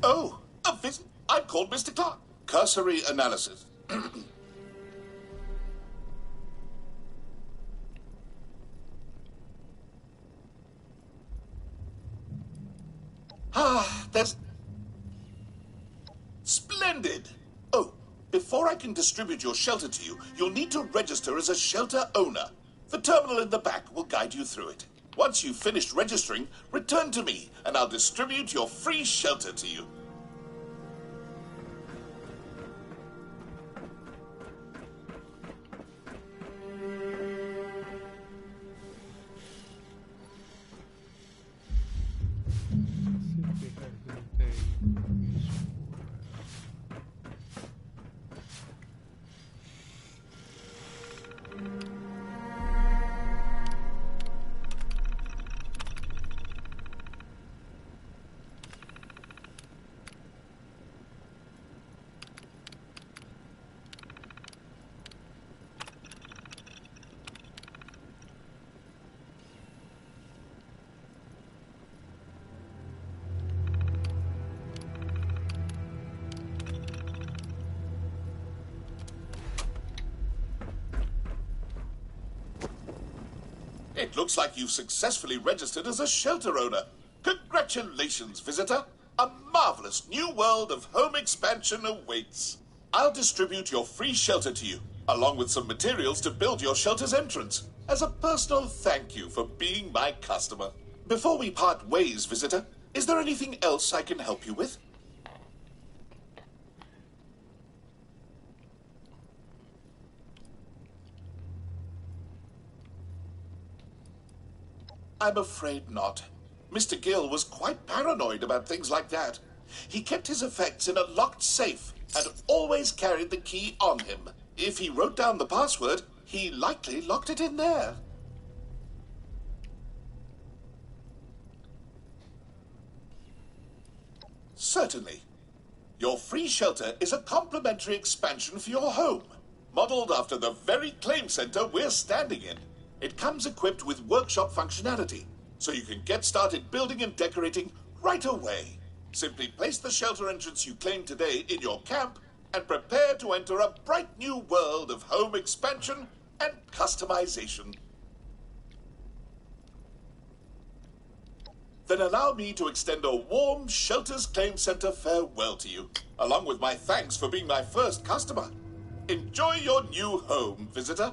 Oh, a visit. I'm called Mr. Clark. Cursory analysis. There's... Splendid! Oh, before I can distribute your shelter to you, you'll need to register as a shelter owner. The terminal in the back will guide you through it. Once you've finished registering, return to me, and I'll distribute your free shelter to you. It looks like you've successfully registered as a shelter owner. Congratulations, visitor. A marvelous new world of home expansion awaits. I'll distribute your free shelter to you, along with some materials to build your shelter's entrance, as a personal thank you for being my customer. Before we part ways, visitor, is there anything else I can help you with? I'm afraid not. Mr. Gill was quite paranoid about things like that. He kept his effects in a locked safe and always carried the key on him. If he wrote down the password, he likely locked it in there. Certainly. Your free shelter is a complimentary expansion for your home, modeled after the very claim center we're standing in. It comes equipped with workshop functionality, so you can get started building and decorating right away. Simply place the shelter entrance you claim today in your camp and prepare to enter a bright new world of home expansion and customization. Then allow me to extend a warm Shelter's Claim Center farewell to you, along with my thanks for being my first customer. Enjoy your new home, visitor.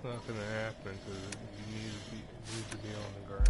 It's not gonna happen because you need to be on the ground.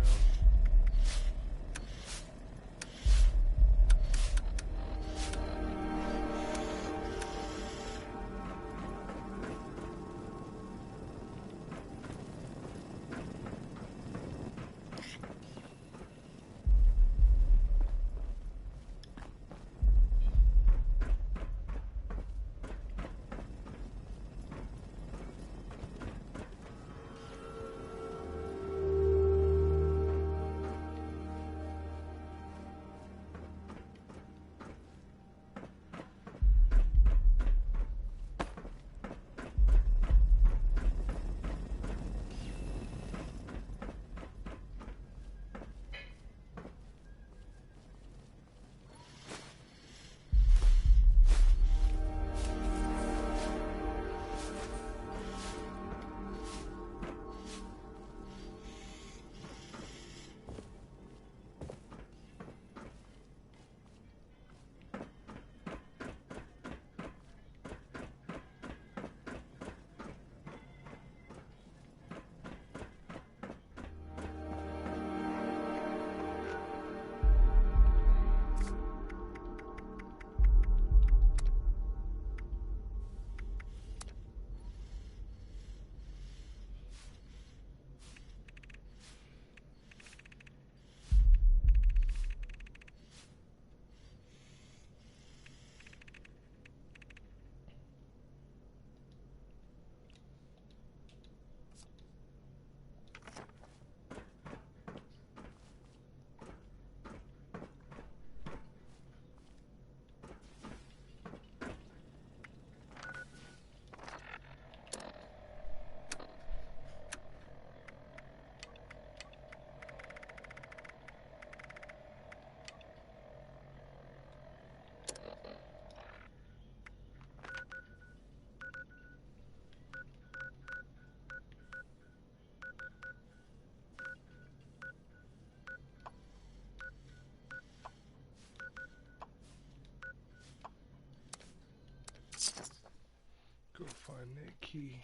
find that key.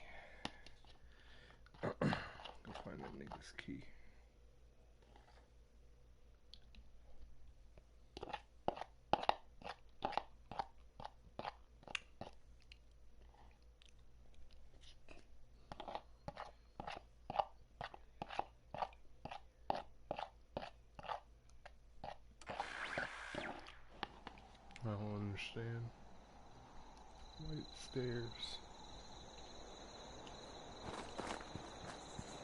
Go find that nigga's key. I don't understand. White stairs.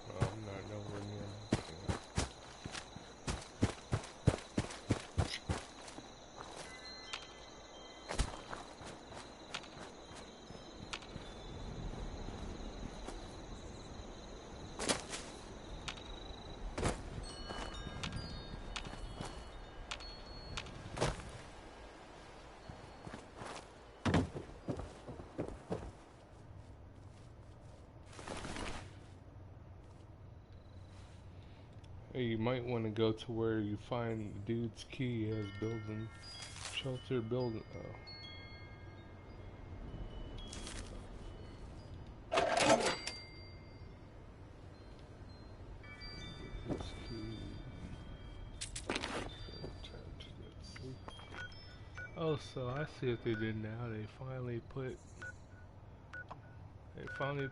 Oh, I'm not nowhere near that. Hey, you might want to go to where you find the dude's key as building shelter building. Oh. His key. Oh, so I see what they did now. They finally put. They finally.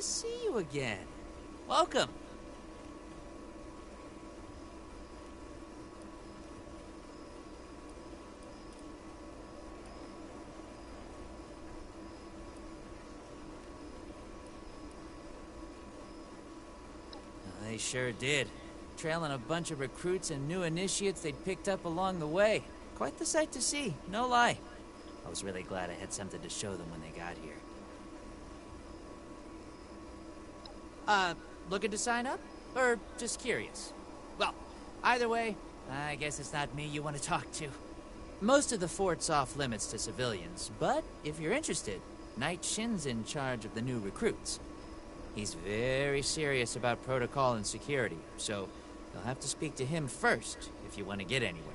see you again. Welcome. They sure did. Trailing a bunch of recruits and new initiates they'd picked up along the way. Quite the sight to see, no lie. I was really glad I had something to show them when they got here. Looking to sign up? Or just curious? Well, either way, I guess it's not me you want to talk to. Most of the fort's off limits to civilians, but if you're interested, Knight Shin's in charge of the new recruits. He's very serious about protocol and security, so you'll have to speak to him first if you want to get anywhere.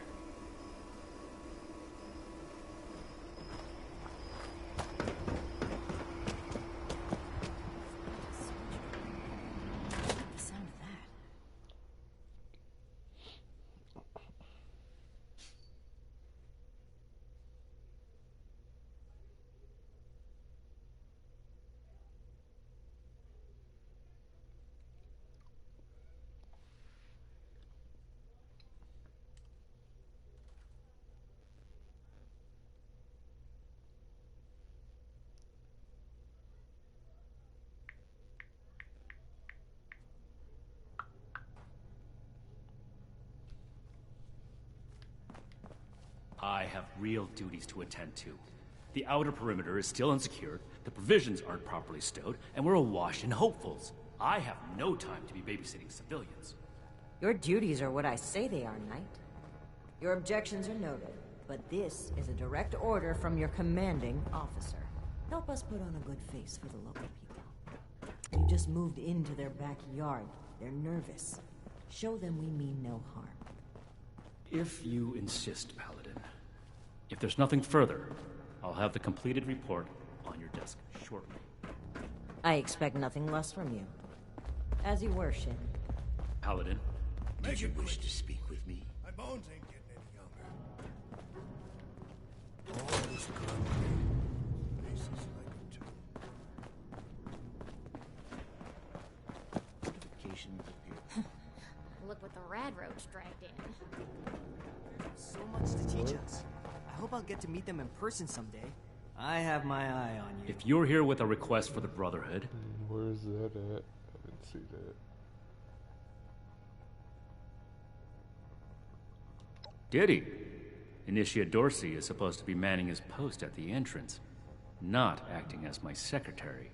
The sound of that. I have real duties to attend to. The outer perimeter is still unsecured, the provisions aren't properly stowed, and we're awash in hopefuls. I have no time to be babysitting civilians. Your duties are what I say they are, Knight. Your objections are noted, but this is a direct order from your commanding officer. Help us put on a good face for the local people. You just moved into their backyard. They're nervous. Show them we mean no harm. If you insist, Paladin. If there's nothing further, I'll have the completed report on your desk shortly. I expect nothing less from you. As you were, Shin. Paladin, Did you wish to speak with me? My bones ain't getting any younger. All this concrete. Faces like a tomb. Notifications appear. Look what the rad roach dragged in. So much to teach us. I hope I'll get to meet them in person someday. I have my eye on you. if you're here with a request for the Brotherhood, Where's that at? I didn't see that. Diddy. Initiate Dorsey is supposed to be manning his post at the entrance, not acting as my secretary.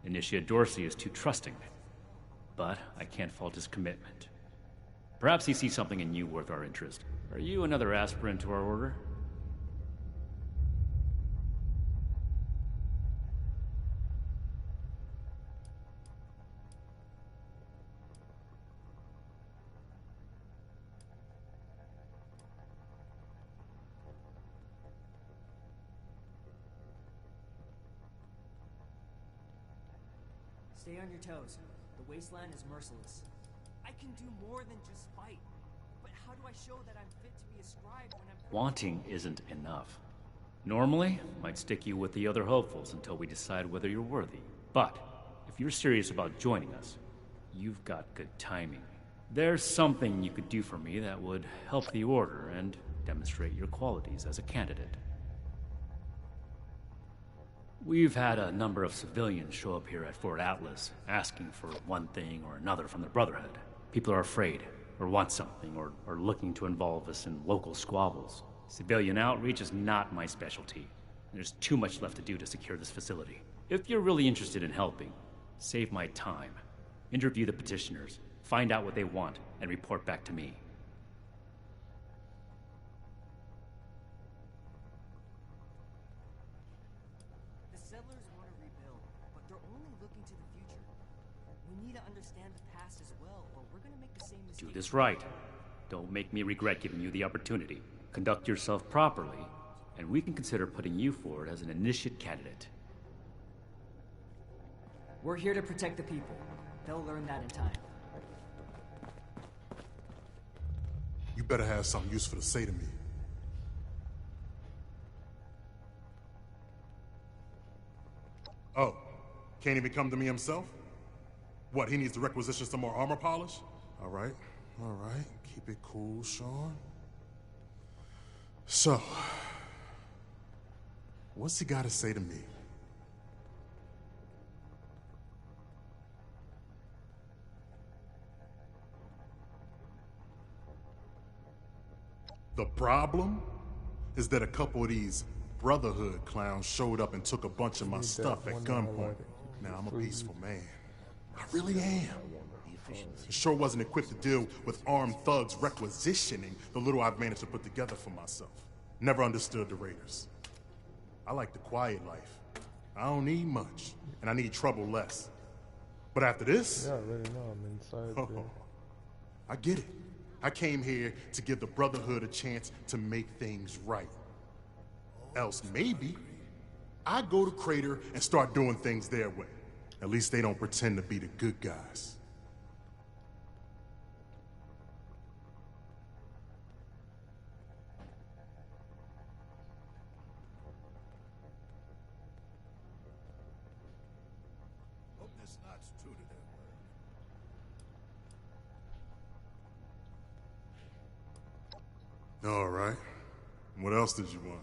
Initiate Dorsey is too trusting, but I can't fault his commitment. Perhaps he sees something in you worth our interest. Are you another aspirant to our order? Stay on your toes. The wasteland is merciless. I can do more than just fight. But how do I show that I'm fit to be a scribe when I'm... Wanting isn't enough. Normally, I'd stick you with the other hopefuls until we decide whether you're worthy. But, if you're serious about joining us, you've got good timing. There's something you could do for me that would help the Order and demonstrate your qualities as a candidate. We've had a number of civilians show up here at Fort Atlas, asking for one thing or another from the Brotherhood. People are afraid, or want something, or are looking to involve us in local squabbles. Civilian outreach is not my specialty. There's too much left to do to secure this facility. If you're really interested in helping, save my time. Interview the petitioners, find out what they want, and report back to me. The settlers want to rebuild, but they're only looking to the future. We need to understand the past as well, or we're gonna make the same mistake. Do this right. Don't make me regret giving you the opportunity. Conduct yourself properly, and we can consider putting you forward as an initiate candidate. We're here to protect the people. They'll learn that in time. You better have something useful to say to me. Oh, can't even come to me himself? What, he needs to requisition some more armor polish? All right. Keep it cool, Sean. So, what's he gotta say to me? The problem is that a couple of these Brotherhood clowns showed up and took a bunch of my stuff at gunpoint. Now, I'm a peaceful man. I really am. I sure wasn't equipped to deal with armed thugs requisitioning the little I've managed to put together for myself. Never understood the Raiders. I like the quiet life. I don't need much, and I need trouble less. But after this... Yeah, I already know I'm inside there. I get it. I came here to give the Brotherhood a chance to make things right. Else maybe I go to Crater and start doing things their way. At least they don't pretend to be the good guys. Hope this knot's true to their word. All right. What else did you want?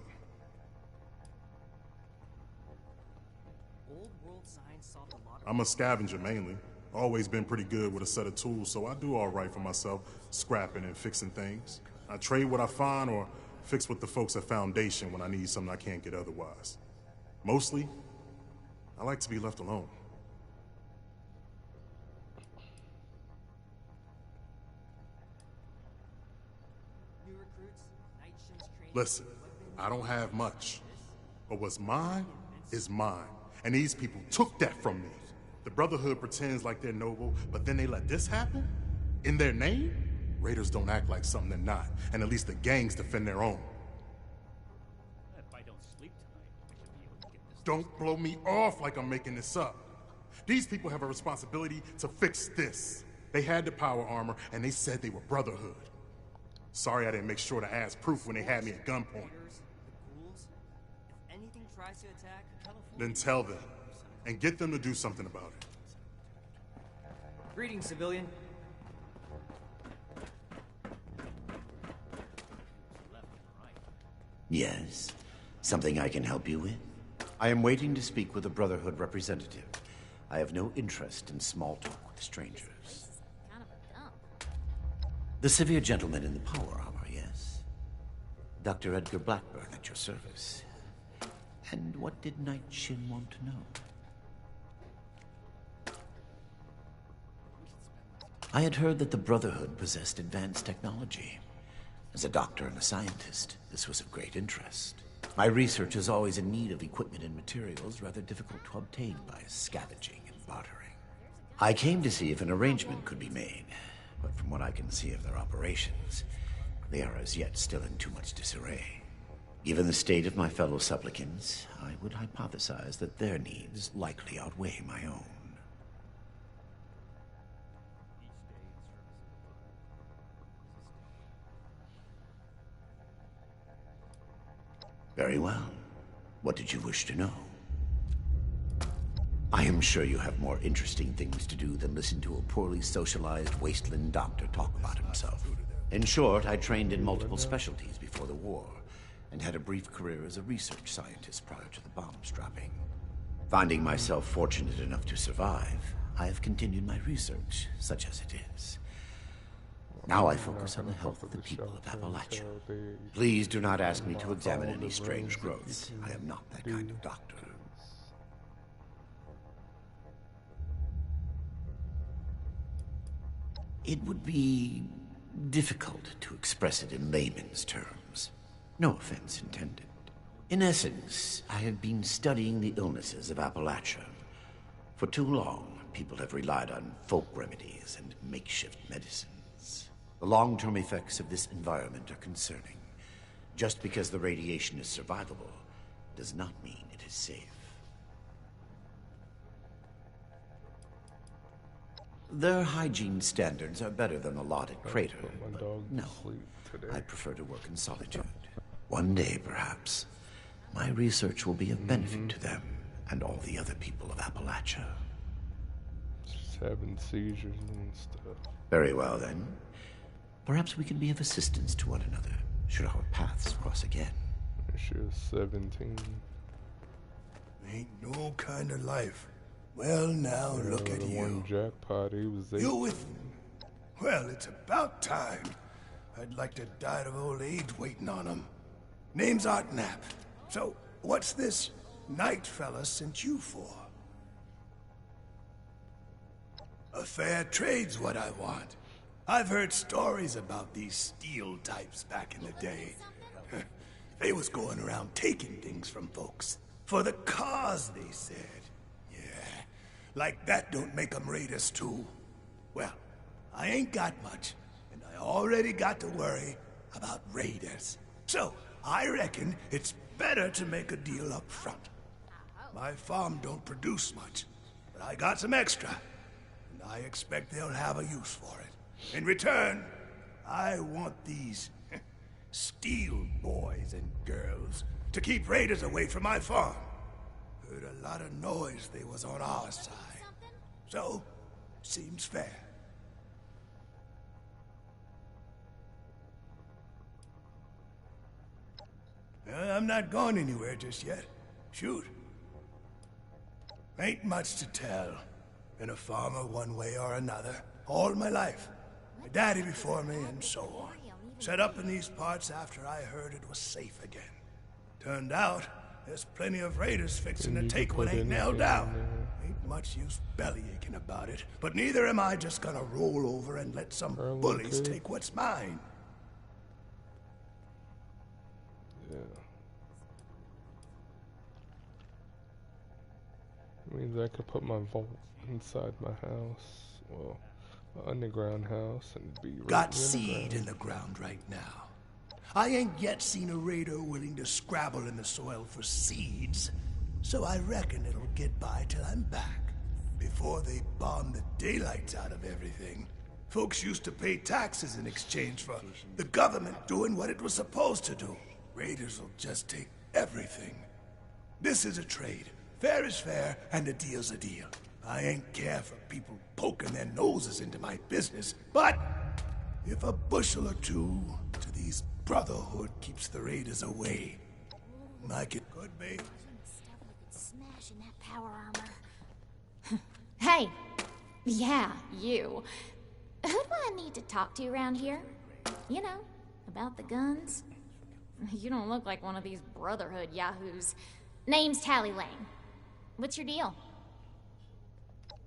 Old world science solved a lot of... I'm a scavenger mainly. Always been pretty good with a set of tools, so I do all right for myself, scrapping and fixing things. I trade what I find or fix with the folks at Foundation when I need something I can't get otherwise. Mostly, I like to be left alone. New recruits, night shifts, training... Listen, I don't have much, but what's mine is mine. And these people took that from me. The Brotherhood pretends like they're noble, but then they let this happen? In their name? Raiders don't act like something they're not, and at least the gangs defend their own. If I don't sleep tonight, I should be able to get this. Don't blow me off like I'm making this up. These people have a responsibility to fix this. They had the power armor, and they said they were Brotherhood. Sorry I didn't make sure to ask proof when they had me at gunpoint. Raiders, the ghouls, if anything tries to attack, tell them... Then tell them, and get them to do something about it. Greetings, civilian. Yes? Something I can help you with? I am waiting to speak with a Brotherhood representative. I have no interest in small talk with strangers. Kind of a dump. The severe gentleman in the power armor, yes? Dr. Edgar Blackburn at your service. And what did Night Shin want to know? I had heard that the Brotherhood possessed advanced technology. As a doctor and a scientist, this was of great interest. My research is always in need of equipment and materials rather difficult to obtain by scavenging and bartering. I came to see if an arrangement could be made, but from what I can see of their operations, they are as yet still in too much disarray. Given the state of my fellow supplicants, I would hypothesize that their needs likely outweigh my own. Very well. What did you wish to know? I am sure you have more interesting things to do than listen to a poorly socialized wasteland doctor talk about himself. In short, I trained in multiple specialties before the war, and had a brief career as a research scientist prior to the bombs dropping. Finding myself fortunate enough to survive, I have continued my research, such as it is. Now I focus on the health of the people of Appalachia. Please do not ask me to examine any strange growths. I am not that kind of doctor. It would be difficult to express it in layman's terms. No offense intended. In essence, I have been studying the illnesses of Appalachia. For too long, people have relied on folk remedies and makeshift medicines. The long-term effects of this environment are concerning. Just because the radiation is survivable does not mean it is safe. Their hygiene standards are better than a lot at Crater, but no, I prefer to work in solitude. One day, perhaps, my research will be of benefit to them and all the other people of Appalachia. Just having seizures and stuff. Very well, then. Perhaps we can be of assistance to one another, should our paths cross again. She was 17. Ain't no kind of life. Well, now look at The you. one jackpot, he was 18. You with... Well, it's about time. I'd like to die of old age waiting on him. Name's Art Knapp. So, what's this night fella sent you for? A fair trade's what I want. I've heard stories about these steel types back in the day. They was going around taking things from folks. For the cause, they said. Yeah, like that don't make 'em raiders too. Well, I ain't got much, and I already got to worry about raiders. So, I reckon it's better to make a deal up front. My farm don't produce much, but I got some extra, and I expect they'll have a use for it. In return, I want these steel boys and girls to keep raiders away from my farm. Heard a lot of noise they was on our side. So, seems fair. I'm not going anywhere just yet. Shoot. Ain't much to tell. Been a farmer one way or another all my life. My daddy before me and so on. Set up in these parts after I heard it was safe again. Turned out, there's plenty of raiders fixing to take what ain't nailed down. Ain't much use bellyaching about it, but neither am I just gonna roll over and let some bullies take what's mine. Yeah. Means I could put my vault inside my house. Well, my underground house and be right Got seed in the ground right now. I ain't yet seen a raider willing to scrabble in the soil for seeds, so I reckon it'll get by till I'm back. Before they bomb the daylights out of everything, folks used to pay taxes in exchange for the government doing what it was supposed to do. Raiders will just take everything. This is a trade. Fair is fair, and a deal's a deal. I ain't care for people poking their noses into my business, but if a bushel or two to these brotherhood keeps the raiders away, like it could be. Smash in that power armor. Hey! Yeah, you. Who do I need to talk to around here? You know, about the guns? You don't look like one of these Brotherhood yahoos. Name's Tally Lane. What's your deal?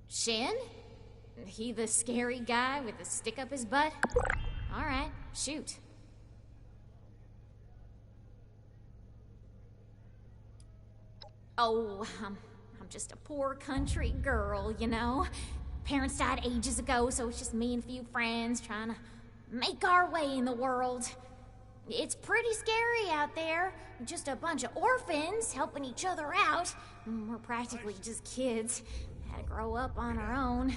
Shin? He the scary guy with the stick up his butt? Alright, shoot. Oh, I'm just a poor country girl, you know? Parents died ages ago, so it's just me and a few friends trying to make our way in the world. It's pretty scary out there. Just a bunch of orphans helping each other out. We're practically just kids. Had to grow up on our own.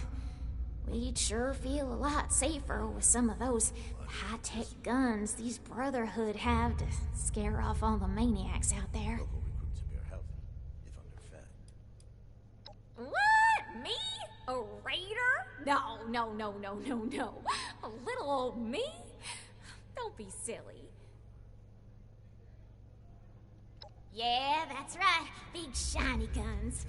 We'd sure feel a lot safer with some of those high-tech guns these Brotherhood have to scare off all the maniacs out there. What? Me? A raider? No. A little old me? Don't be silly. Yeah, that's right. Big shiny guns.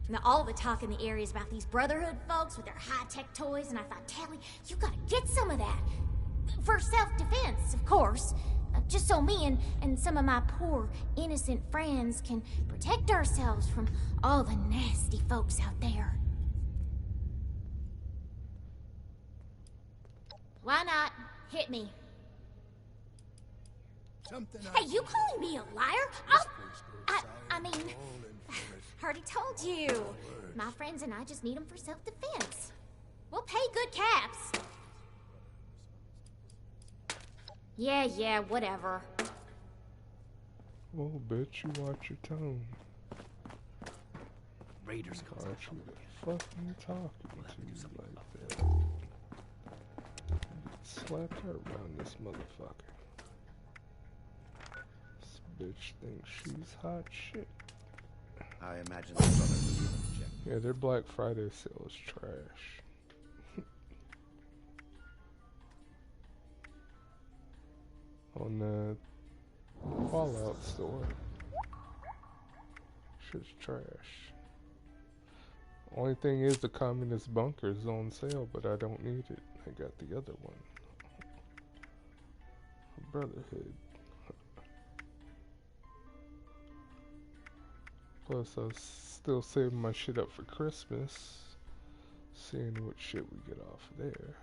Now, all the talk in the area is about these Brotherhood folks with their high-tech toys, and I thought, Tally, you gotta get some of that. For self-defense, of course. Just so me and some of my poor, innocent friends can protect ourselves from all the nasty folks out there. Why not? Hit me. Hey, you calling me a liar? I mean, already told you. My friends and I just need them for self-defense. We'll pay good caps. Yeah, whatever. Well, bitch, you watch your tone. Raiders Gosh, who the fuck are you talking to you like that? Slap her around this motherfucker. This bitch thinks she's hot shit. I imagine the brother will object. Yeah, their Black Friday sale is trash. On the Fallout store. Shit's trash. Only thing is the communist bunker is on sale, but I don't need it. I got the other one. Brotherhood. Plus, I was still saving my shit up for Christmas. Seeing what shit we get off there.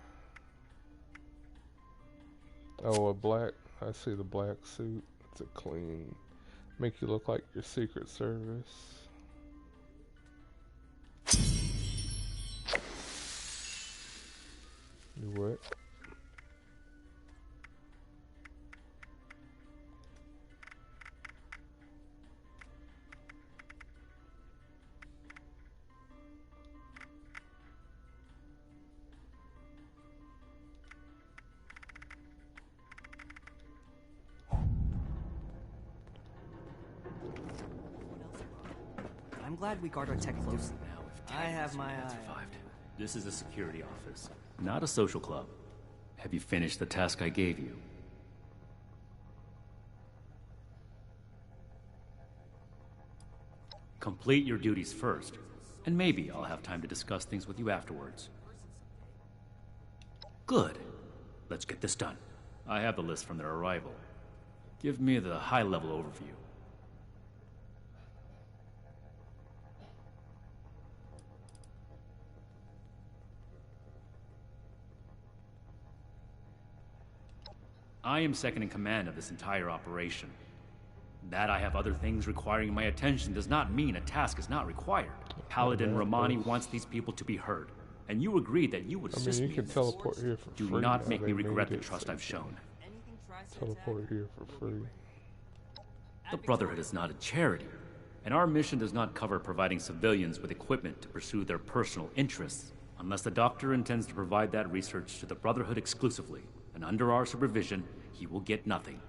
Oh, a black. I see the black suit. It's a clean. Make you look like your Secret Service. You what? I'm glad we guard our tech closely now. I have my eye. This is a security office, not a social club. Have you finished the task I gave you? Complete your duties first, and maybe I'll have time to discuss things with you afterwards. Good. Let's get this done. I have the list from their arrival. Give me the high-level overview. I am second in command of this entire operation. That I have other things requiring my attention does not mean a task is not required. Paladin Romani wants these people to be heard, and you agreed that you would assist me. You can teleport here for free. Do not make me regret the trust I've shown. Teleport here for free. The Brotherhood is not a charity, and our mission does not cover providing civilians with equipment to pursue their personal interests, unless the Doctor intends to provide that research to the Brotherhood exclusively, and under our supervision, he will get nothing.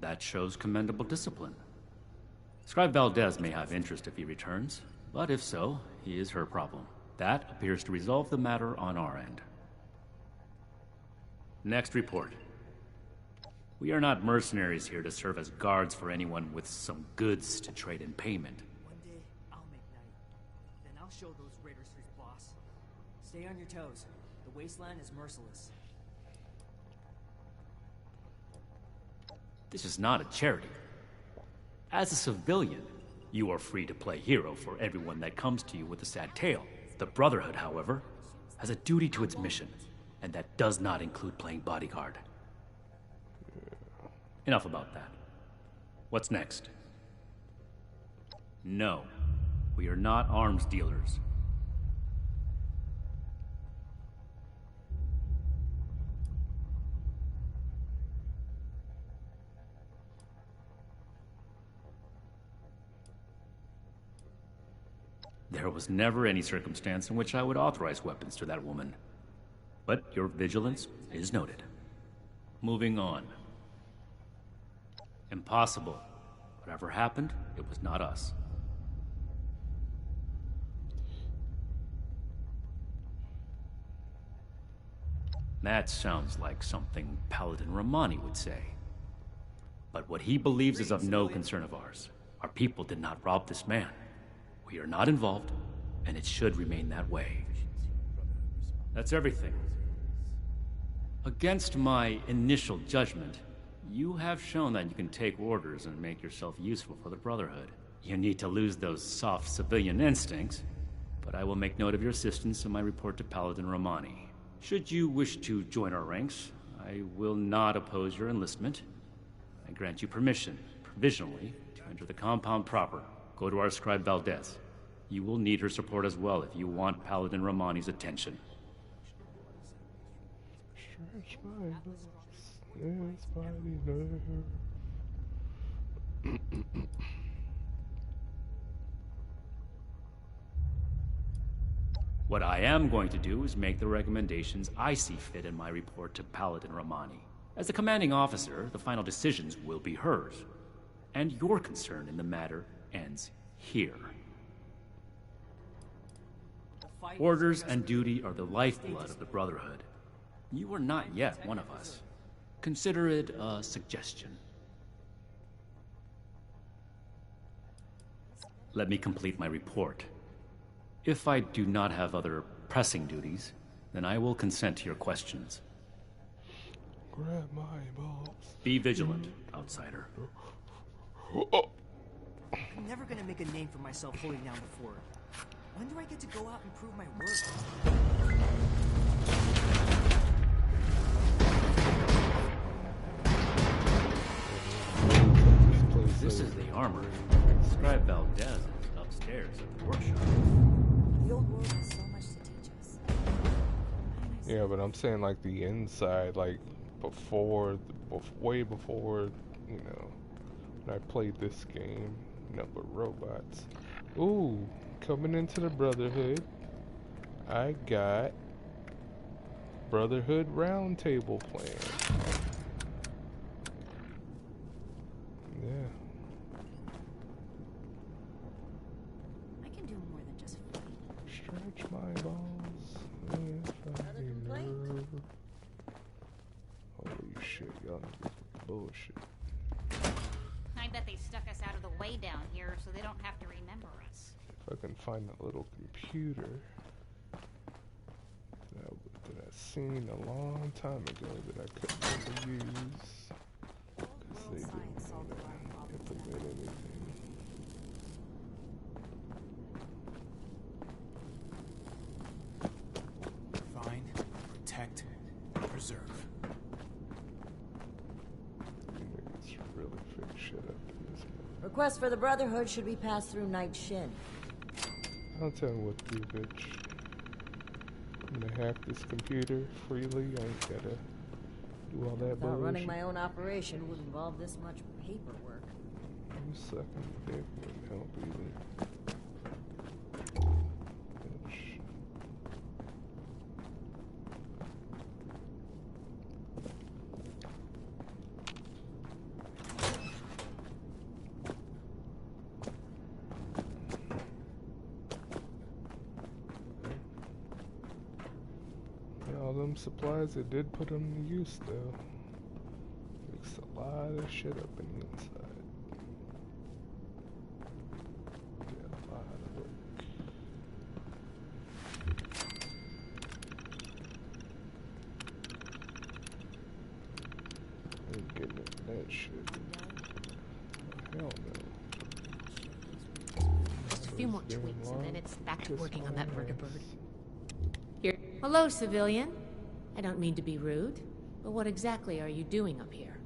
That shows commendable discipline. Scribe Valdez may have interest if he returns, but if so, he is her problem. That appears to resolve the matter on our end. Next report. We are not mercenaries here to serve as guards for anyone with some goods to trade in payment. One day, I'll make night. Then I'll show those raiders who's boss. Stay on your toes. The wasteland is merciless. This is not a charity. As a civilian, you are free to play hero for everyone that comes to you with a sad tale. The Brotherhood, however, has a duty to its mission, and that does not include playing bodyguard. Enough about that. What's next? No, we are not arms dealers. There was never any circumstance in which I would authorize weapons to that woman. But your vigilance is noted. Moving on. Impossible. Whatever happened, it was not us. That sounds like something Paladin Romani would say. But what he believes is of no concern of ours. Our people did not rob this man. We are not involved, and it should remain that way. That's everything. Against my initial judgment, you have shown that you can take orders and make yourself useful for the Brotherhood. You need to lose those soft civilian instincts, but I will make note of your assistance in my report to Paladin Romani. Should you wish to join our ranks, I will not oppose your enlistment. I grant you permission, provisionally, to enter the compound proper. Go to our scribe Valdez. You will need her support as well if you want Paladin Romani's attention. Stretch my legs, yes, body nerve. What I am going to do is make the recommendations I see fit in my report to Paladin Romani. As the commanding officer, the final decisions will be hers. And your concern in the matter ends here. Orders and duty are the lifeblood of the Brotherhood. You are not yet one of us. Consider it a suggestion. Let me complete my report. If I do not have other pressing duties, then I will consent to your questions. Grab my balls. Be vigilant, outsider. I'm never gonna make a name for myself holding down the fort. When do I get to go out and prove my worth? This is the armor. Scribe Valdez is upstairs at the workshop. The old world has so much to teach us. Yeah, but I'm saying like the inside, like way before, you know, when I played this game, number robots. Ooh, coming into the Brotherhood, I got Brotherhood Roundtable plan. Yeah. I can do more than just fight. Stretch my balls. Another complaint? Holy shit, y'all niggas with bullshit. I bet they stuck us out of the way down here so they don't have to remember us. If I can find that little computer that I seen a long time ago that I couldn't ever use. Because they didn't implement anything. Find, protect, preserve. Niggas really fix shit up in this one. Requests for the Brotherhood should be passed through Night Shin. I'll tell you what to do, bitch. I'm gonna hack this computer freely. I ain't gotta do all that Without bullshit. running my own operation would involve this much paperwork. You sucking dick wouldn't help either. Bitch. Yeah, all them supplies, it did put them to use though. Fixed a lot of shit up in the inside. Did a lot of work. Ain't getting into that shit. Hell no. Just a few more tweaks and then it's back to working on that vertibird. Here. Hello, civilian. I don't mean to be rude, but what exactly are you doing up here?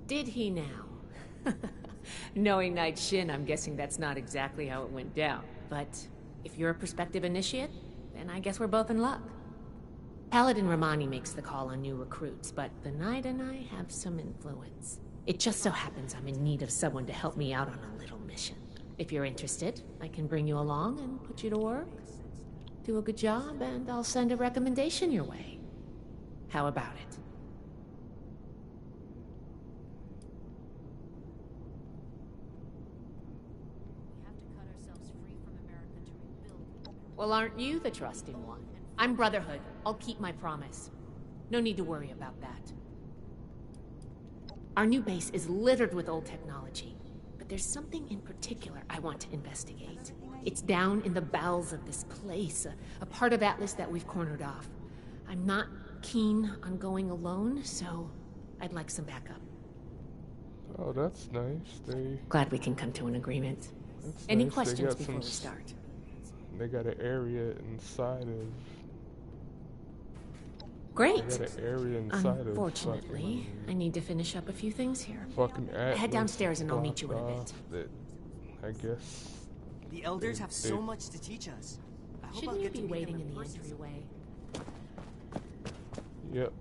Did he now? Knowing Night Shin, I'm guessing that's not exactly how it went down. But if you're a prospective initiate, then I guess we're both in luck. Paladin Romani makes the call on new recruits, but the Knight and I have some influence. It just so happens I'm in need of someone to help me out on a little mission. If you're interested, I can bring you along and put you to work. Do a good job, and I'll send a recommendation your way. How about it? Well, aren't you the trusting one? I'm Brotherhood. I'll keep my promise. No need to worry about that. Our new base is littered with old technology, but there's something in particular I want to investigate. It's down in the bowels of this place, a part of Atlas that we've cornered off. I'm not keen on going alone, so I'd like some backup. Oh, that's nice. Glad we can come to an agreement. That's Any nice. questions before we start? They got an area inside of... Great. They got an area inside Unfortunately, I need to finish up a few things here. Fucking Atlas Head downstairs and I'll meet you in a bit. That, I guess... The elders have so much to teach us. I hope I'll Shouldn't you get to be meet waiting them in the person. entryway? Yep.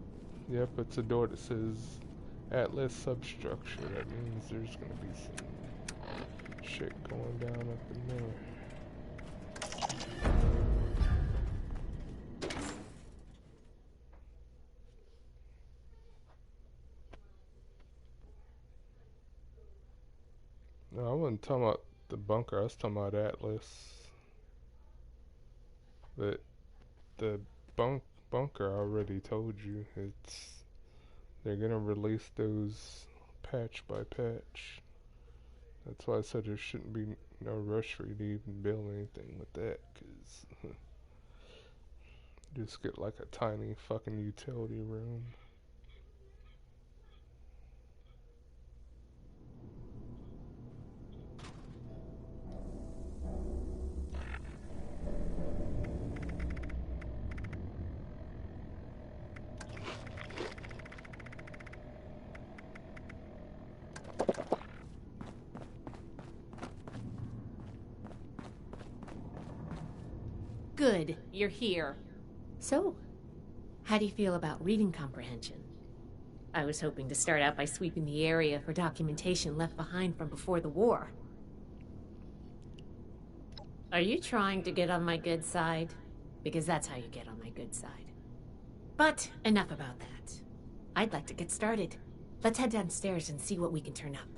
Yep, it's a door that says Atlas substructure. That means there's gonna be some shit going down up in there. No, I wasn't talking about the bunker. I was talking about Atlas. But the bunker, I already told you, they're gonna release those patch by patch. That's why I said there shouldn't be no rush for you to even build anything with that, cause just get like a tiny fucking utility room. Good, you're here. So, how do you feel about reading comprehension? I was hoping to start out by sweeping the area for documentation left behind from before the war. Are you trying to get on my good side? Because that's how you get on my good side. But enough about that. I'd like to get started. Let's head downstairs and see what we can turn up.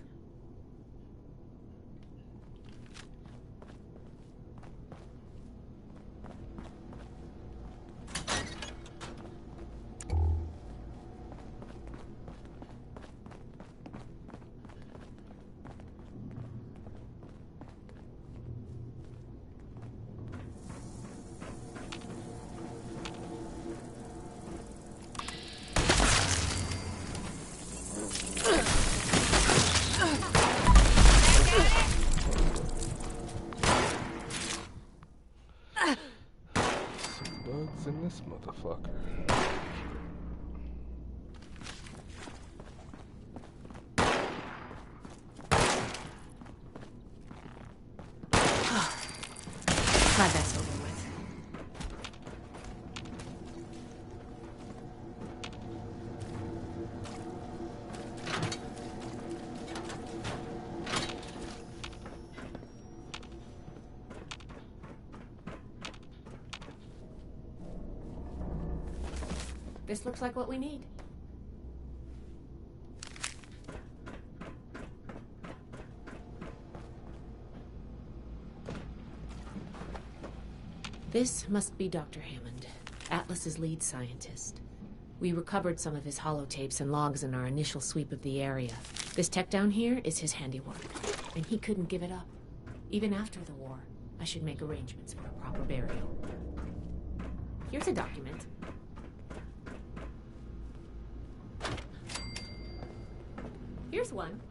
Bugs in this motherfucker. Glad that's over with. This looks like what we need. This must be Dr. Hammond, Atlas's lead scientist. We recovered some of his holotapes and logs in our initial sweep of the area. This tech down here is his handiwork, and he couldn't give it up. Even after the war, I should make arrangements for a proper burial. Here's a document. Here's one.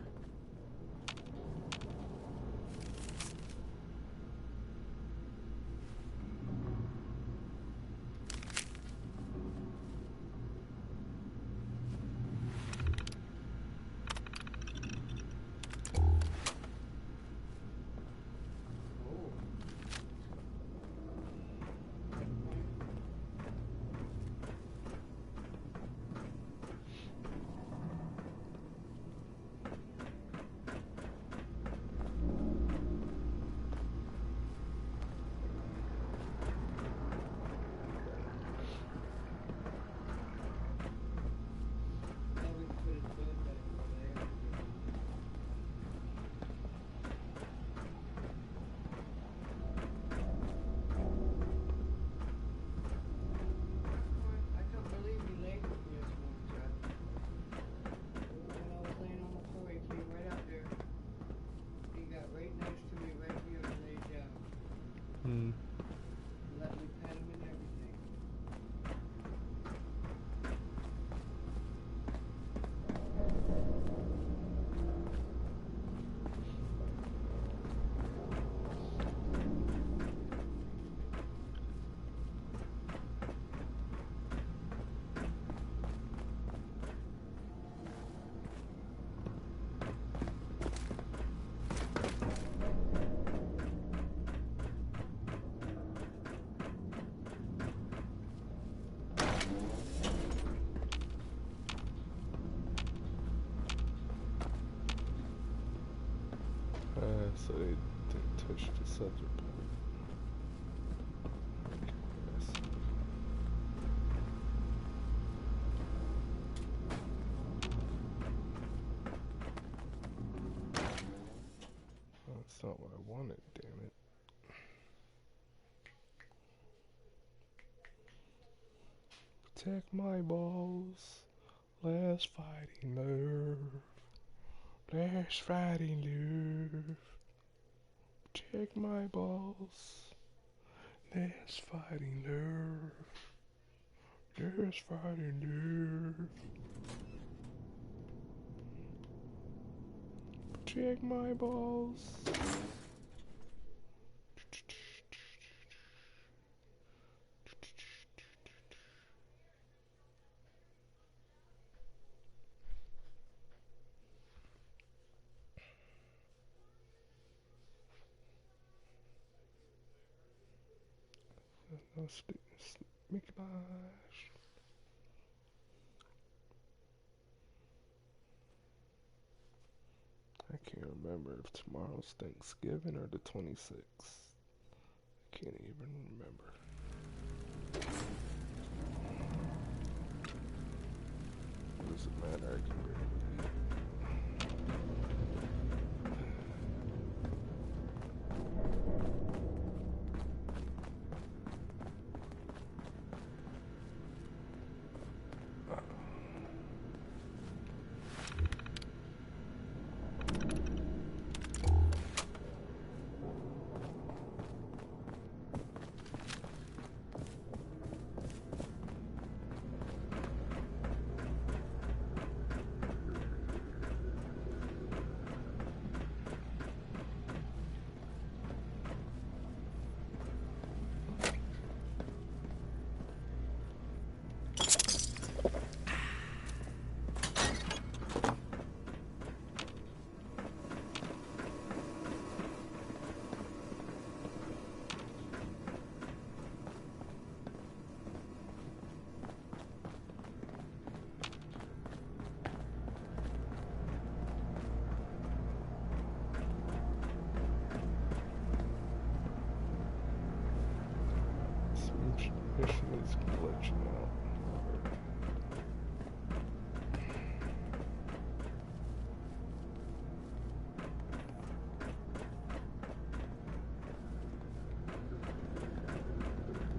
such a point. That's not what I wanted, damn it. Protect my balls. Last fighting nerve. Last fighting nerve. Protect my balls. Last fighting nerve. Last fighting nerve. Protect my balls. No, Mickey Mouse. I can't remember if tomorrow's Thanksgiving or the 26th. I can't even remember. What does it matter? I can remember. Mission is glitching out.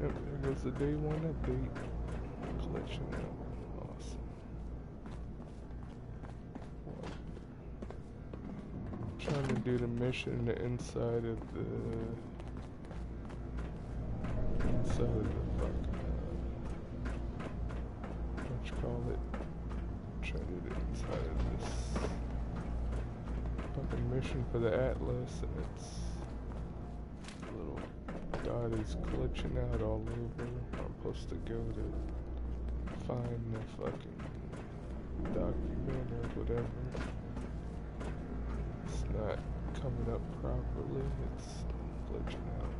Yep, there goes the day one update. Glitching out. Awesome. Trying to do the mission inside of the fucking, what you call it? Trying to do it inside of this fucking mission for the Atlas, and it's little dot is glitching out all over. I'm supposed to go to find the fucking document or whatever. It's not coming up properly, it's glitching out.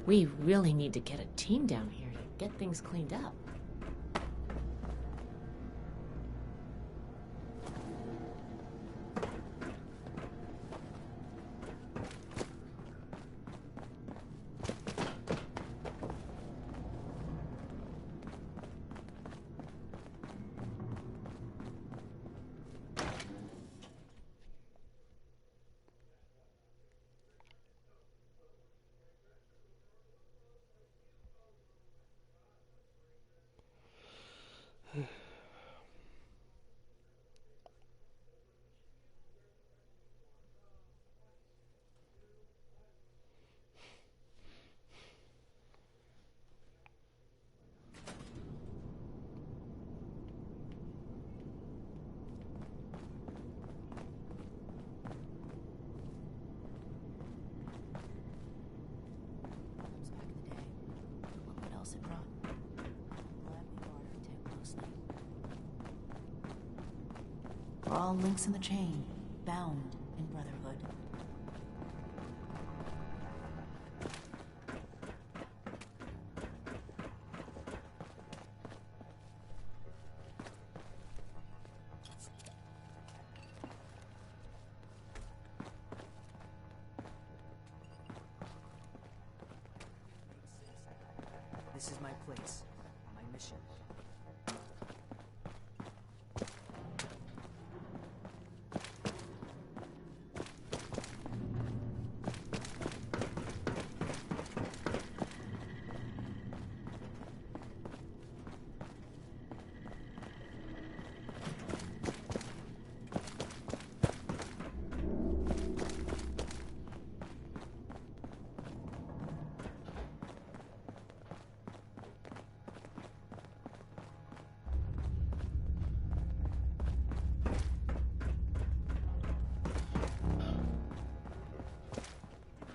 We really need to get a team down here to get things cleaned up. We're all links in the chain, bound in brotherhood. This is my place, my mission.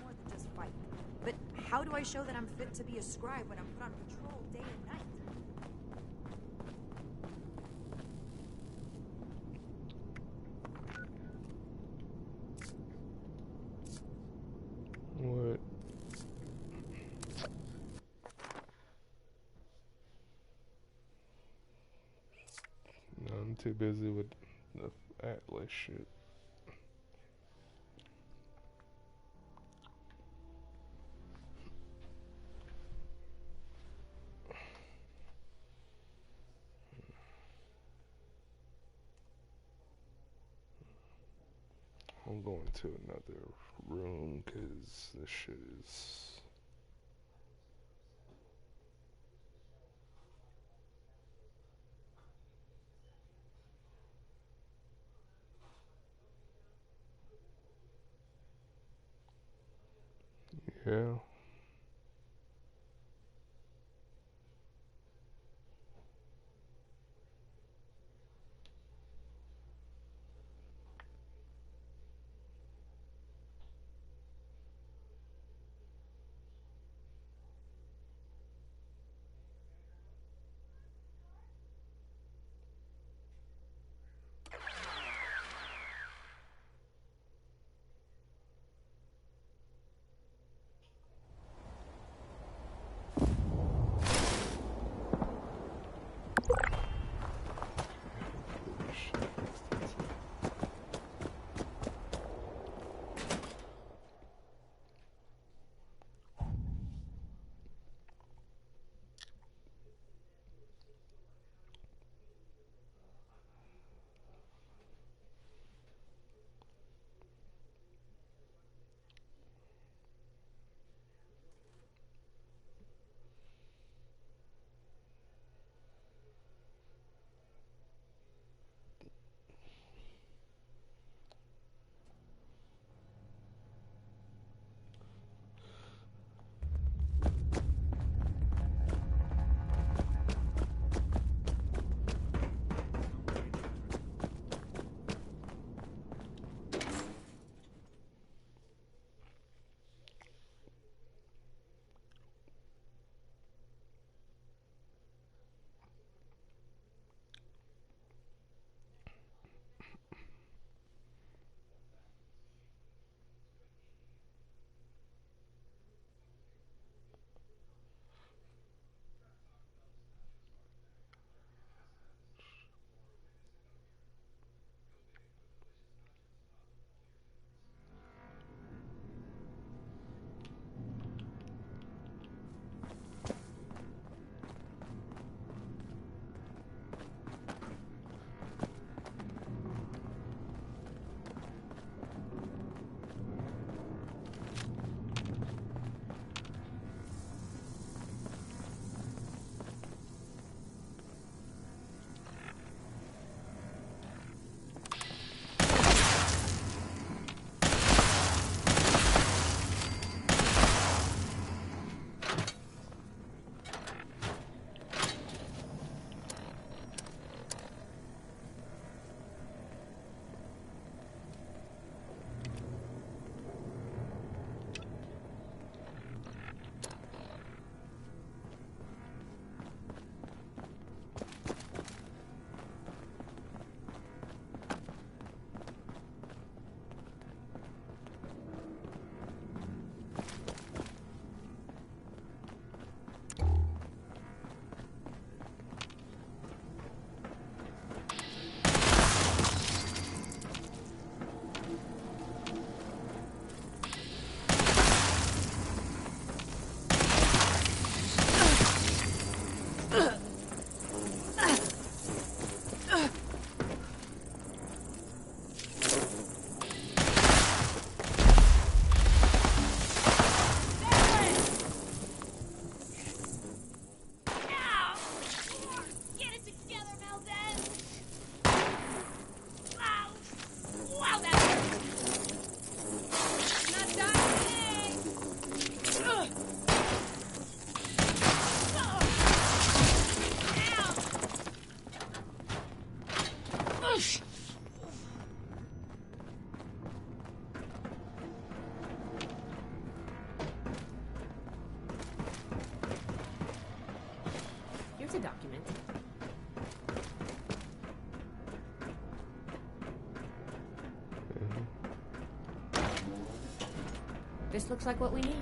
More than just fight. But how do I show that I'm fit to be a scribe when I'm put on patrol day and night? What? No, I'm too busy with the Atlas shit. I'm going to another room because this shit is... Yeah. This looks like what we need.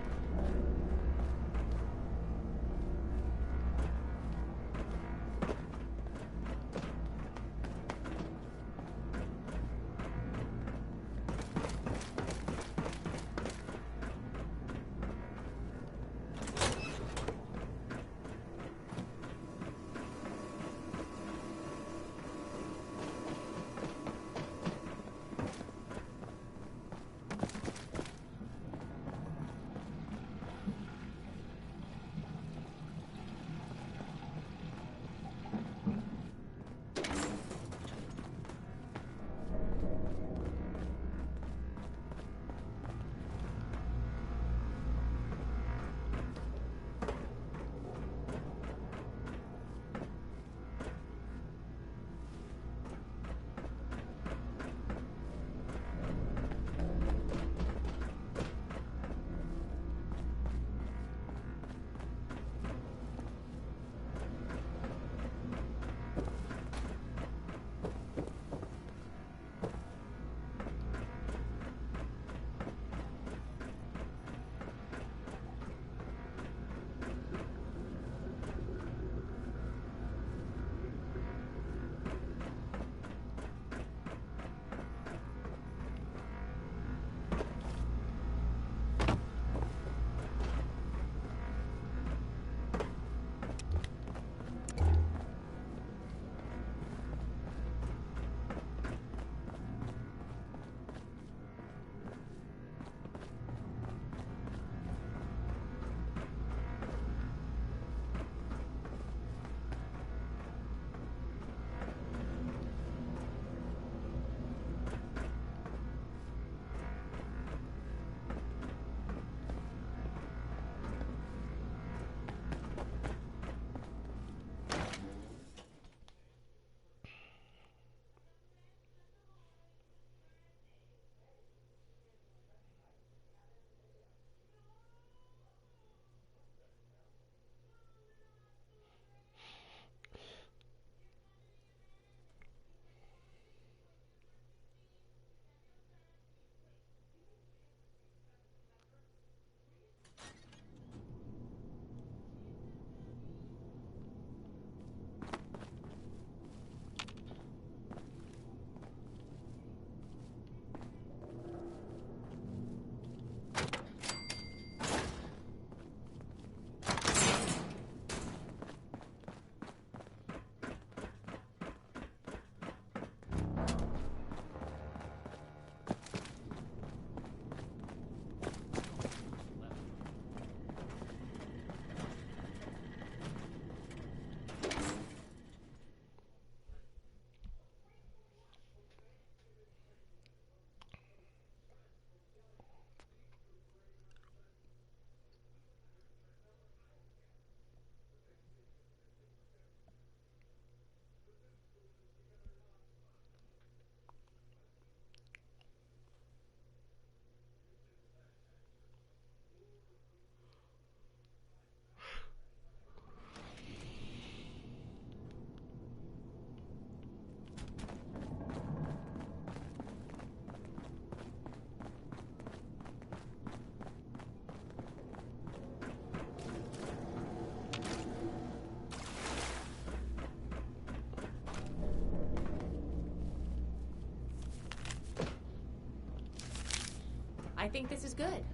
I think this is good.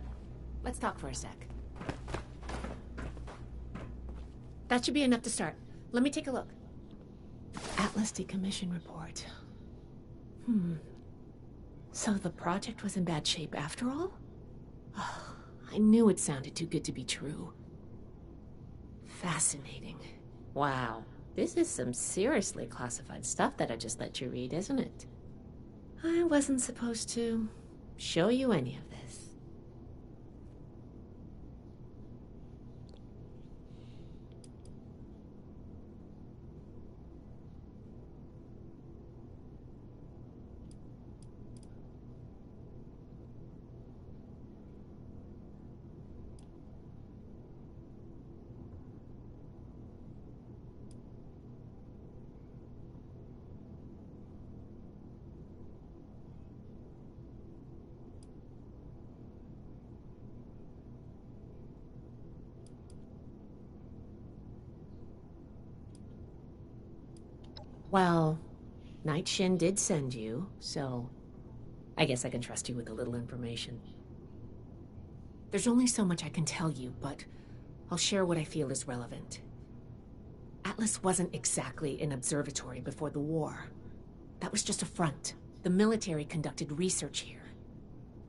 Let's talk for a sec. That should be enough to start. Let me take a look. Atlas decommission report. So the project was in bad shape after all? Oh, I knew it sounded too good to be true. Fascinating. Wow. This is some seriously classified stuff that I just let you read, isn't it? I wasn't supposed to show you any of this. Well, Night Shin did send you, so I guess I can trust you with a little information. There's only so much I can tell you, but I'll share what I feel is relevant. Atlas wasn't exactly an observatory before the war. That was just a front. The military conducted research here.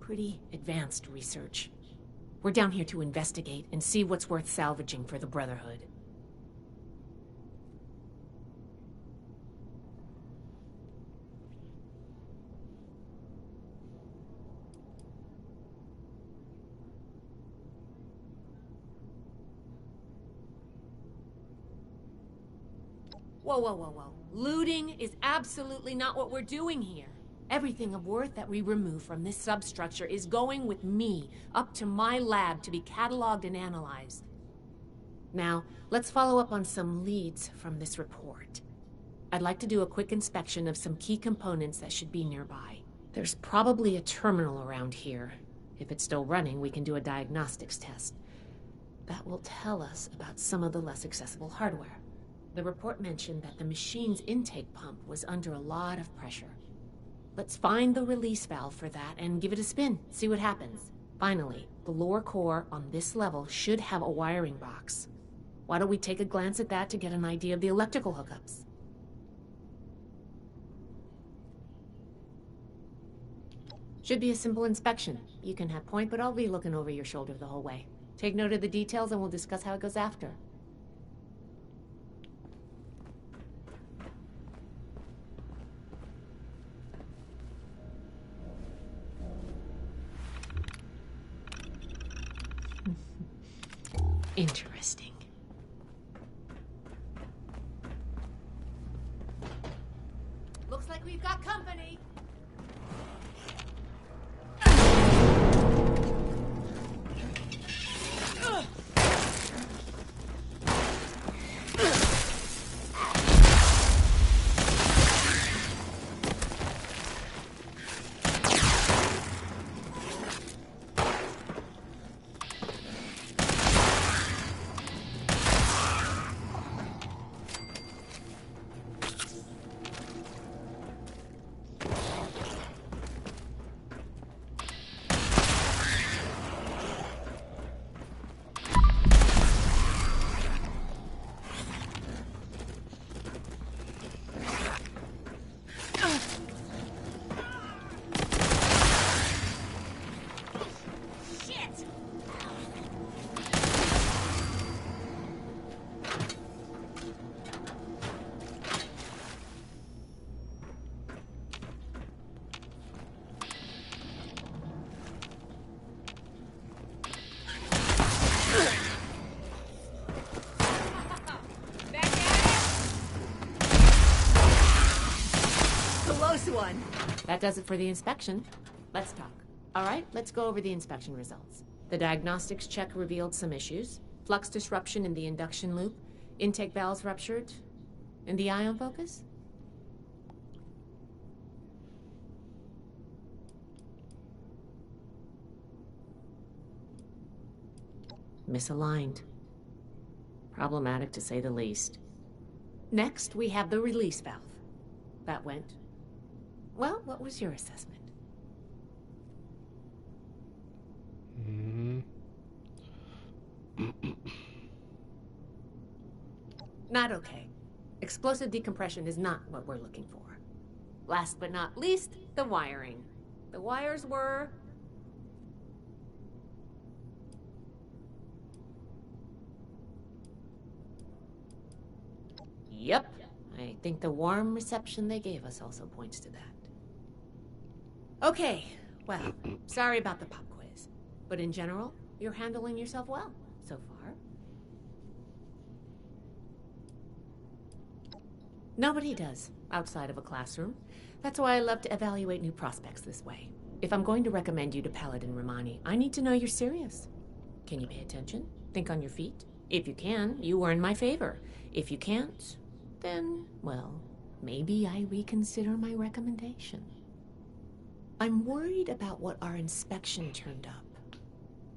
Pretty advanced research. We're down here to investigate and see what's worth salvaging for the Brotherhood. Whoa, whoa, whoa, whoa. Looting is absolutely not what we're doing here. Everything of worth that we remove from this substructure is going with me, up to my lab to be cataloged and analyzed. Now, let's follow up on some leads from this report. I'd like to do a quick inspection of some key components that should be nearby. There's probably a terminal around here. If it's still running, we can do a diagnostics test. That will tell us about some of the less accessible hardware. The report mentioned that the machine's intake pump was under a lot of pressure. Let's find the release valve for that and give it a spin, see what happens. Finally, the lower core on this level should have a wiring box. Why don't we take a glance at that to get an idea of the electrical hookups? Should be a simple inspection. You can have point, but I'll be looking over your shoulder the whole way. Take note of the details and we'll discuss how it goes after. Interesting. Looks like we've got company. One. That does it for the inspection. Let's talk. All right, let's go over the inspection results. The diagnostics check revealed some issues. Flux disruption in the induction loop, intake valves ruptured, and the ion focus? Misaligned. Problematic to say the least. Next, we have the release valve. That went. Well, what was your assessment? Not okay. Explosive decompression is not what we're looking for. Last but not least, the wiring. The wires were... Yep. I think the warm reception they gave us also points to that. Okay, well, sorry about the pop quiz. But in general, you're handling yourself well so far. Nobody does, outside of a classroom. That's why I love to evaluate new prospects this way. If I'm going to recommend you to Paladin Romani, I need to know you're serious. Can you pay attention? Think on your feet? If you can, you earn my favor. If you can't, then, well, maybe I reconsider my recommendation. I'm worried about what our inspection turned up.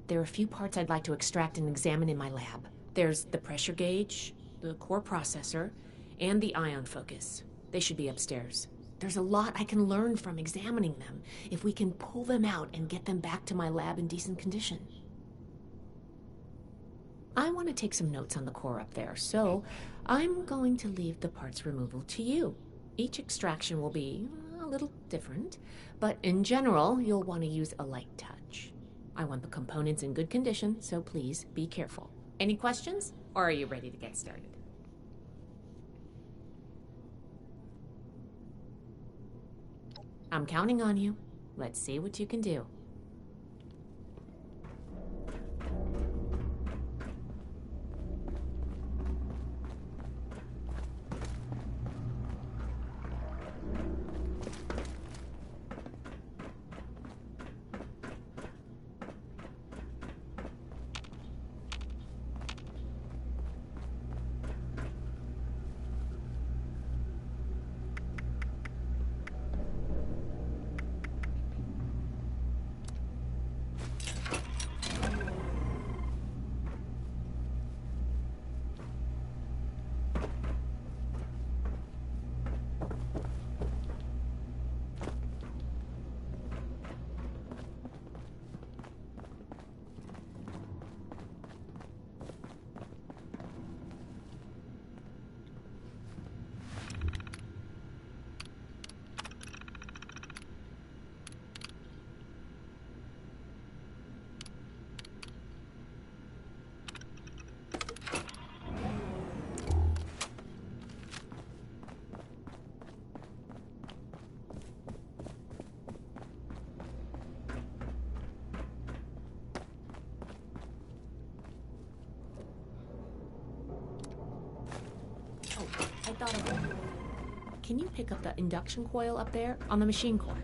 There are a few parts I'd like to extract and examine in my lab. There's the pressure gauge, the core processor, and the ion focus. They should be upstairs. There's a lot I can learn from examining them if we can pull them out and get them back to my lab in decent condition. I want to take some notes on the core up there, so I'm going to leave the parts removal to you. Each extraction will be a little different, but in general, you'll want to use a light touch. I want the components in good condition, so please be careful. Any questions, or are you ready to get started? I'm counting on you. Let's see what you can do. I thought of it. Can you pick up the induction coil up there on the machine core?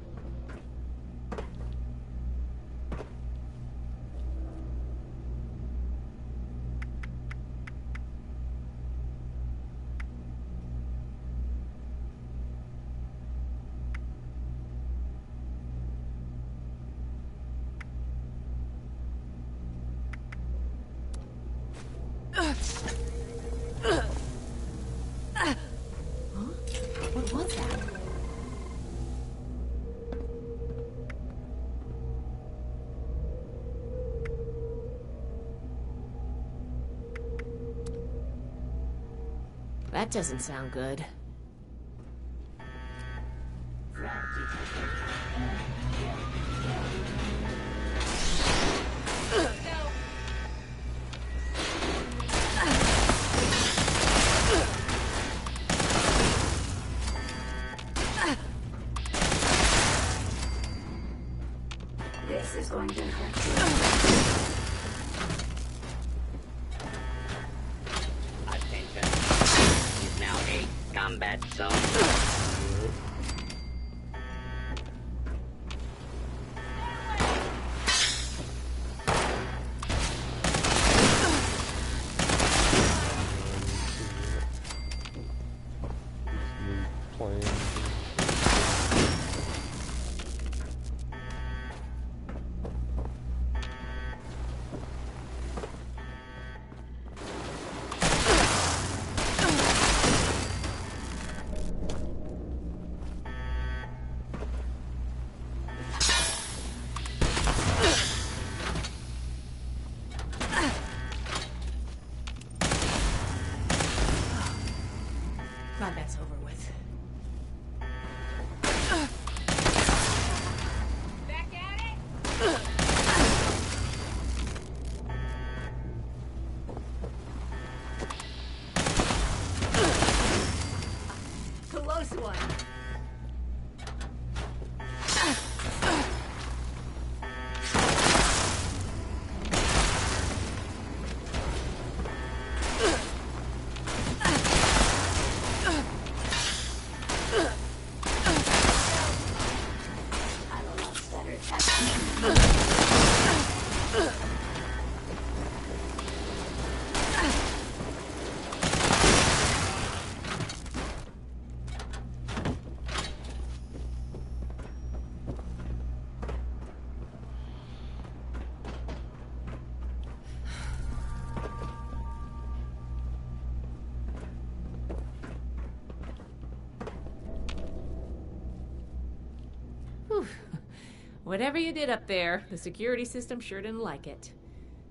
What was that? That doesn't sound good. This is going to hurt you. Attention. Is now a combat zone. Whatever you did up there, the security system sure didn't like it.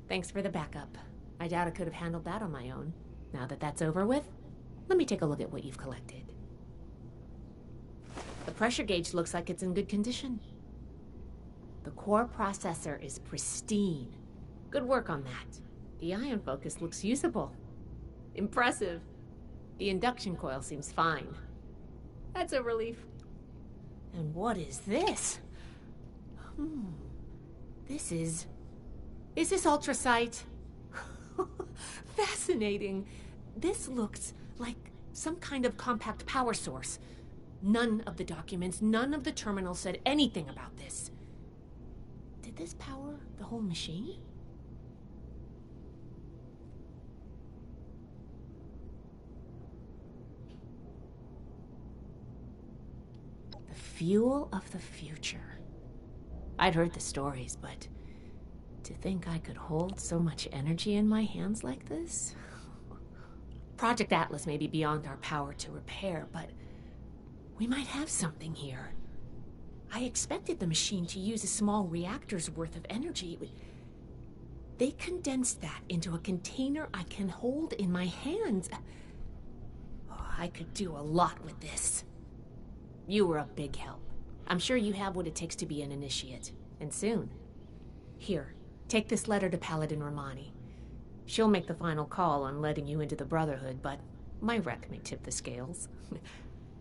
Thanks for the backup. I doubt I could have handled that on my own. Now that that's over with, let me take a look at what you've collected. The pressure gauge looks like it's in good condition. The core processor is pristine. Good work on that. The ion focus looks usable. Impressive. The induction coil seems fine. That's a relief. And what is this? Is this ultrasight? Fascinating. This looks like some kind of compact power source. None of the documents, none of the terminals said anything about this. Did this power the whole machine? The fuel of the future. I'd heard the stories, but to think I could hold so much energy in my hands like this? Project Atlas may be beyond our power to repair, but we might have something here. I expected the machine to use a small reactor's worth of energy. They condensed that into a container I can hold in my hands. Oh, I could do a lot with this. You were a big help. I'm sure you have what it takes to be an initiate, and soon. Here, take this letter to Paladin Romani. She'll make the final call on letting you into the Brotherhood, but my wreck may tip the scales.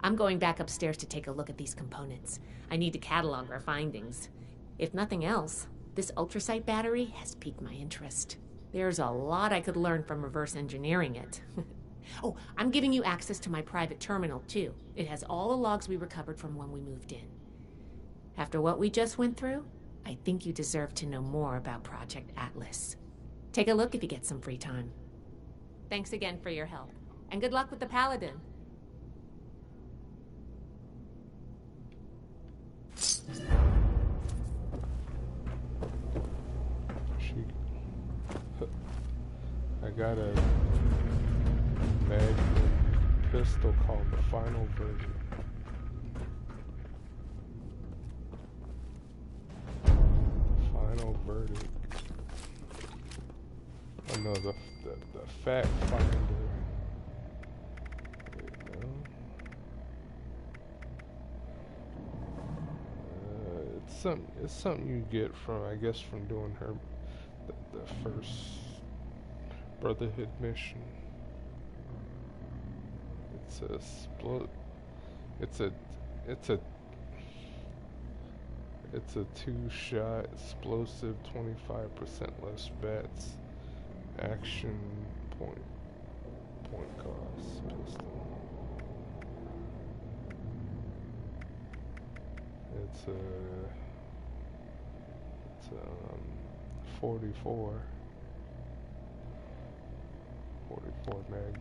I'm going back upstairs to take a look at these components. I need to catalog our findings. If nothing else, this ultrasight battery has piqued my interest. There's a lot I could learn from reverse engineering it. Oh, I'm giving you access to my private terminal, too. It has all the logs we recovered from when we moved in. After what we just went through, I think you deserve to know more about Project Atlas. Take a look if you get some free time. Thanks again for your help, and good luck with the Paladin. I got a magnum pistol called the Final Verdict. Final Verdict. Oh no, the fact finder. There you go. It's something you get from, I guess, from doing her the first Brotherhood mission. It's a split. It's a two-shot explosive, 25% less bats, action point cost pistol. It's a 44 Magnum.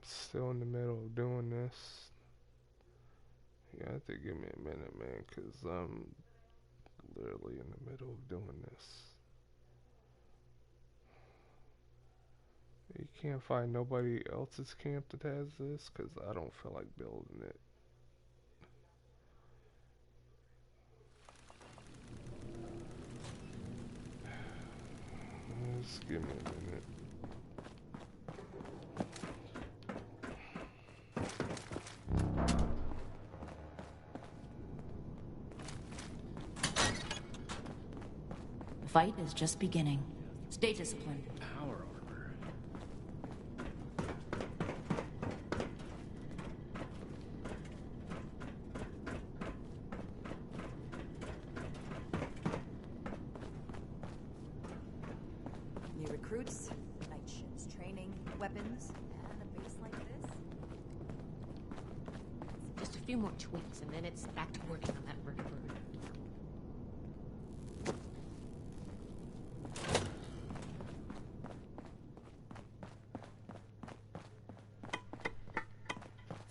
Still in the middle of doing this. You have to give me a minute, man, because I'm literally in the middle of doing this. You can't find nobody else's camp that has this, because I don't feel like building it. Just give me a minute. The fight is just beginning. Stay disciplined. Power armor. New recruits, night shifts, training, weapons, and a base like this. Just a few more tweaks, and then it's back to working on that vertibird.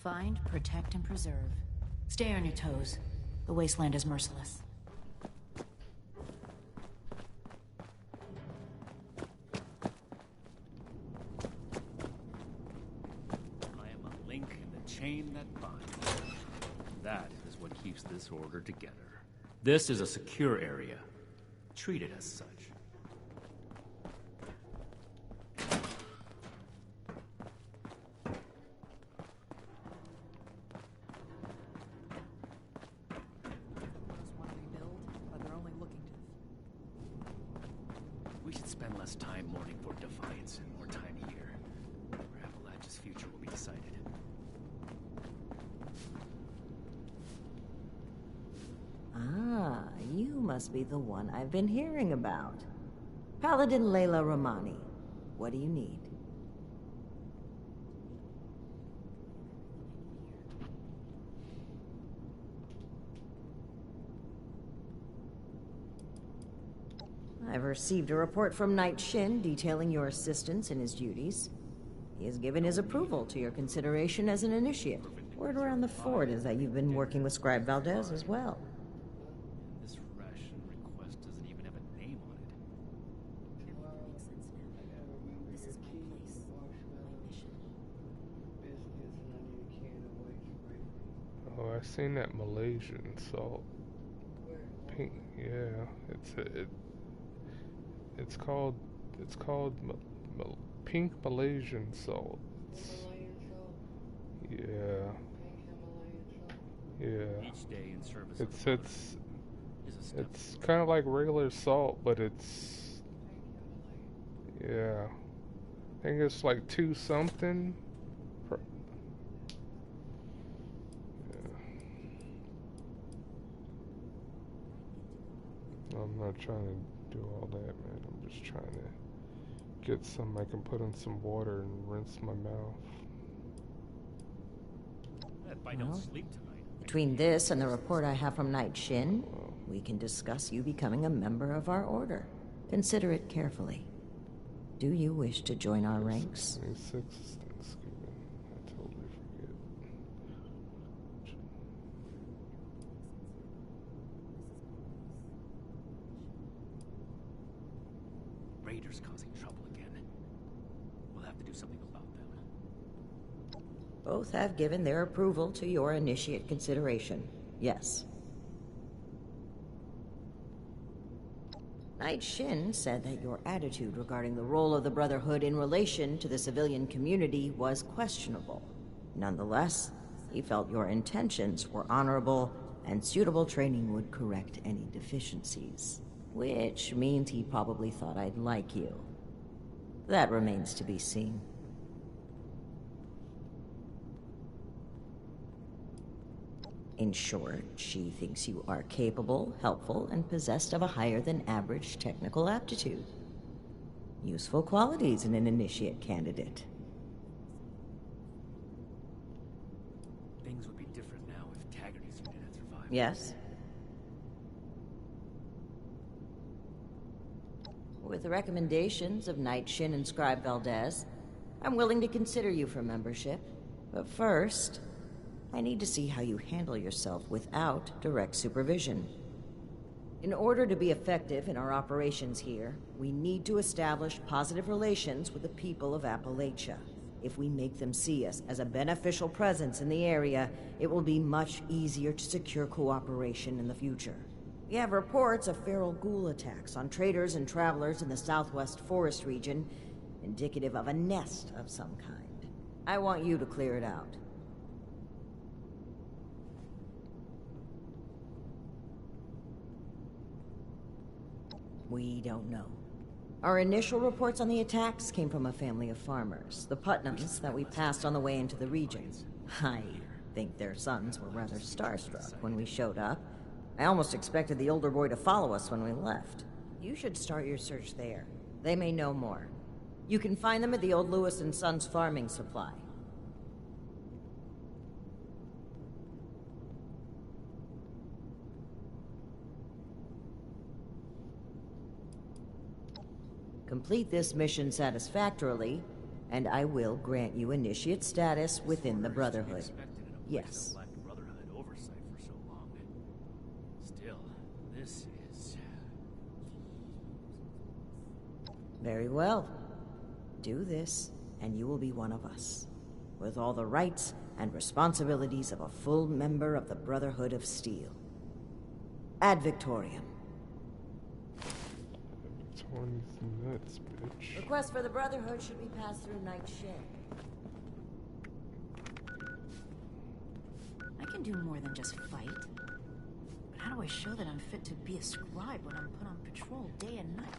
Fine. Find, protect, and preserve. Stay on your toes. The wasteland is merciless. I am a link in the chain that binds. That is what keeps this order together. This is a secure area. Treat it as such. We should spend less time mourning for Defiance and more time here, where Appalachia's future will be decided. Ah, you must be the one I've been hearing about. Paladin Layla Romani. What do you need? I've received a report from Knight Shin detailing your assistance in his duties. He has given his approval to your consideration as an initiate. Word around the fort is that you've been working with Scribe Valdez as well. This ration request doesn't even have a name on it. Everything makes sense now. This is my place, my mission. Oh, I seen that Malaysian salt. Pink, yeah, it's called pink Malaysian salt. Yeah. Each day in service of the it's kind of like regular salt, but it's, yeah, I think it's like 2 something. I'm not trying to do all that, man. I'm just trying to get some I can put in some water and rinse my mouth. If I don't sleep tonight. Between this and the report I have from Knight Shin, we can discuss you becoming a member of our order. Consider it carefully. Do you wish to join our ranks? 26 is Thanksgiving. I totally forget. Raiders causing trouble again. We'll have to do something about them. Both have given their approval to your initiate consideration. Yes. Knight Shin said that your attitude regarding the role of the Brotherhood in relation to the civilian community was questionable. Nonetheless, he felt your intentions were honorable and suitable training would correct any deficiencies. Which means he probably thought I'd like you. That remains to be seen. In short, she thinks you are capable, helpful, and possessed of a higher-than-average technical aptitude. Useful qualities in an initiate candidate. Things would be different now if Taggarty's unit had survived. Yes? With the recommendations of Knight Shin and Scribe Valdez, I'm willing to consider you for membership. But first, I need to see how you handle yourself without direct supervision. In order to be effective in our operations here, we need to establish positive relations with the people of Appalachia. If we make them see us as a beneficial presence in the area, it will be much easier to secure cooperation in the future. We have reports of feral ghoul attacks on traders and travelers in the southwest forest region, indicative of a nest of some kind. I want you to clear it out. We don't know. Our initial reports on the attacks came from a family of farmers, the Putnams, that we passed on the way into the region. I think their sons were rather starstruck when we showed up. I almost expected the older boy to follow us when we left. You should start your search there. They may know more. You can find them at the old Lewis and Sons farming supply. Complete this mission satisfactorily, and I will grant you initiate status within the Brotherhood. Yes. Black Brotherhood oversight for so long. Still, this is... Very well. Do this, and you will be one of us, with all the rights and responsibilities of a full member of the Brotherhood of Steel. Ad Victoriam. Victorian's nuts, bitch. Request for the Brotherhood should be passed through Night Shin. I can do more than just fight. But how do I show that I'm fit to be a scribe when I'm put on patrol day and night?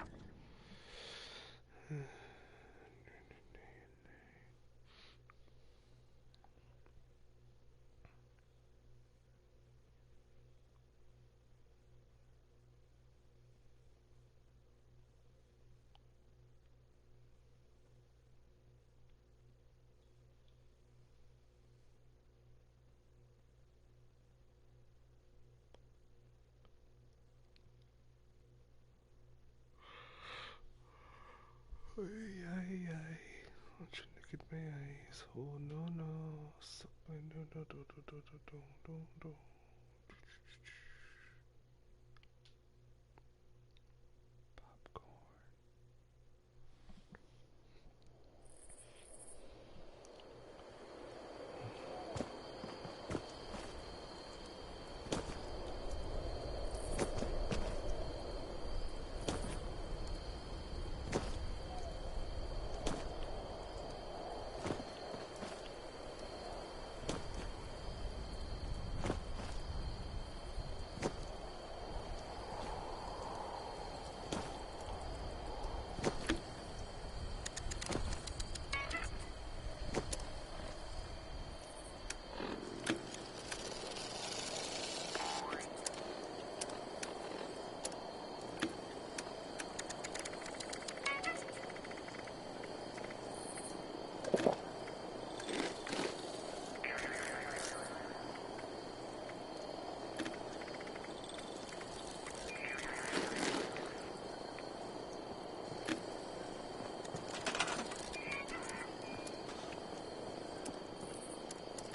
Watch a naked eyes. Oh no no. No.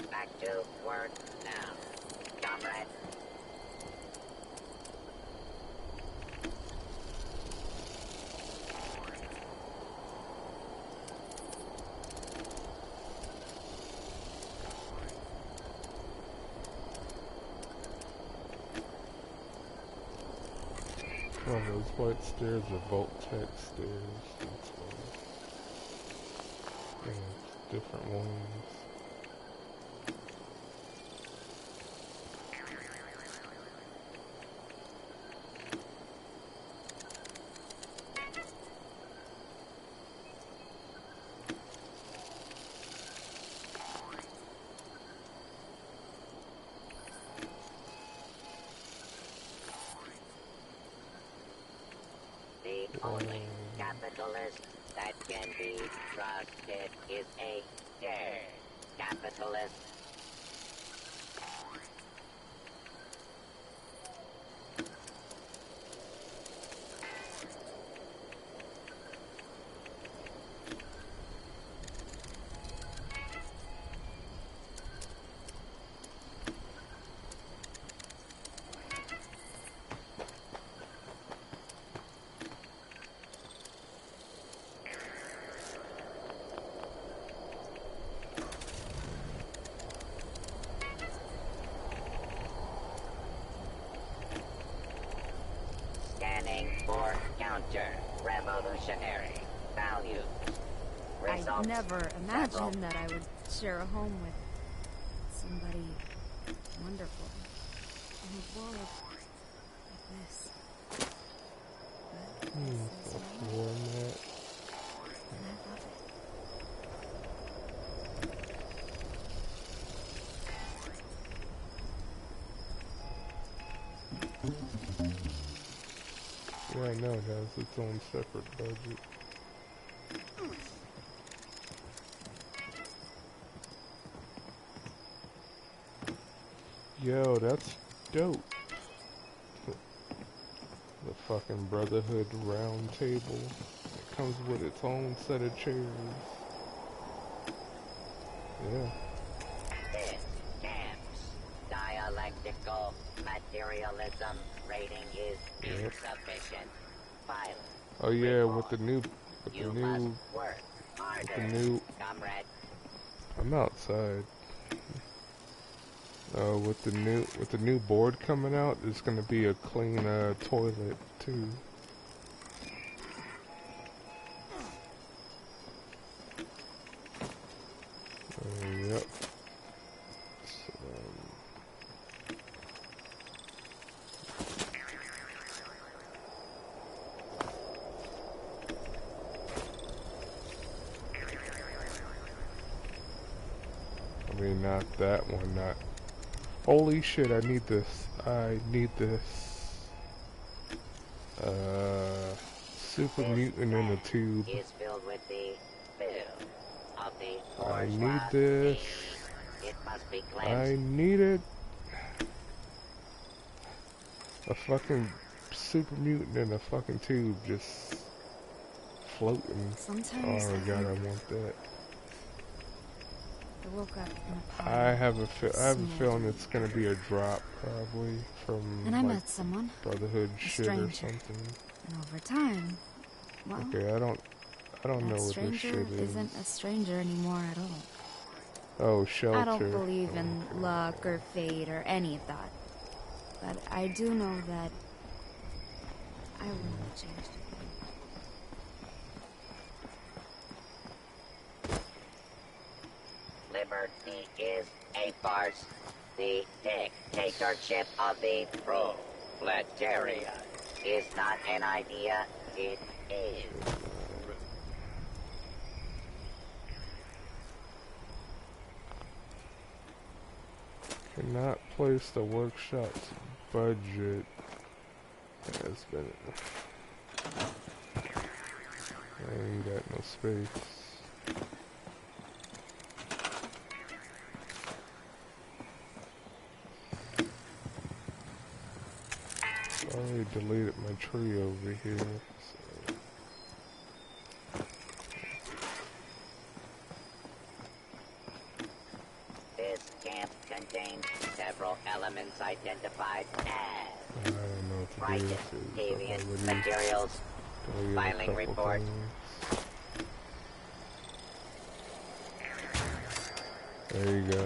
Back to work now, comrade. Oh, those white stairs are Vault-Tec stairs. That's why. Yeah, different ones. The only capitalist that can be trusted is a dead capitalist. Scanning for counter-revolutionary value. I Results never several. imagined that I would share a home with somebody wonderful in a world like this. But this is More than that. and I love it. Yeah, I know it has its own separate budget. Yo, that's dope. The fucking Brotherhood round table. It comes with its own set of chairs. Yeah. This can Practical materialism rating is insufficient. Pilot. Oh yeah, report. with the new, You must work harder, comrade. I'm outside. With the new board coming out, there's gonna be a clean toilet too. Yep. I mean, not that one, not... Holy shit, I need this. I need this. Super mutant in a tube. Is filled with the film of the I need bourgeois this. state. It must be I cleansed. need it. A fucking super mutant in a fucking tube just floating. Sometimes Oh god, I want that. I woke up in a pile. I have a feeling it's gonna be a drop probably from And I like met someone, Brotherhood a shit stranger. or something. And over time, well, Okay, I don't know that what this stranger shit is. isn't a stranger anymore at all. Oh, shelter. I don't believe in luck or fate or any of that. But I do know that I will not change it. Liberty is a farce. The dictatorship of the proletariat is not an idea, it is. Cannot place the workshop's budget has been. I ain't got no space. I already deleted my tree over here. So. This camp contains several elements identified as I don't know what to do frightened, with it. deviant materials, filing report. There you go.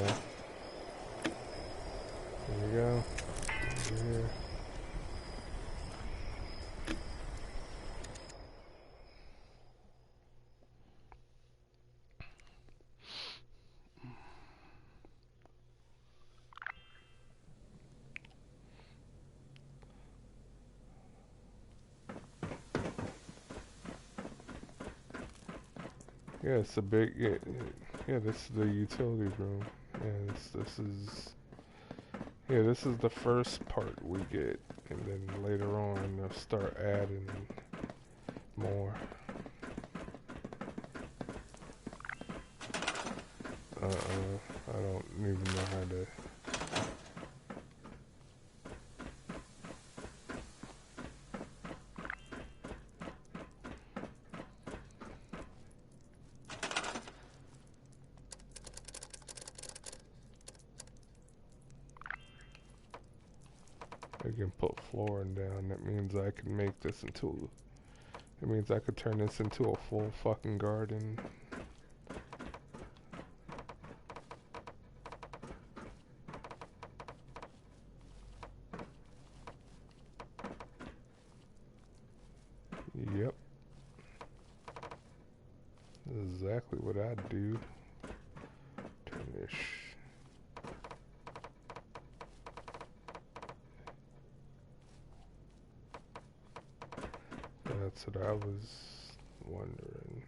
There you go. Over here. Yeah, it's a big, yeah, this is the utility room. Yeah, this is the first part we get, and then later on they'll start adding more. I don't even know how to. I can put flooring down. That means I can make this into. It means I could turn this into a full fucking garden. Yep. This is exactly what I'd do. Turn this. That's what I was wondering.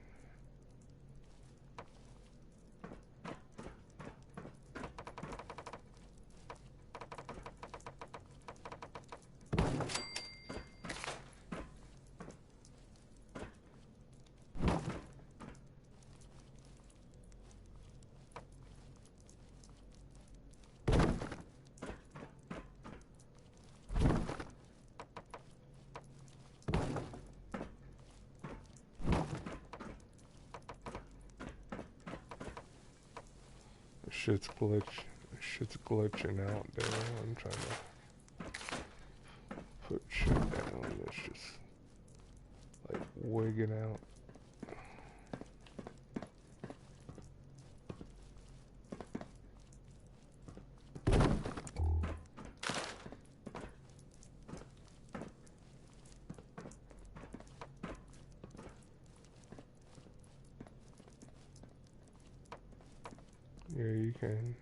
Shit's glitch. Shit's glitching out there. I'm trying to put shit down. It's just like wigging out. Yeah, you can.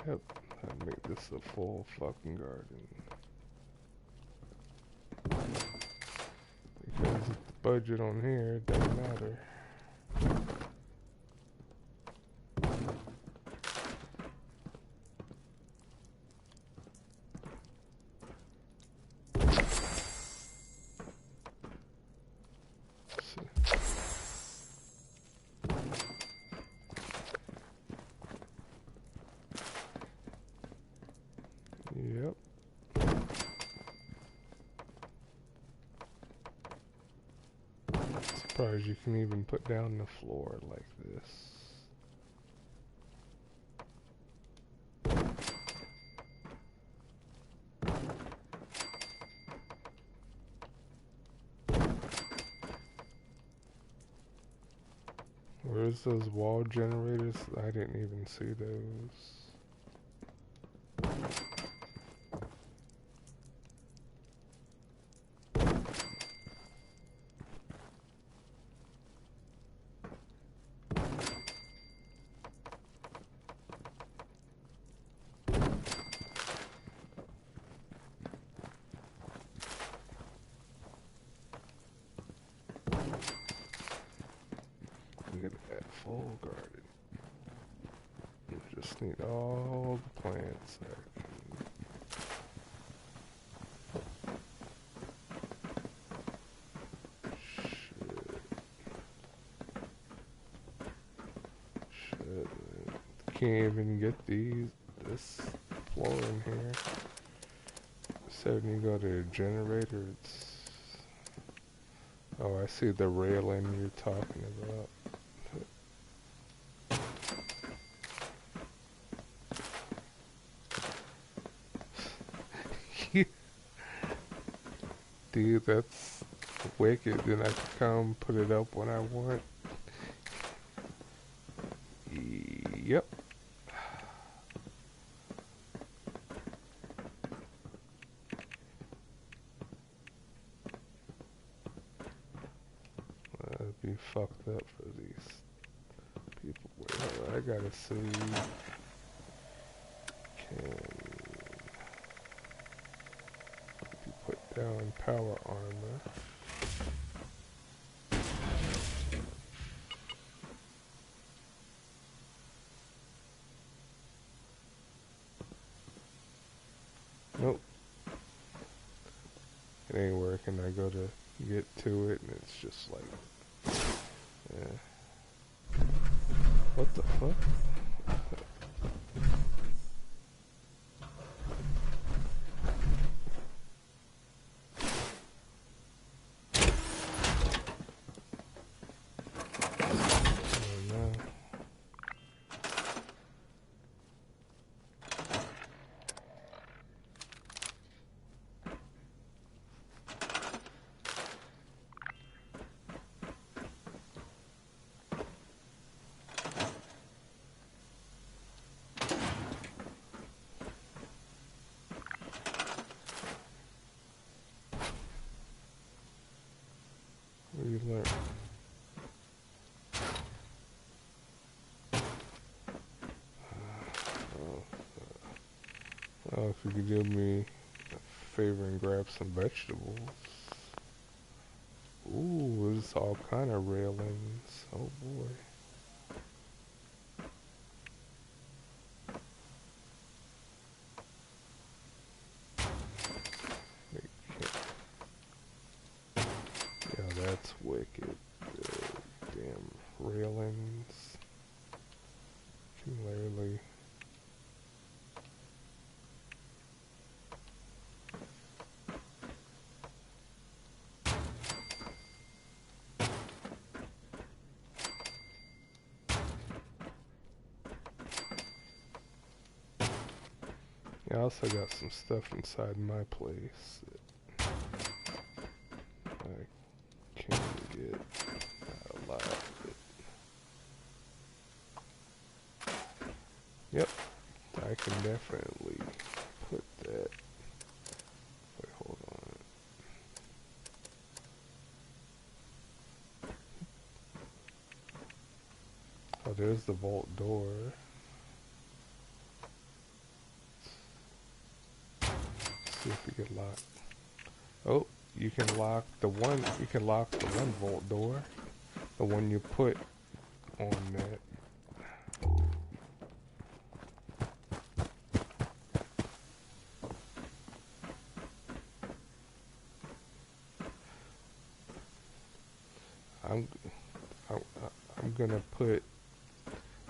Yep, I make this a full fucking garden. Because the budget on here, it doesn't matter. Yep. Surprised you can even put down the floor like this. Where's those wall generators? I didn't even see those. Look at that full garden. You just need all the plants that Shit. Can't even get this floor in here. So when you go to the generator, it's... Oh, I see the railing you're talking about. Dude, that's wicked. Then I can come put it up when I want. Yep. That'd be fucked up for these people. Wait, hold on, I gotta see. Can you put down power armor? Nope. It ain't working. I go to get to it and it's just like, yeah. What the fuck? We learn. Oh, if you could do me a favor and grab some vegetables. Ooh, there's all kind of railings. Oh boy. Yeah, that's wicked. Damn railings. Can literally. I also got some stuff inside my place that I can get. Not a lot of it. Yep, I can definitely put that. Wait, hold on. Oh, there's the vault door. See if we can lock. Oh, you can lock the one. You can lock the one vault door. The one you put on that.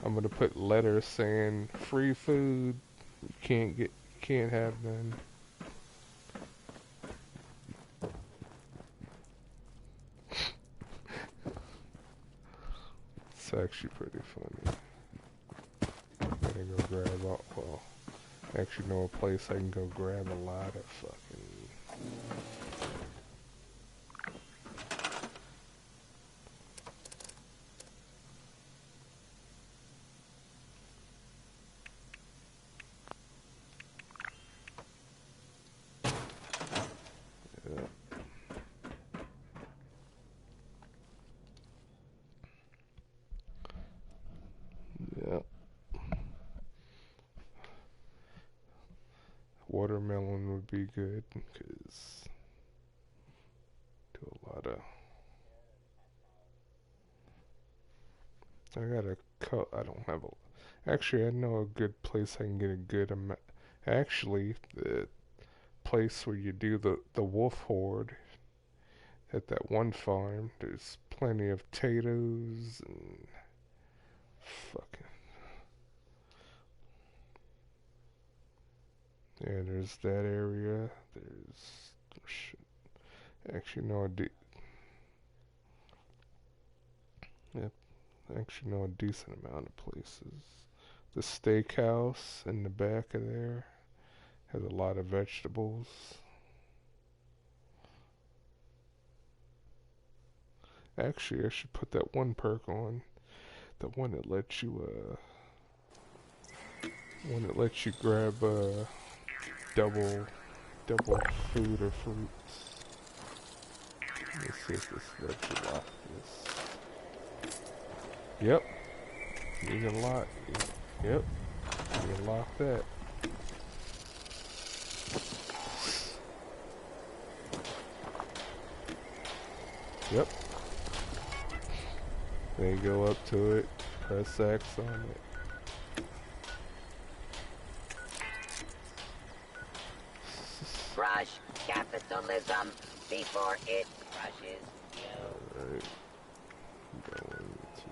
I'm gonna put letters saying free food. You can't have none. It's actually pretty funny. I'm gonna go grab all, well, I actually know a place I can go grab a lot of fucking. Watermelon would be good because do a lot of. I got a cut. I don't have a. Actually, I know a good place I can get a good amount. Actually, the place where you do the wolf horde at that one farm, there's plenty of potatoes and fucking. Yeah, there's that area. There's shit. Actually, no, yep, actually know a decent amount of places. The steakhouse in the back of there has a lot of vegetables. Actually, I should put that one perk on. The one that lets you, grab, double food or fruits. Let me see if this lets you lock this. Yep. You can lock. Yep. You can lock that. Yep. Then you go up to it, press X on it. Crush capitalism before it crushes you. Alright. Going to...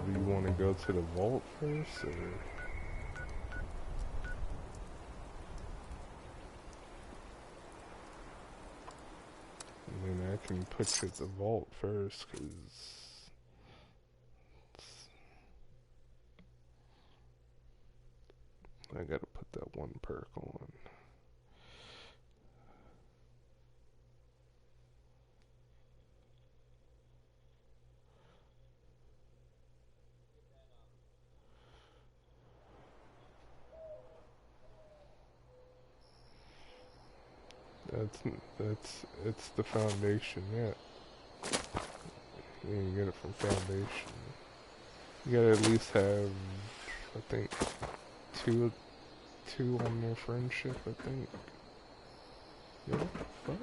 do you want to go to the vault first, or... I mean, I can put you at the vault first, because... I gotta put that one perk on. It's the foundation, yeah. You can get it from foundation. You gotta at least have, I think, two on their friendship, I think. Yeah, fuck.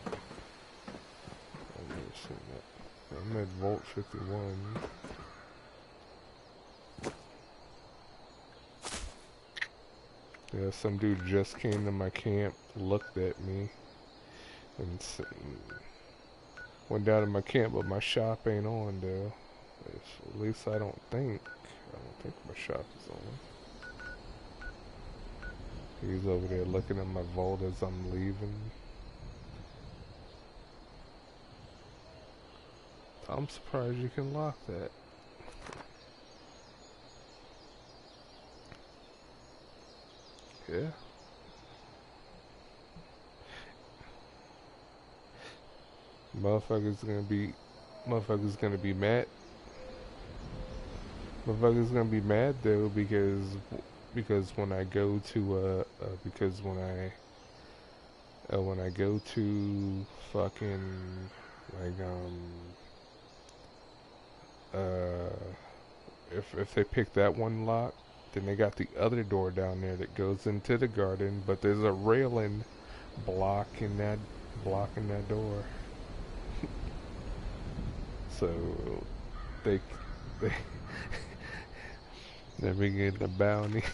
I've never seen that. I'm at Vault 51. Yeah, some dude just came to my camp, looked at me, and went down to my camp, but my shop ain't on, though. At least I don't think my shop is on. He's over there looking at my vault as I'm leaving. I'm surprised you can lock that. Yeah. Motherfuckers gonna be mad. Motherfuckers gonna be mad though because when I go to when I go to fucking like if they pick that one lock, then they got the other door down there that goes into the garden, but there's a railing blocking that door. So they're getting a bounty.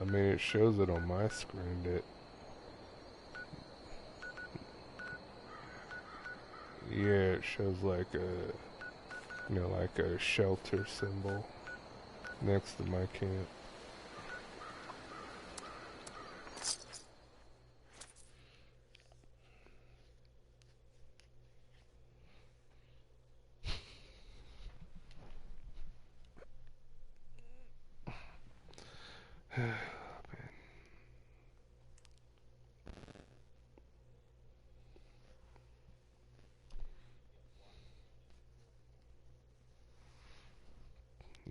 I mean, it shows it on my screen that, yeah, it shows like a, you know, like a shelter symbol next to my camp.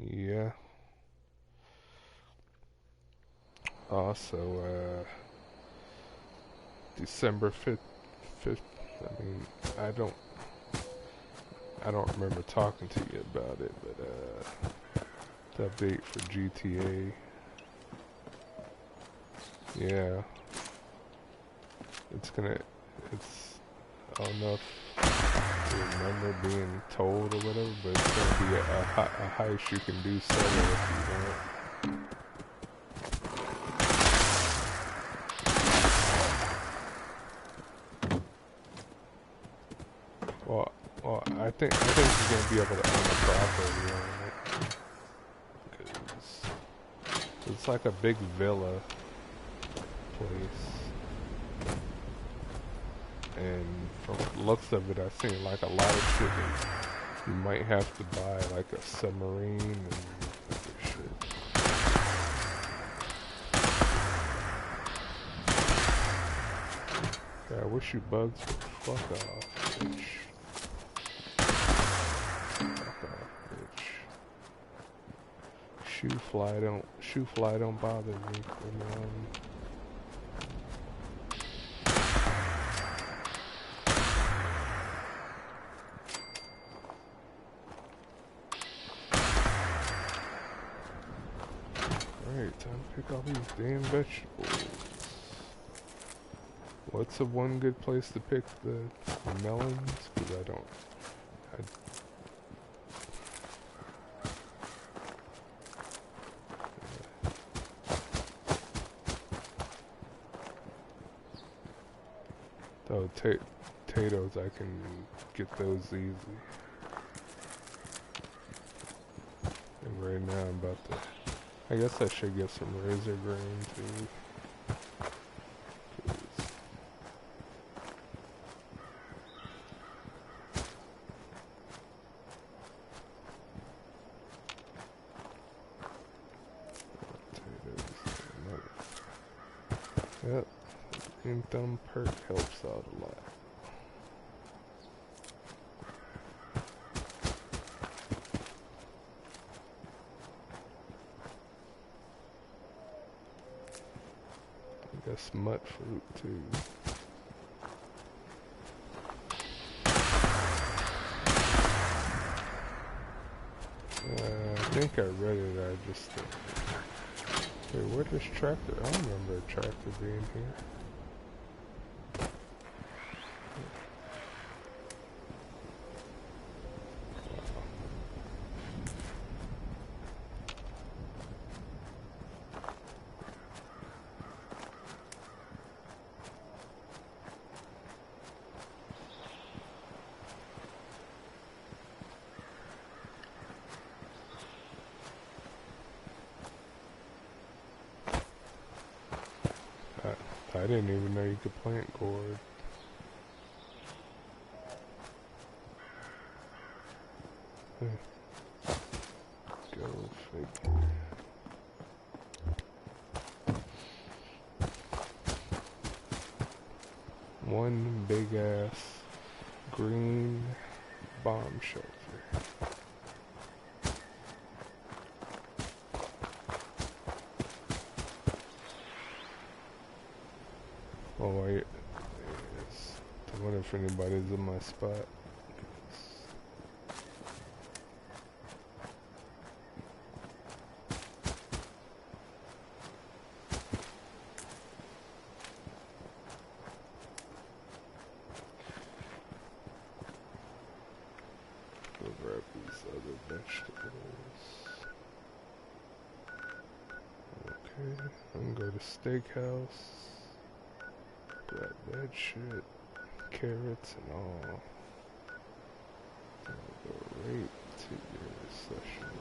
Yeah. Also, December 5th, I mean, I don't remember talking to you about it, but, the update for GTA. Yeah. I don't know if you remember being told or whatever, but it's gonna be a heist you can do solo if you want. Well, I think you're gonna be able to own a property on it. 'Cause it's like a big villa place. And from the looks of it, I've seen like a lot of shit that you might have to buy, like a submarine and other shit. Yeah, I wish you bugs would fuck off, bitch. Fuck off, bitch. Shoe fly don't bother me. Alright, time to pick all these damn vegetables. What's the one good place to pick the melons? Because I don't... Oh, potatoes, I can get those easy. And right now I'm about to... I guess I should get some razor grain too. Yep, and thumb perk helps out a lot. I guess mud fruit too. I think I read it, I just... Wait, where does tractor? I don't remember a tractor being here. I didn't even know you could plant gourd. Go figure. One big ass green bomb shelter. Oh wait, yes. I wonder if anybody's in my spot. Go grab these other vegetables. Okay, I'm gonna go to steakhouse. Grab that shit, carrots and all. I'll go right to your session.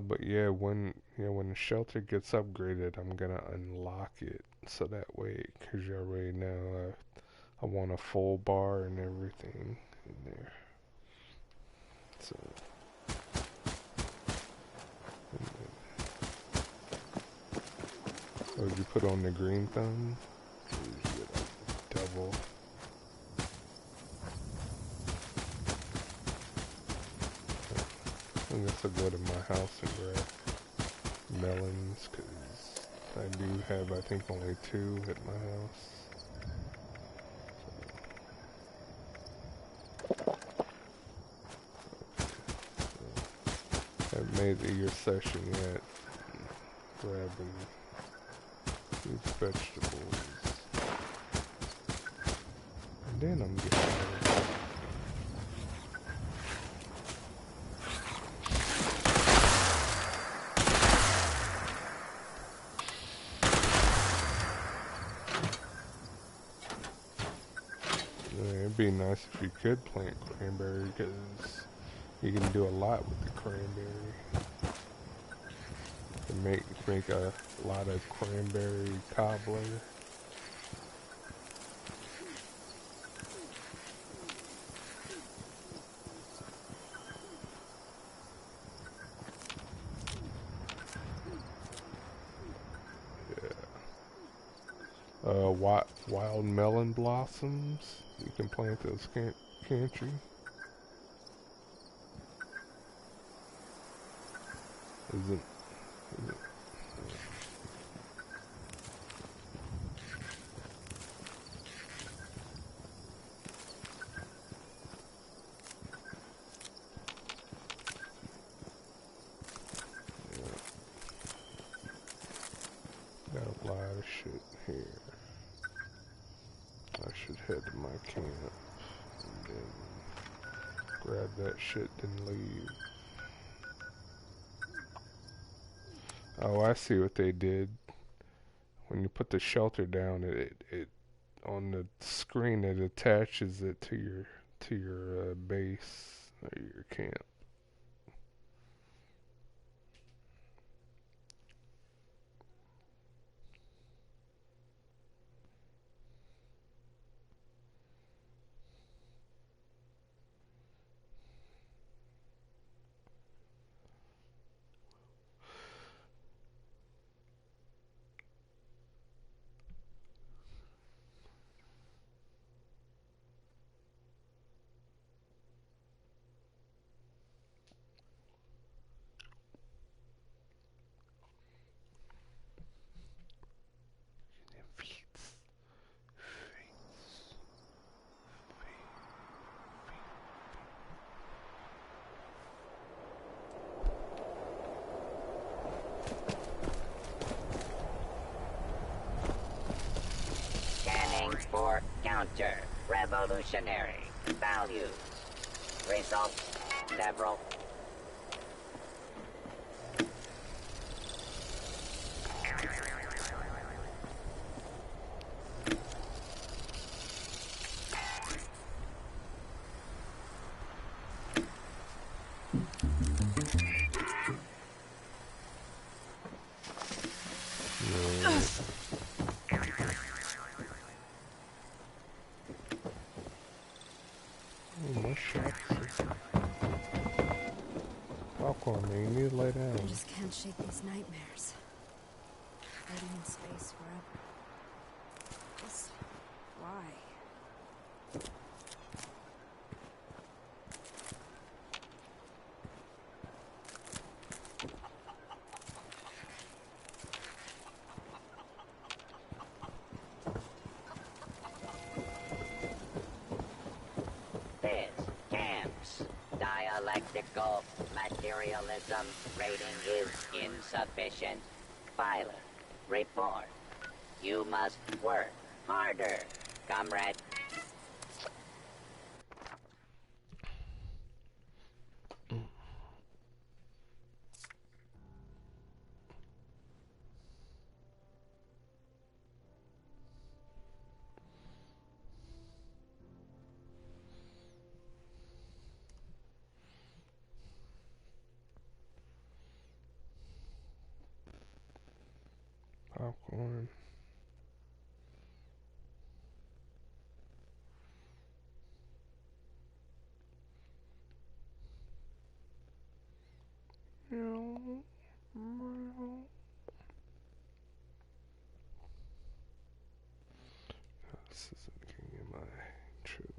But yeah, when the shelter gets upgraded, I'm gonna unlock it so that way, cause you already know I want a full bar and everything in there. So. Oh, did you put on the green thumb? Or did you get like double? I guess I'll go to my house and grab melons, because I do have, I think, only 2 at my house. So, haven't made it your session yet. Grabbing these vegetables. And then I'm getting it'd be nice if you could plant cranberry, because you can do a lot with the cranberry. You make a lot of cranberry cobbler. Yeah. Wild melon blossoms. You can plant those, can't you? Isn't got a lot of shit here. I should head to my camp and then grab that shit and leave. Oh, I see what they did. When you put the shelter down, it on the screen it attaches it to your base or your camp. Counter-revolutionary values. Results, several. Popcorn, man. You need to lay down. I just can't shake these nightmares. Floating in space forever. Just why? This camps. Dialectical materialism rating is insufficient. Pilot, report. You must work harder, comrade. Popcorn. This isn't giving me my truths.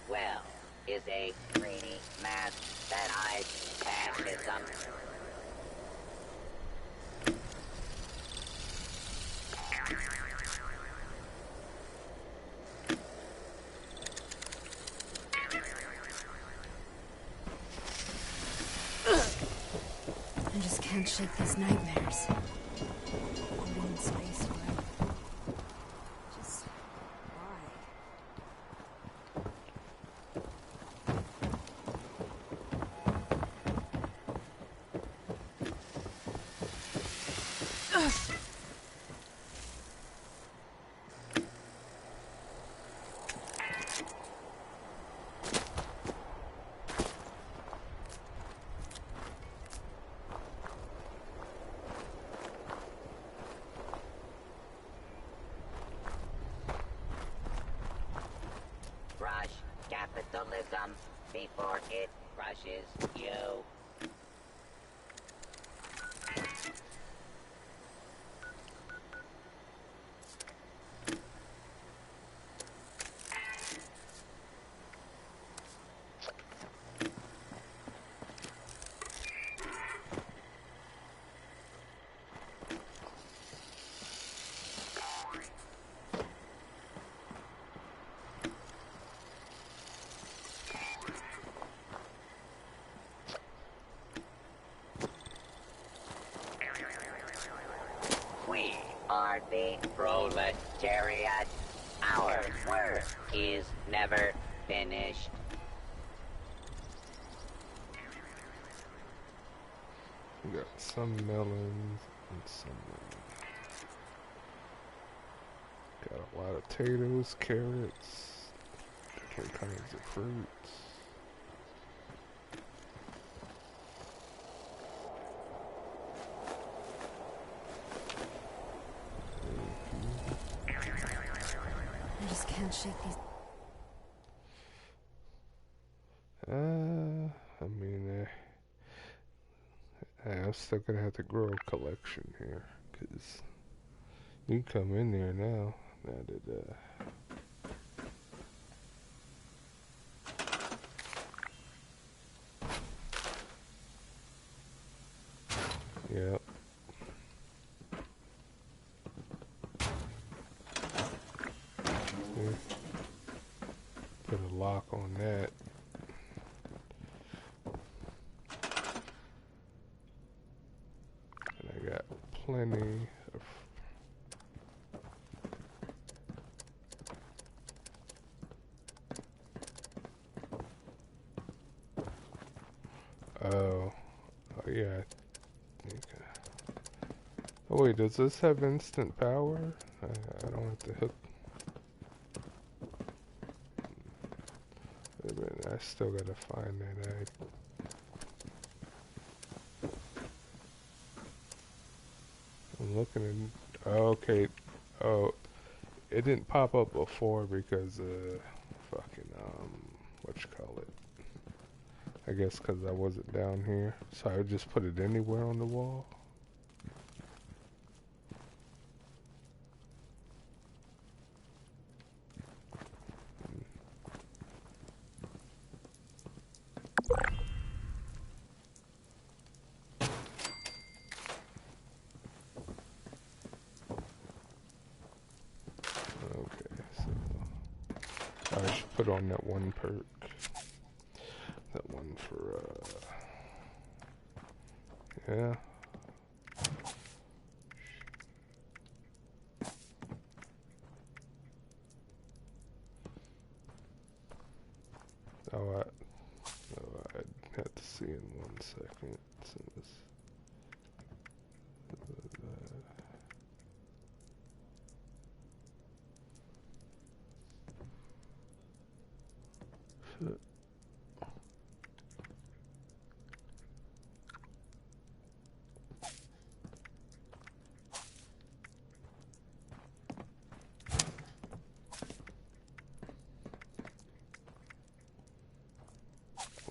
Well, is a greedy mass that hides fascism. I just can't shake these nightmares. Floating in space forever. Just why? Crush capitalism before it crushes you. We are the proletariat. Our work is never finished. We got some melons and some got a lot of potatoes, carrots, different kinds of fruits. I just can't shake these. I mean, I'm still gonna have to grow a collection here, cause you can come in there now. Now that yep. See? Put a lock on that. And I got plenty of oh yeah. Oh wait, does this have instant power? I don't have to hook. Wait a minute, I still gotta find that. I'm looking at. Oh, okay. Oh, it didn't pop up before because fucking what you call it? I guess because I wasn't down here, so I would just put it anywhere on the wall. I should put on that one perk. That one for, yeah. Oh, I'd have to see in 1 second.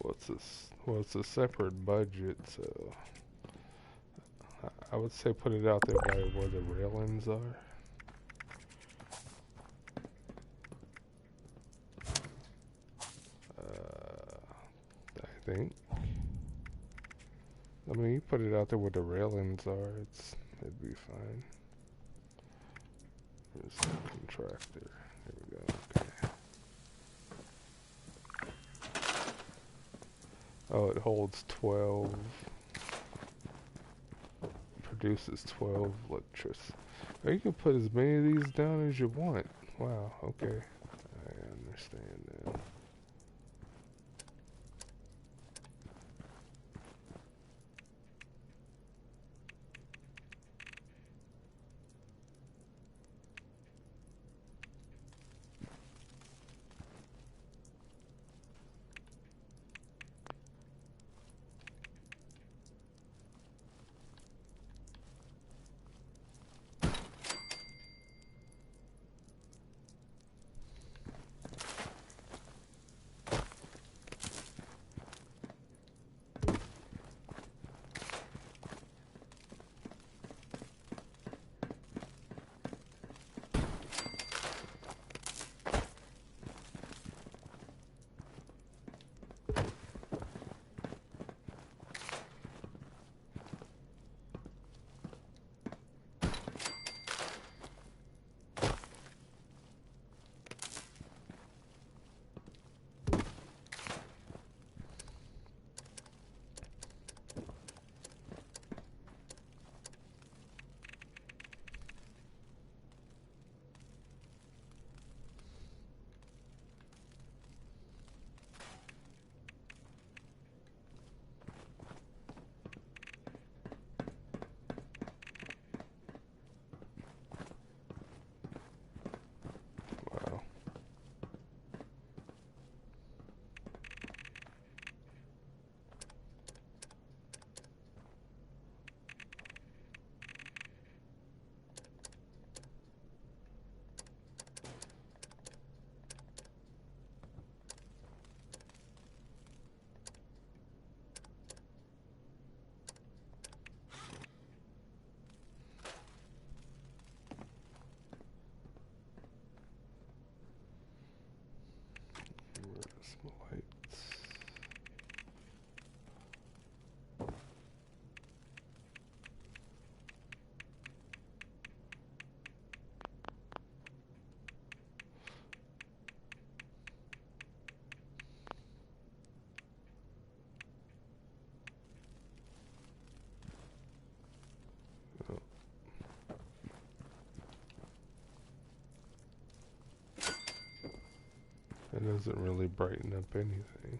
What's this? Well, it's a separate budget, so I would say put it out there by where the railings are. I think. I mean, you put it out there where the railings are, it'd be fine. There's a contractor. There we go. Okay. Oh, it holds 12. Produces 12 electricity. Now you can put as many of these down as you want. Wow, okay. I understand now. Lights. It doesn't really brighten up anything.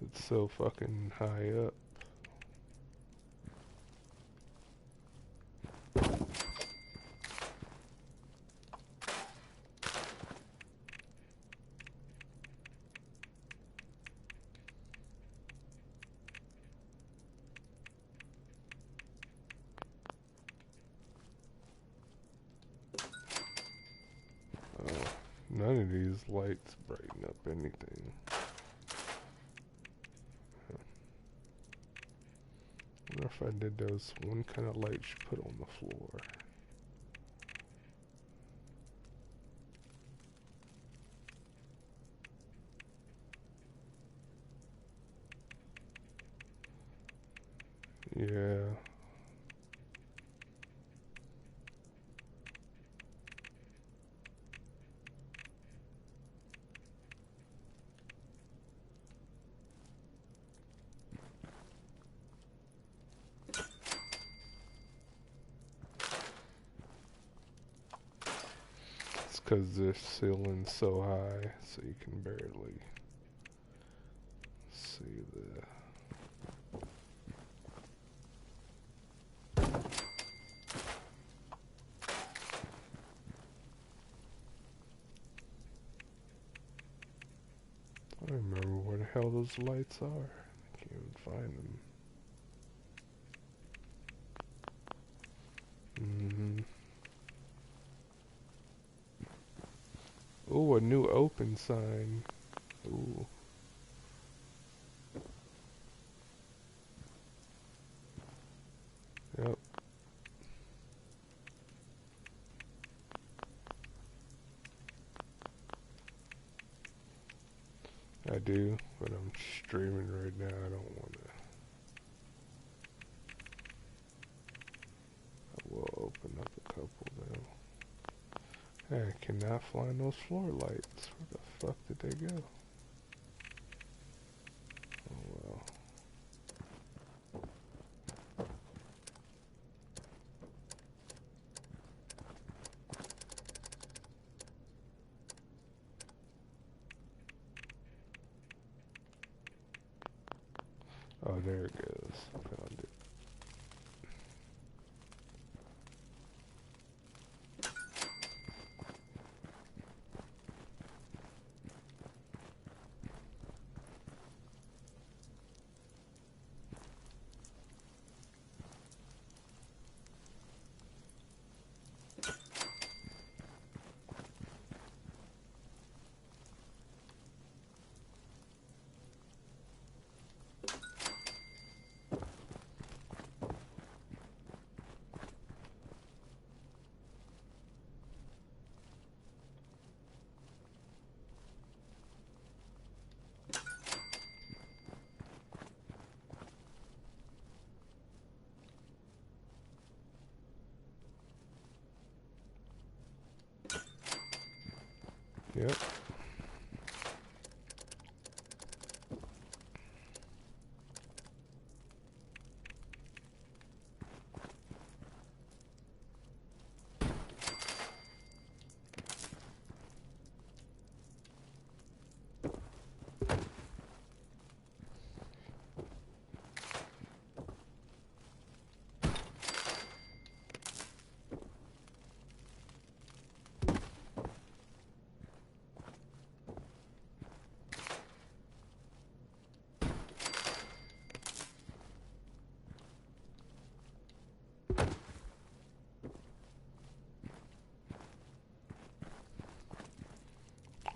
It's so fucking high up. None of these lights brighten up anything. I wonder if I did those one kind of light you put on the floor. Yeah. It's because the ceiling's so high, so you can barely see the... I don't remember where the hell those lights are. I can't even find them. Ooh, a new open sign. Ooh. Yep. I do, but I'm streaming right now. I don't want to. I will open up a couple though. Hey, I cannot find those floor lights. Where the fuck did they go? Oh well. Oh, there it goes. Found it. Yep.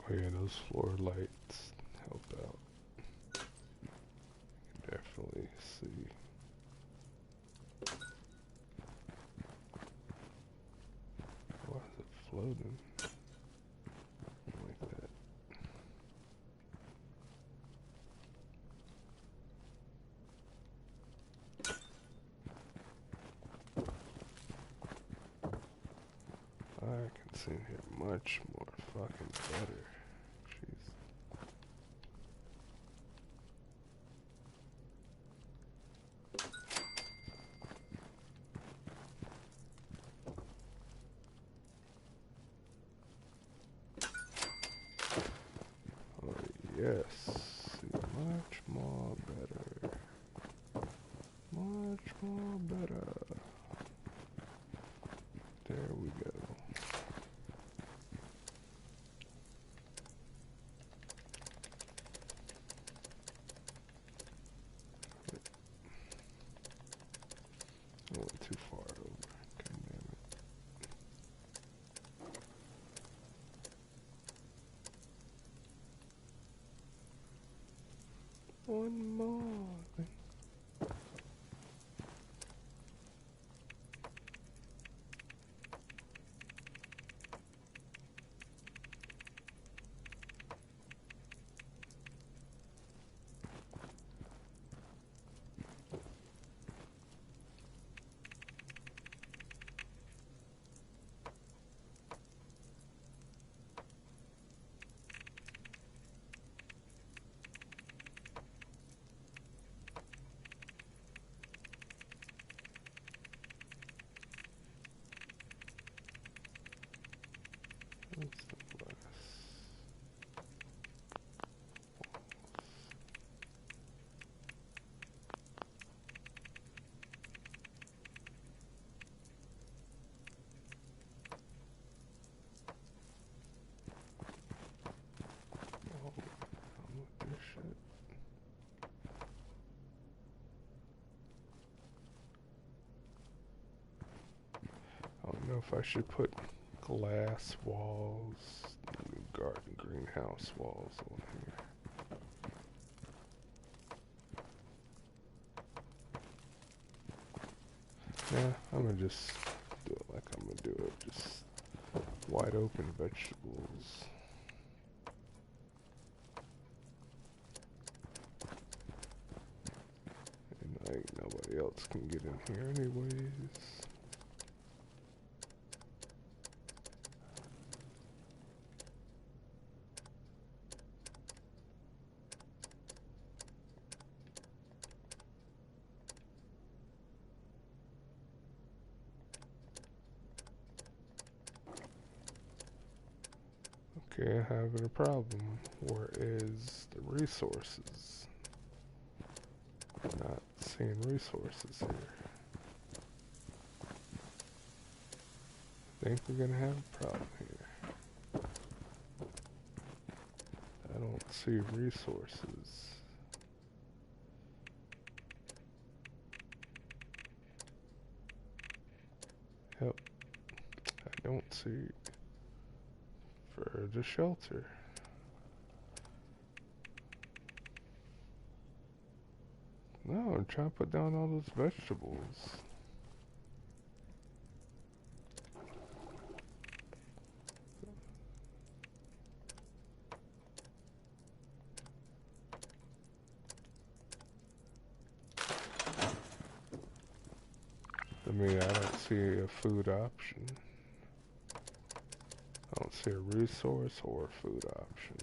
Oh yeah, those floor lights help out. You can definitely see. Why is it floating? much more fucking better. Jeez. Oh yes, much more better. Much more better. There we go. I went too far over. God damn it. One more thing. What's the last? Oh, I'm with this shit. I don't know if I should put glass walls, garden greenhouse walls on here. Yeah, I'm gonna just do it like I'm gonna do it. Just wide open vegetables. And like nobody else can get in here anyways. Okay, having a problem. Where is the resources? Not seeing resources here. I think we're gonna have a problem here. I don't see resources. Yep. I don't see for the shelter. No, I'm trying to put down all those vegetables. I mean, I don't see a food option. I don't see a resource or a food option.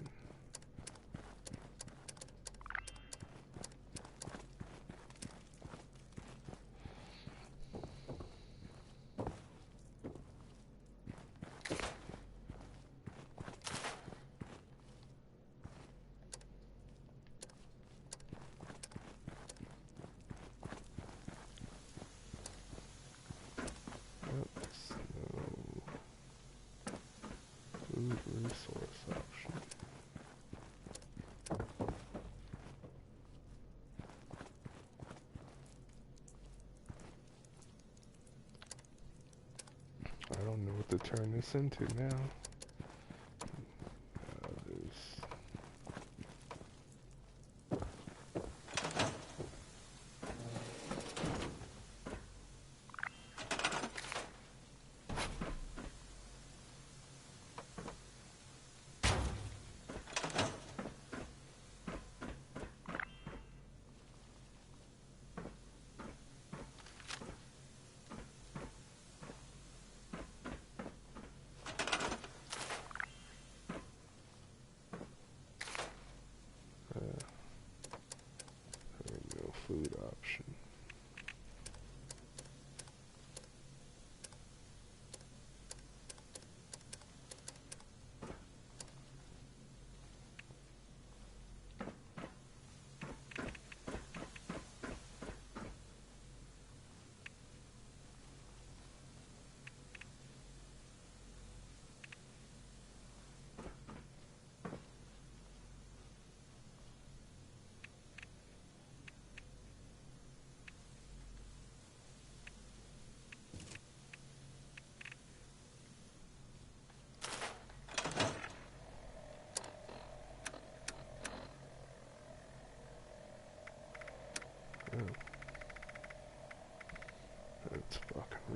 Food resource option. I don't know what to turn this into now.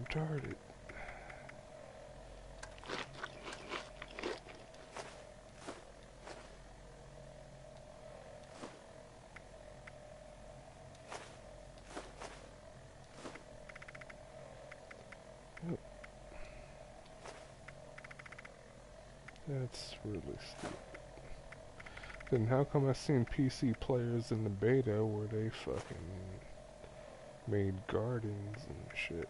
retarded. Yep. That's really stupid. Then how come I seen PC players in the beta where they fucking made gardens and shit?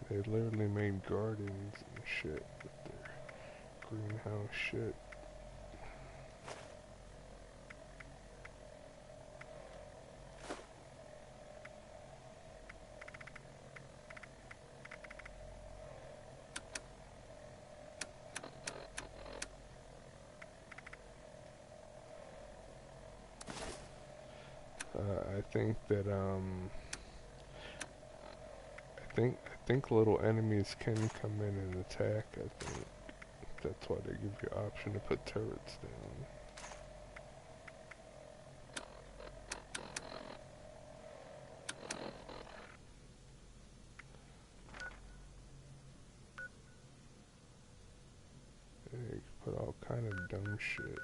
They literally made gardens and shit with their greenhouse shit. I think that I think little enemies can come in and attack. I think that's why they give you the option to put turrets down. Yeah, you can put all kind of dumb shit.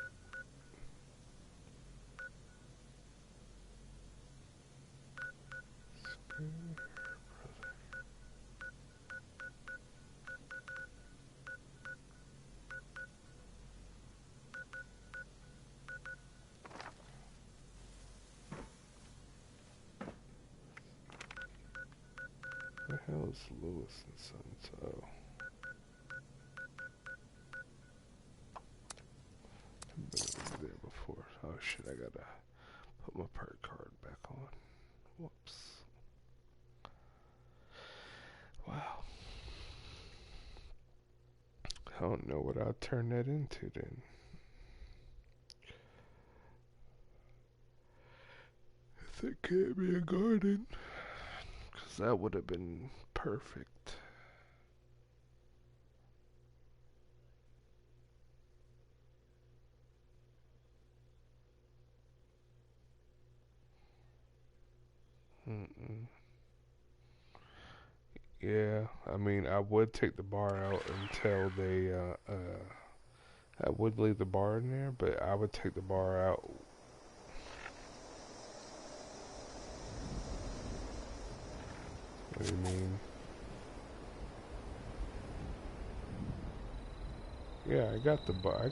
Where the hell is Lewis and Sons? Oh. I've been over there before. Oh shit, I gotta put my perk card back on. Whoops. Wow. I don't know what I'll turn that into then. If it can't be a garden, because that would have been perfect. Yeah, I mean, I would take the bar out until they, I would leave the bar in there, but I would take the bar out. What do you mean? Yeah, I got the bar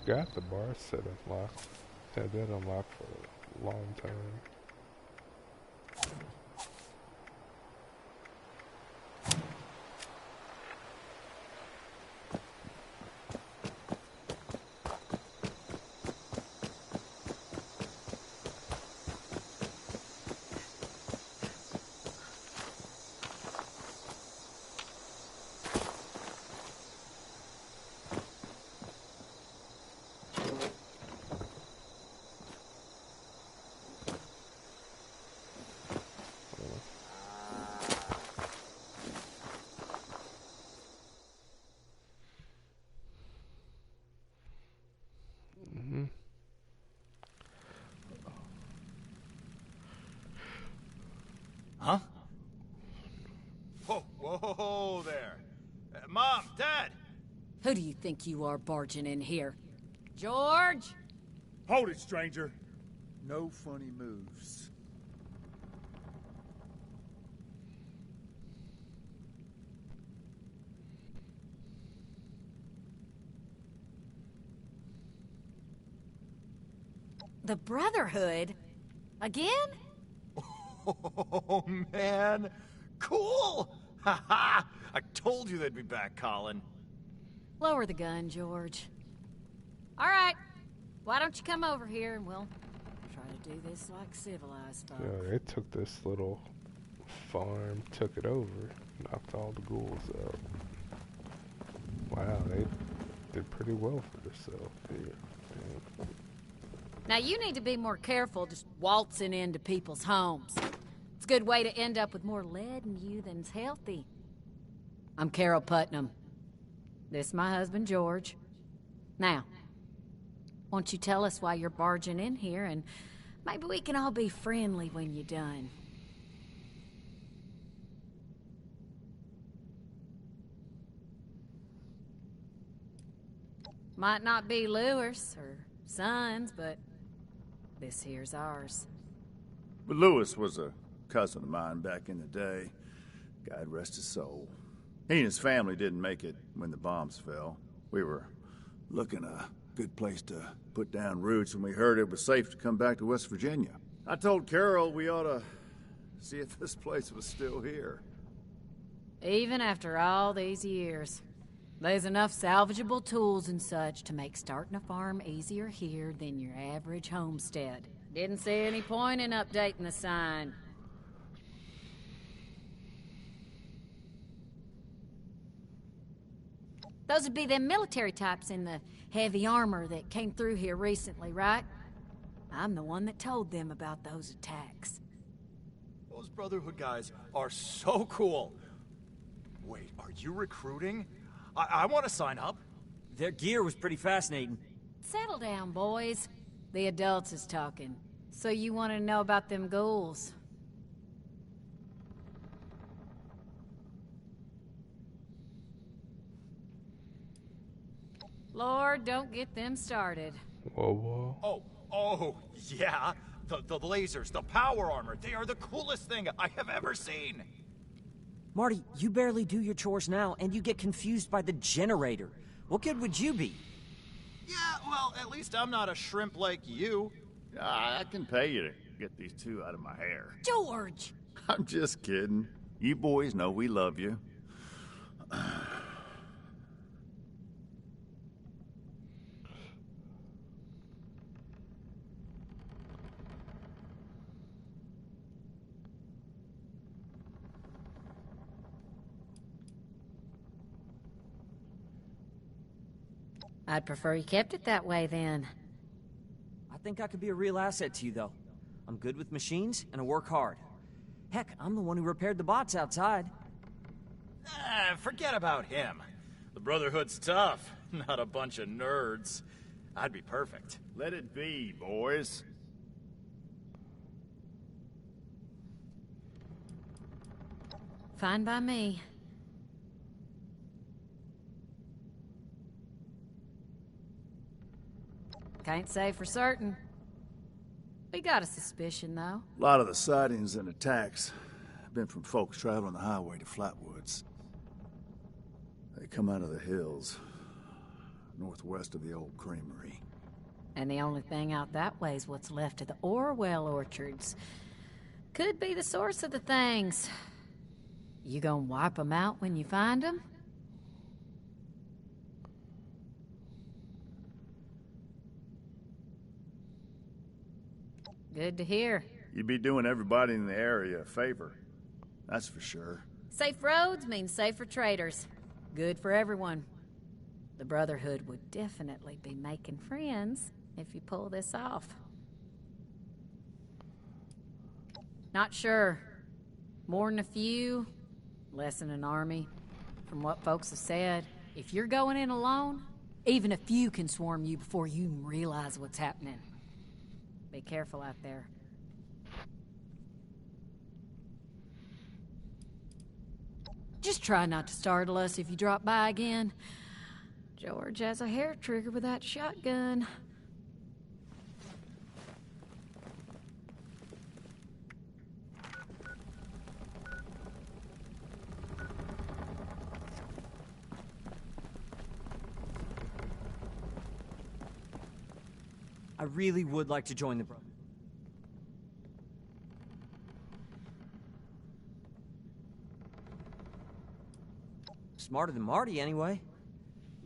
set unlocked. Had that unlocked for a long time. Huh? Whoa, whoa there. Mom, Dad! Who do you think you are barging in here? George? Hold it, stranger. No funny moves. The Brotherhood? Again? Oh, man. Cool! Ha ha! I told you they'd be back, Colin. Lower the gun, George. All right. Why don't you come over here and we'll try to do this like civilized folk. Yeah, they took this little farm, took it over, knocked all the ghouls out. Wow, they did pretty well for themselves here. Yeah. Now you need to be more careful just waltzing into people's homes. It's a good way to end up with more lead in you than's healthy. I'm Carol Putnam. This is my husband, George. Now, won't you tell us why you're barging in here and Maybe we can all be friendly when you're done. Might not be Lewis or Son's, but this here's ours. But Lewis was a cousin of mine back in the day. God rest his soul. He and his family didn't make it when the bombs fell. We were looking a good place to put down roots when we heard it was safe to come back to West Virginia. I told Carol we ought to see if this place was still here. Even after all these years, there's enough salvageable tools and such to make starting a farm easier here than your average homestead. Didn't see any point in updating the sign. Those would be them military types in the heavy armor that came through here recently, right? I'm the one that told them about those attacks. Those Brotherhood guys are so cool. Wait, are you recruiting? I want to sign up. Their gear was pretty fascinating. Settle down, boys. The adults is talking. So you want to know about them ghouls? Lord, don't get them started. Whoa, whoa. Oh, yeah. The lasers, the power armor, they are the coolest thing I have ever seen. Marty, you barely do your chores now, and you get confused by the generator. What good would you be? Yeah, well, at least I'm not a shrimp like you. I can pay you to get these two out of my hair. George! I'm just kidding. You boys know we love you. I'd prefer you kept it that way, then. I think I could be a real asset to you, though. I'm good with machines, and I work hard. Heck, I'm the one who repaired the bots outside. Forget about him. The Brotherhood's tough, not a bunch of nerds. I'd be perfect. Let it be, boys. Fine by me. Can't say for certain. We got a suspicion, though. A lot of the sightings and attacks have been from folks traveling the highway to Flatwoods. They come out of the hills, northwest of the old creamery. And the only thing out that way is what's left of the Orwell orchards. Could be the source of the things. You gonna wipe them out when you find them? Good to hear. You'd be doing everybody in the area a favor. That's for sure. Safe roads means safer traders. Good for everyone. The Brotherhood would definitely be making friends if you pull this off. Not sure. More than a few, less than an army. From what folks have said, if you're going in alone, even a few can swarm you before you even realize what's happening. Be careful out there. Just try not to startle us if you drop by again. George has a hair trigger with that shotgun. I really would like to join the Brotherhood. Smarter than Marty, anyway.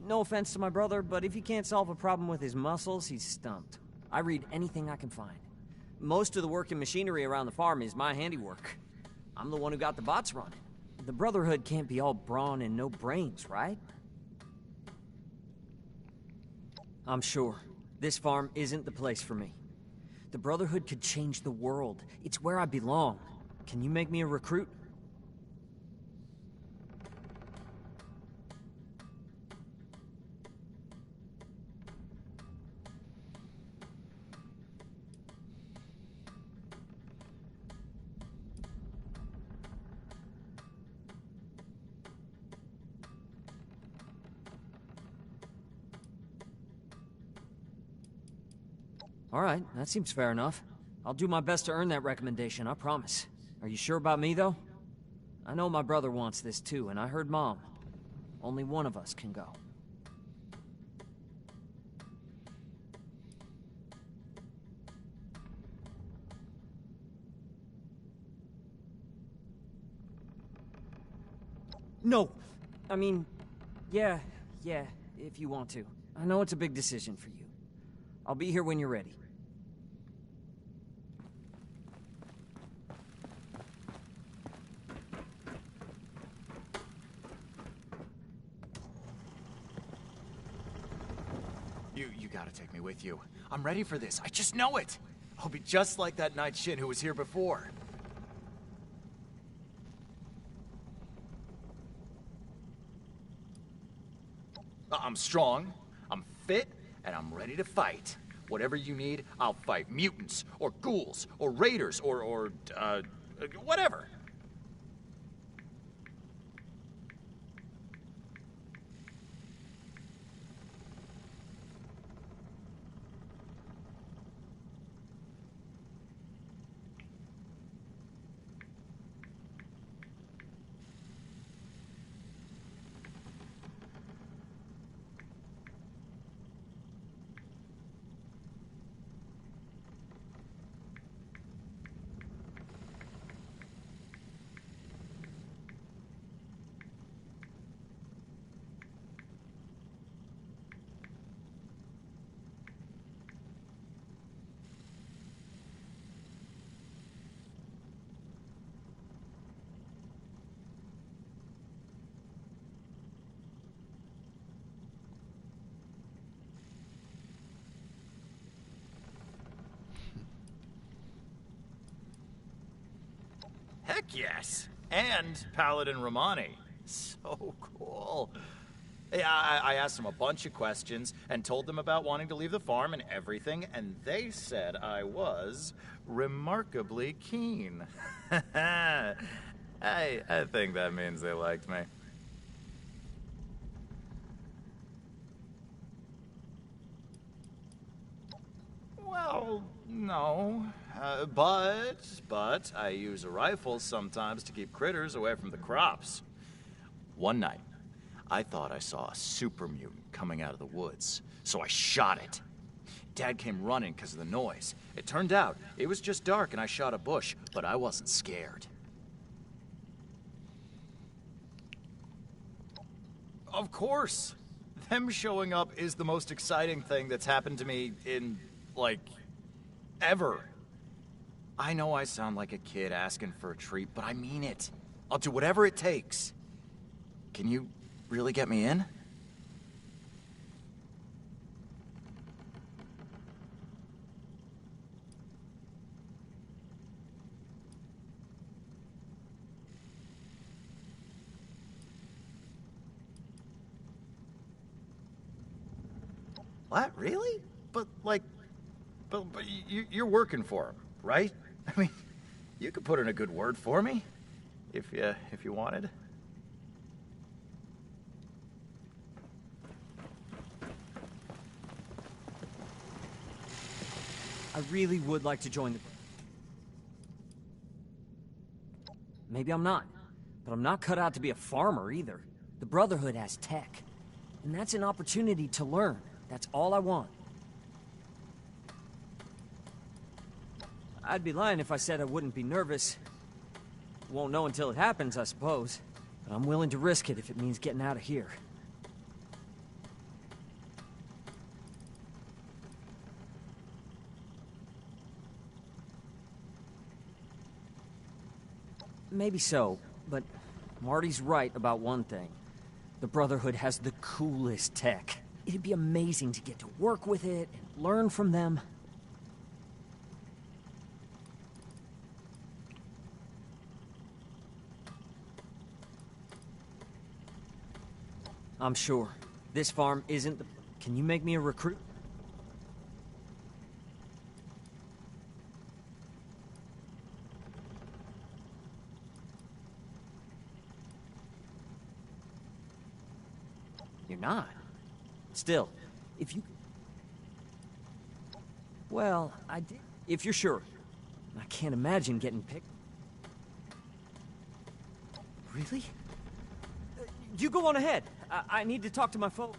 No offense to my brother, but if he can't solve a problem with his muscles, he's stumped. I read anything I can find. Most of the working machinery around the farm is my handiwork. I'm the one who got the bots running. The Brotherhood can't be all brawn and no brains, right? I'm sure. This farm isn't the place for me. The Brotherhood could change the world. It's where I belong. Can you make me a recruit? All right, that seems fair enough. I'll do my best to earn that recommendation, I promise. Are you sure about me, though? I know my brother wants this too, and I heard Mom. Only one of us can go. No! I mean, yeah, if you want to. I know it's a big decision for you. I'll be here when you're ready. You gotta take me with you. I'm ready for this. I just know it. I'll be just like that Night Shin who was here before. I'm strong, I'm fit, and I'm ready to fight. Whatever you need, I'll fight. Mutants, or ghouls, or raiders, or whatever. Heck yes! And Paladin Romani. So cool. Yeah, I asked them a bunch of questions and told them about wanting to leave the farm and everything, and they said I was remarkably keen. I think that means they liked me. Well, no. But I use a rifle sometimes to keep critters away from the crops. One night, I thought I saw a super mutant coming out of the woods, so I shot it. Dad came running because of the noise. It turned out it was just dark and I shot a bush, but I wasn't scared. Of course! Them showing up is the most exciting thing that's happened to me in, like, ever. I know I sound like a kid asking for a treat, but I mean it. I'll do whatever it takes. Can you really get me in? What? Really? But you're working for him, right? I mean, you could put in a good word for me, if you wanted. I really would like to join the... Maybe I'm not, but I'm not cut out to be a farmer either. The Brotherhood has tech, and that's an opportunity to learn. That's all I want. I'd be lying if I said I wouldn't be nervous. Won't know until it happens, I suppose. But I'm willing to risk it if it means getting out of here. Maybe so, but Marty's right about one thing. The Brotherhood has the coolest tech. It'd be amazing to get to work with it and learn from them. I'm sure. This farm isn't the... Can you make me a recruit? You're not. Still, if you... Well, I did. If you're sure. I can't imagine getting picked. Really? You go on ahead. I need to talk to my phone.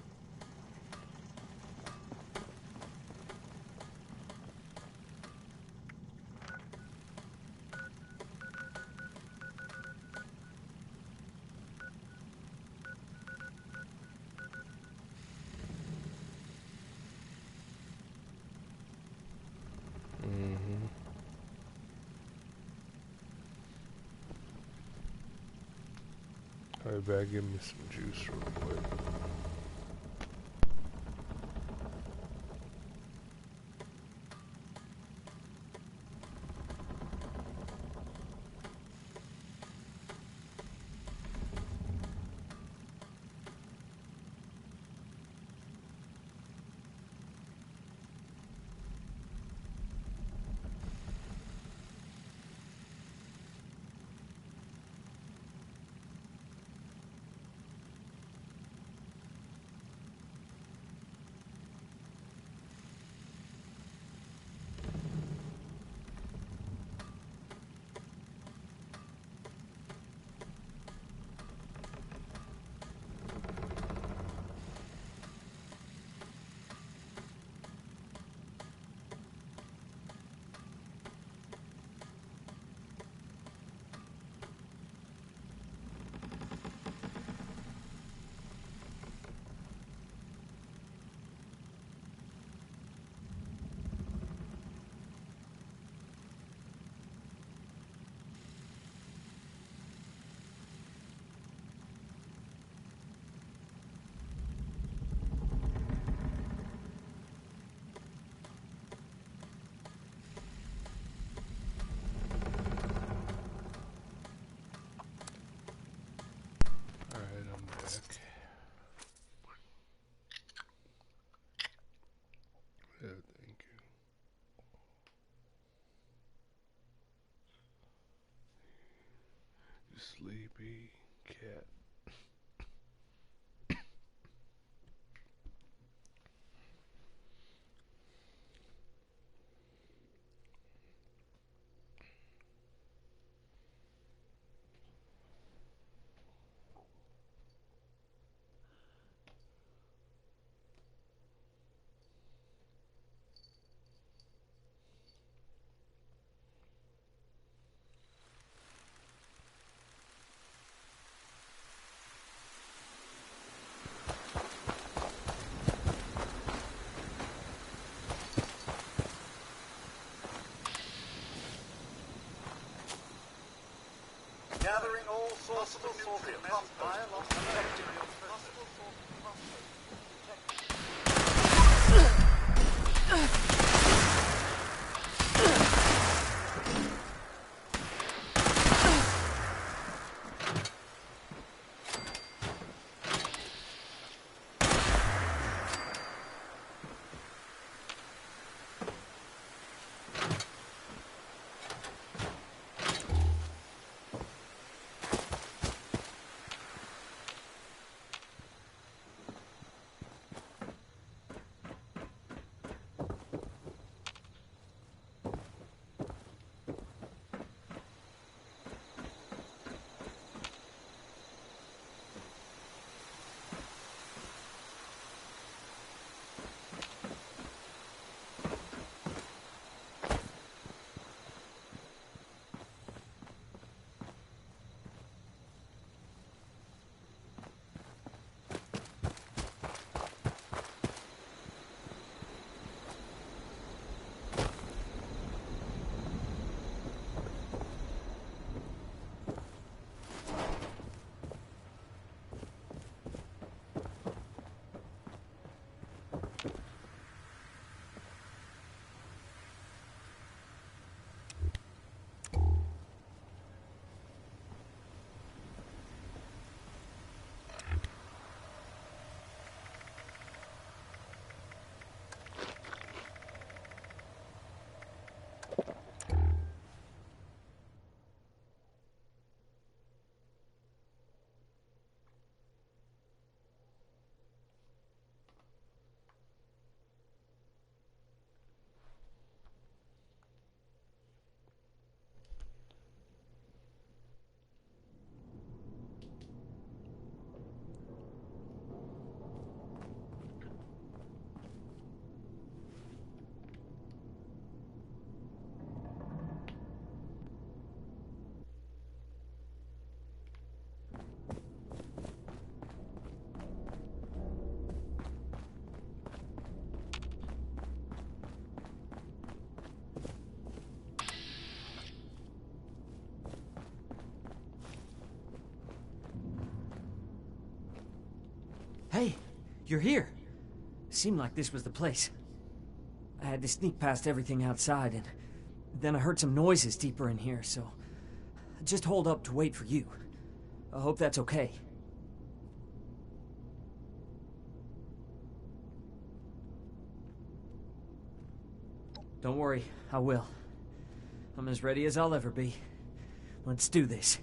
Alright, back, give me some juice real quick. Yeah, thank you. You sleepy cat. Gathering all sources of nutrients by along the bacterial You're here. Seemed like this was the place. I had to sneak past everything outside, and then I heard some noises deeper in here, so I just holed up to wait for you. I hope that's okay. Don't worry, I will. I'm as ready as I'll ever be. Let's do this.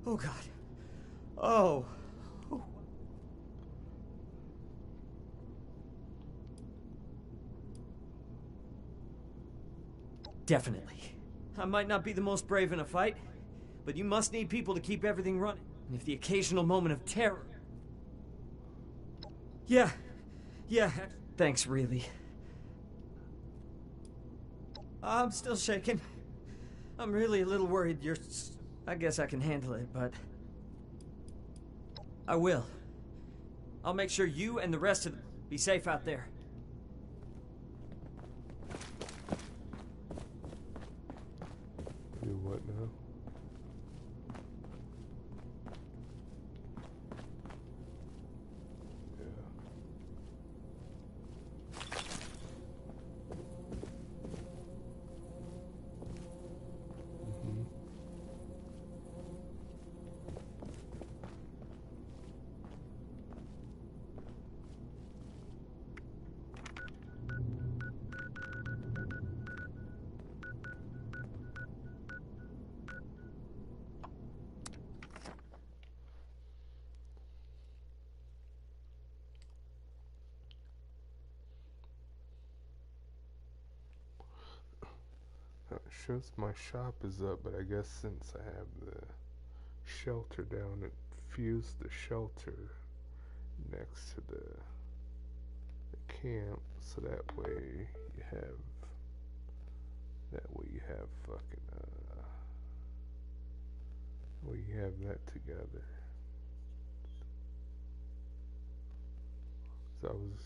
Oh, God. Oh. Definitely. I might not be the most brave in a fight, but you must need people to keep everything running. And if the occasional moment of terror... Yeah. Thanks, really. I'm still shaking. I'm really a little worried I guess I can handle it, but... I will. I'll make sure you and the rest of them be safe out there. Do what now? It shows my shop is up, but I guess since I have the shelter down, it fused the shelter next to the camp, so that way you have that together. So I was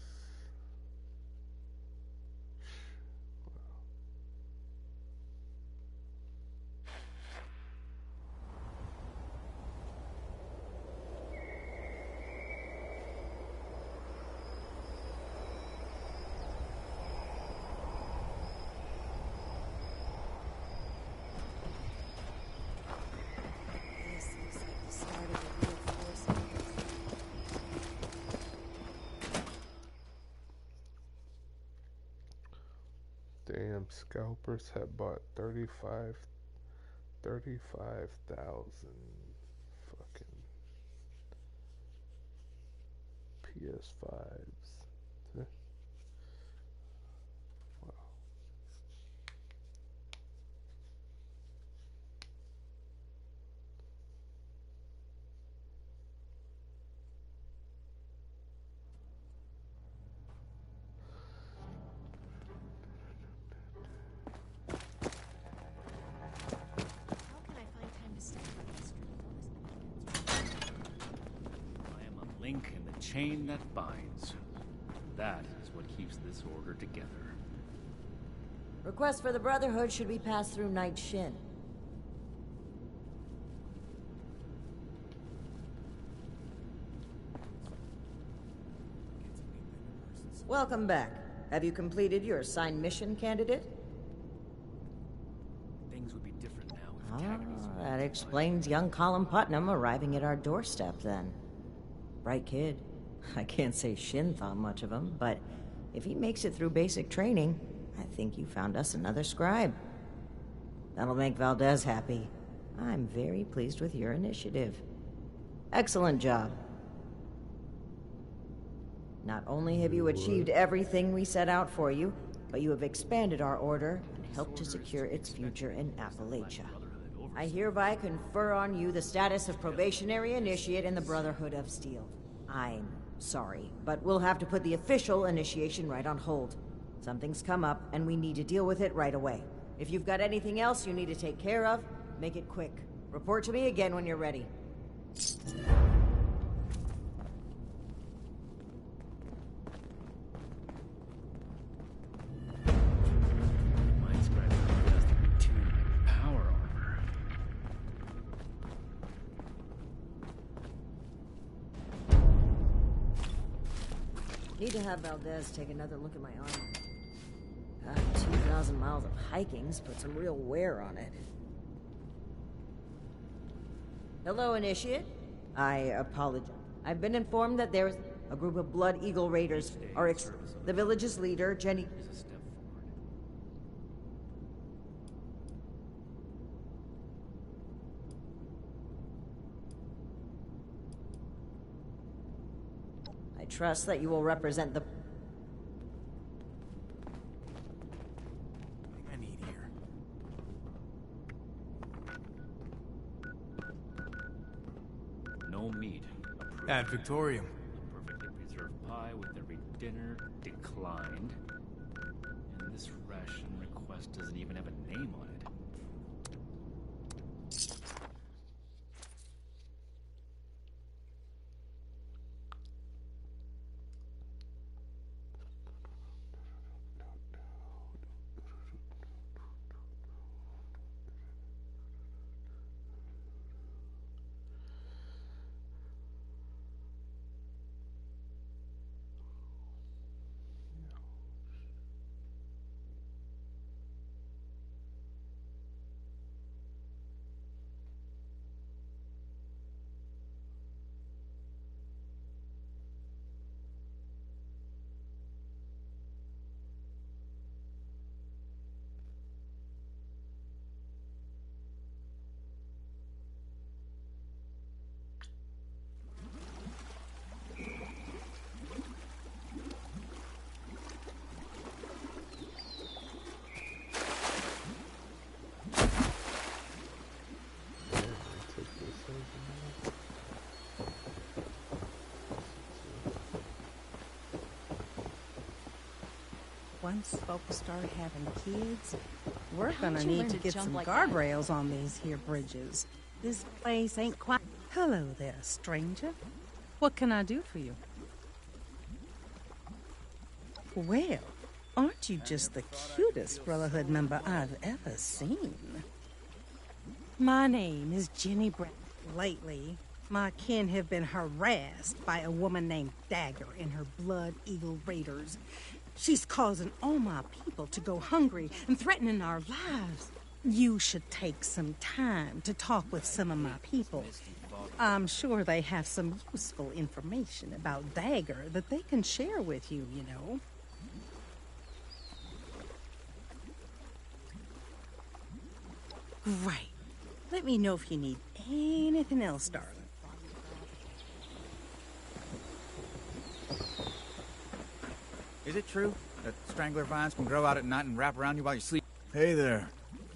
damn, scalpers have bought 35,000 fucking PS5s. Wow. Link in the chain that binds. That is what keeps this order together. Request for the Brotherhood should be passed through Night Shin. Welcome back. Have you completed your assigned mission, candidate? Things would be different now if Cagney's... That explains young Colin Putnam arriving at our doorstep, then. Bright kid. I can't say Shin thought much of him, but if he makes it through basic training, I think you found us another scribe. That'll make Valdez happy. I'm very pleased with your initiative. Excellent job. Not only have you achieved everything we set out for you, but you have expanded our order and helped to secure its future in Appalachia. I hereby confer on you the status of probationary initiate in the Brotherhood of Steel. I'm sorry, but we'll have to put the official initiation right on hold. Something's come up, and we need to deal with it right away. If you've got anything else you need to take care of, make it quick. Report to me again when you're ready. Need to have Valdez take another look at my armor. God, 2,000 miles of hiking's put some real wear on it. Hello, Initiate. I apologize. I've been informed that there's a group of Blood Eagle Raiders the village's leader, Jenny... trust that you will represent the... I need here. No meat. Ad Victorium. Perfectly preserved pie with every dinner declined. And this ration request doesn't even have a name on it. Once folks start having kids, we're How gonna did you need learn to to get jump some like that? guardrails on these here bridges. This place ain't quite... Hello there, stranger. What can I do for you? Well, aren't you just the cutest Brotherhood member I've ever seen? My name is Jenny Brett. Lately, my kin have been harassed by a woman named Dagger and her Blood Eagle Raiders. She's causing all my people to go hungry and threatening our lives. You should take some time to talk with some of my people. I'm sure they have some useful information about Dagger that they can share with you, you know. Great. Let me know if you need anything else, darling. Is it true that strangler vines can grow out at night and wrap around you while you sleep? Hey there.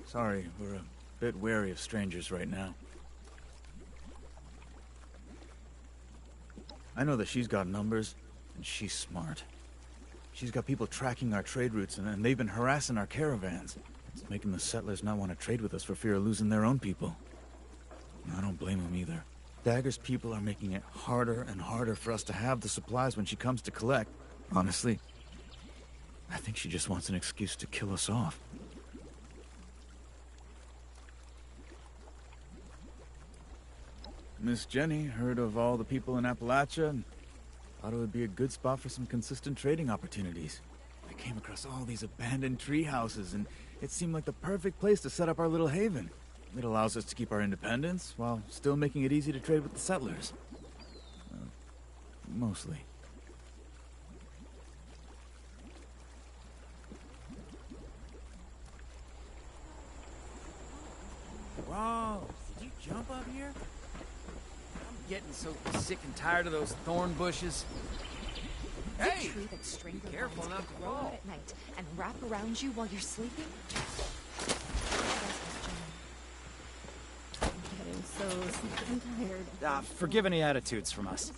Sorry, we're a bit wary of strangers right now. I know that she's got numbers, and she's smart. She's got people tracking our trade routes, and they've been harassing our caravans. It's making the settlers not want to trade with us for fear of losing their own people. I don't blame them either. Dagger's people are making it harder and harder for us to have the supplies when she comes to collect. Honestly, I think she just wants an excuse to kill us off. Miss Jenny heard of all the people in Appalachia and thought it would be a good spot for some consistent trading opportunities. I came across all these abandoned tree houses, and it seemed like the perfect place to set up our little haven. It allows us to keep our independence while still making it easy to trade with the settlers. Mostly. Whoa, did you jump up here? I'm getting so sick and tired of those thorn bushes. Hey! Tree that strangler Careful vines not can to grow fall. out at night and wrap around you while you're sleeping? I'm getting so sick and tired. Forgive any attitudes from us.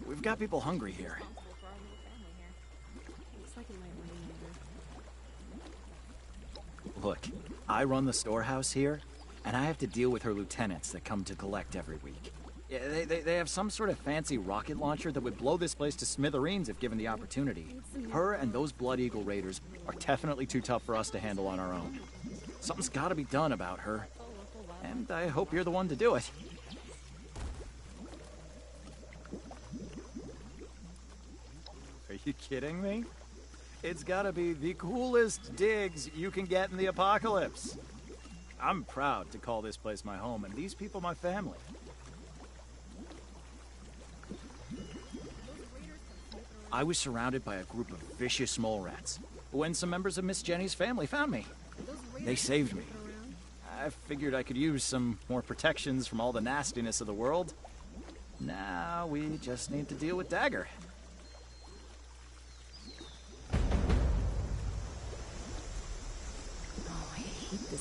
We've got people hungry here. Looks like it might rain later. Look, I run the storehouse here, and I have to deal with her lieutenants that come to collect every week. Yeah, they have some sort of fancy rocket launcher that would blow this place to smithereens if given the opportunity. Her and those Blood Eagle Raiders are definitely too tough for us to handle on our own. Something's gotta be done about her, and I hope you're the one to do it. Are you kidding me? It's gotta be the coolest digs you can get in the apocalypse. I'm proud to call this place my home, and these people my family. I was surrounded by a group of vicious mole rats when some members of Miss Jenny's family found me. They saved me. I figured I could use some more protections from all the nastiness of the world. Now we just need to deal with Dagger.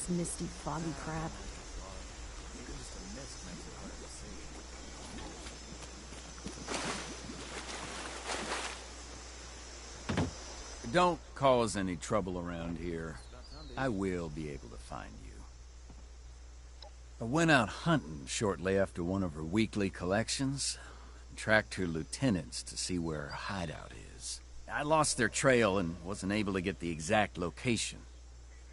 this misty, foggy crap. Don't cause any trouble around here. I will be able to find you. I went out hunting shortly after one of her weekly collections. Tracked her lieutenants to see where her hideout is. I lost their trail and wasn't able to get the exact location.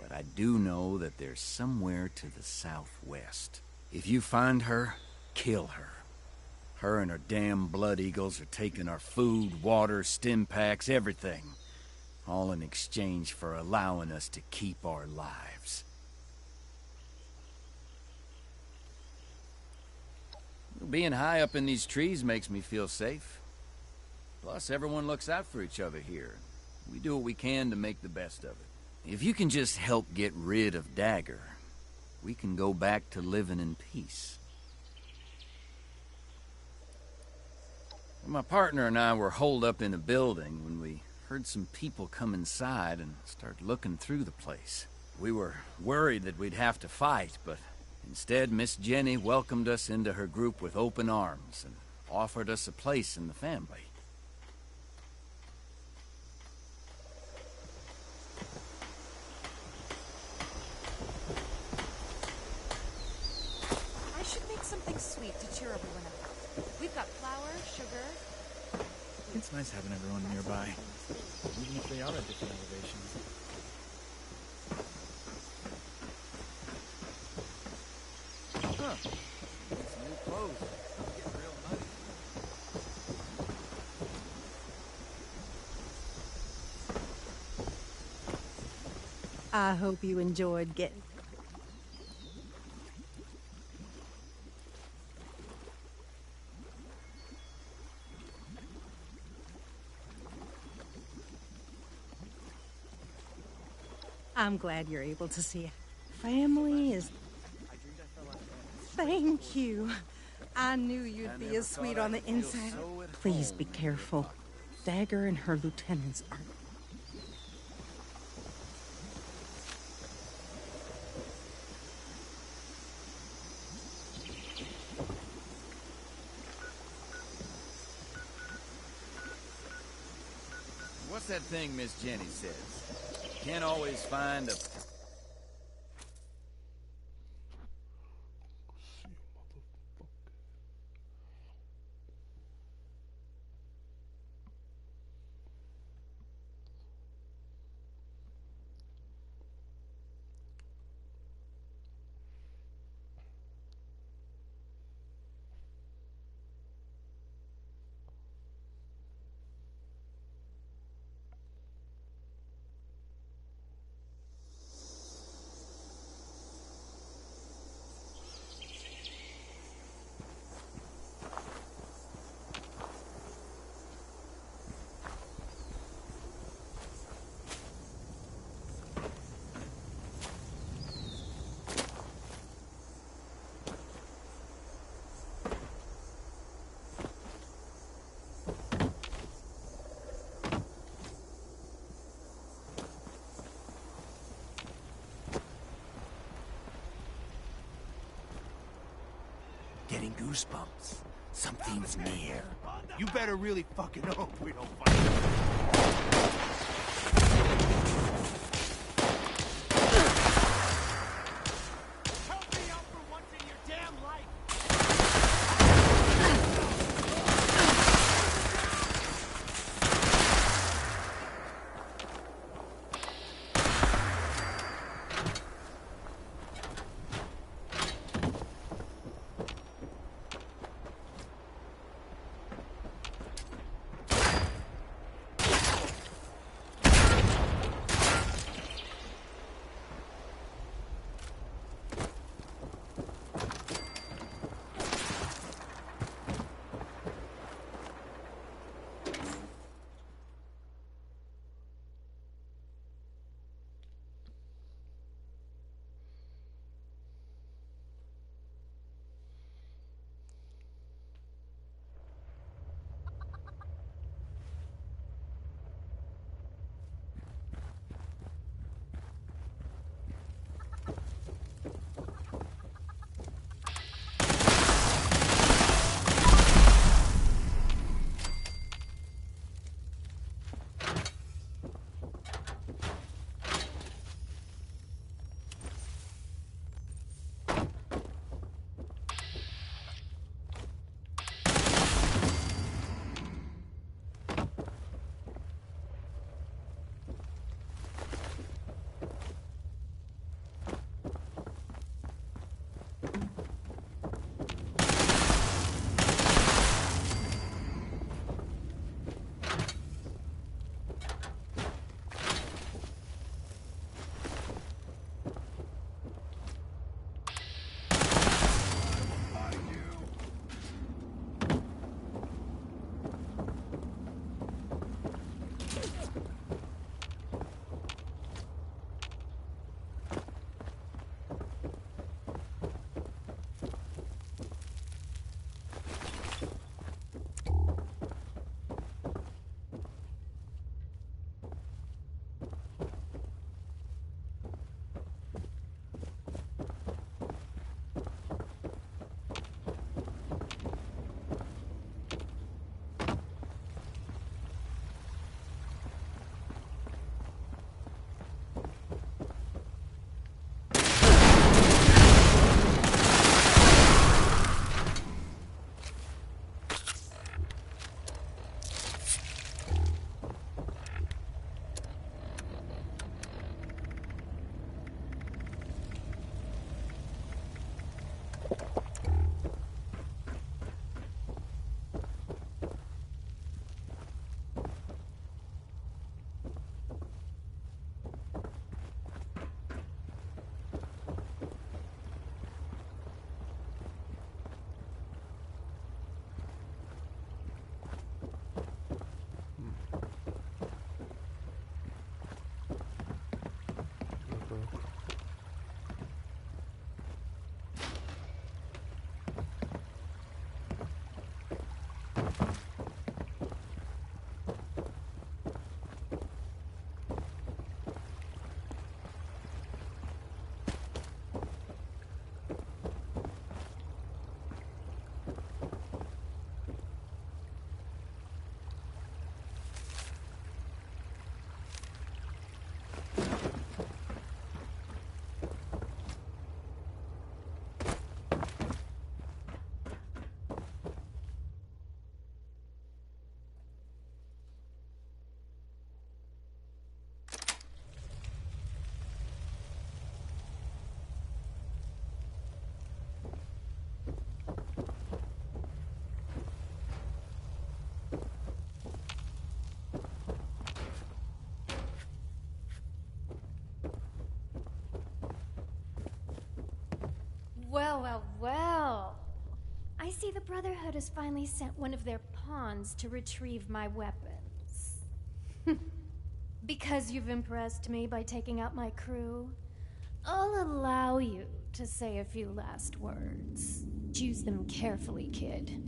But I do know that they're somewhere to the southwest. If you find her, kill her. Her and her damn blood eagles are taking our food, water, stim packs, everything. All in exchange for allowing us to keep our lives. Being high up in these trees makes me feel safe. Plus, everyone looks out for each other here. We do what we can to make the best of it. If you can just help get rid of Dagger, we can go back to living in peace. My partner and I were holed up in a building when we heard some people come inside and start looking through the place. We were worried that we'd have to fight, but instead Miss Jenny welcomed us into her group with open arms and offered us a place in the family. I should make something sweet to cheer everyone up. We've got flour, sugar. It's nice having everyone nearby, even if they are at different elevations. Huh. Some new clothes. Getting real muddy. I hope you enjoyed getting... I'm glad you're able to see it. Family is... Thank you. I knew you'd be as sweet on the inside. Please be careful. Dagger and her lieutenants are... What's that thing Miss Jenny says? Can't always find a... Getting goosebumps. Something's near. You better really fucking hope we don't find it. Well, well, well. I see the Brotherhood has finally sent one of their pawns to retrieve my weapons. Because you've impressed me by taking out my crew, I'll allow you to say a few last words. Choose them carefully, kid.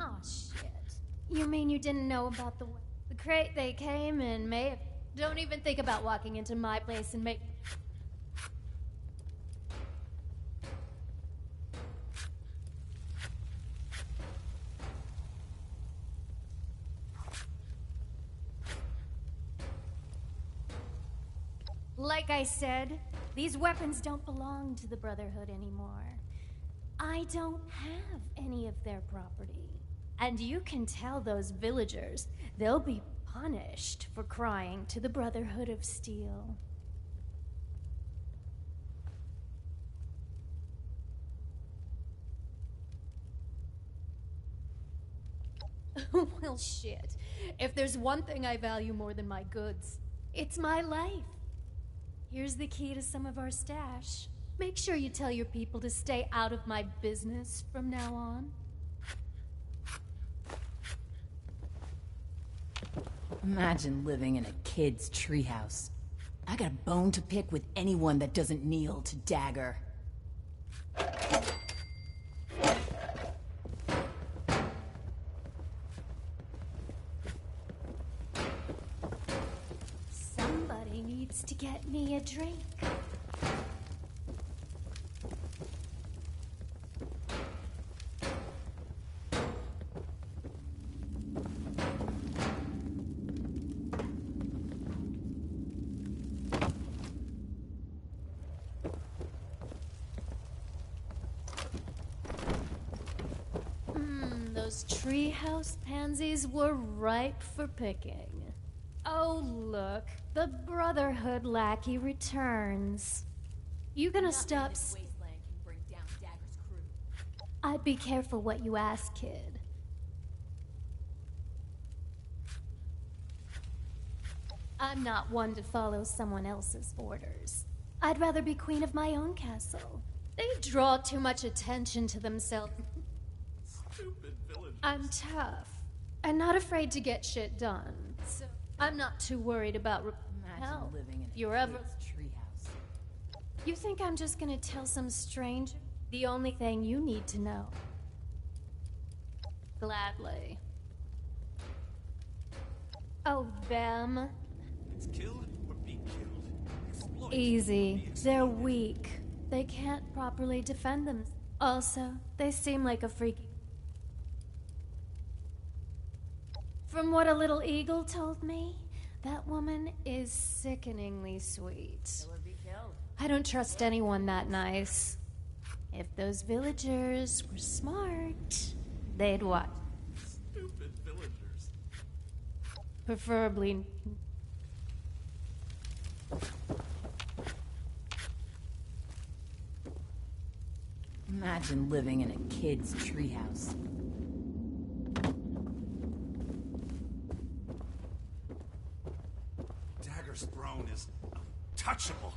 Oh, shit. You mean you didn't know about the crate they came in, May? Don't even think about walking into my place and make... Like I said, these weapons don't belong to the Brotherhood anymore. I don't have any of their property. And you can tell those villagers they'll be punished for crying to the Brotherhood of Steel. Well, shit. If there's one thing I value more than my goods, it's my life. Here's the key to some of our stash. Make sure you tell your people to stay out of my business from now on. Imagine living in a kid's treehouse. I got a bone to pick with anyone that doesn't kneel to Dagger. Somebody needs to get me a drink. Those treehouse pansies were ripe for picking. Oh, look, the Brotherhood lackey returns. You gonna stop? I'd be careful what you ask, kid. I'm not one to follow someone else's orders. I'd rather be queen of my own castle. They draw too much attention to themselves. Stupid villagers. I'm tough and not afraid to get shit done. So I'm not too worried about hell. Living in You're a ever kid's treehouse. You think I'm just gonna tell some stranger? The only thing you need to know. Gladly. Oh, them? It's killed or be killed. Exploit. Easy. They're weak. They can't properly defend them. Also, they seem like a freaky. From what a little eagle told me, that woman is sickeningly sweet. Kill or be killed. I don't trust anyone that nice. If those villagers were smart, they'd what? Stupid villagers. Preferably. Imagine living in a kid's treehouse. Dagger's throne is untouchable.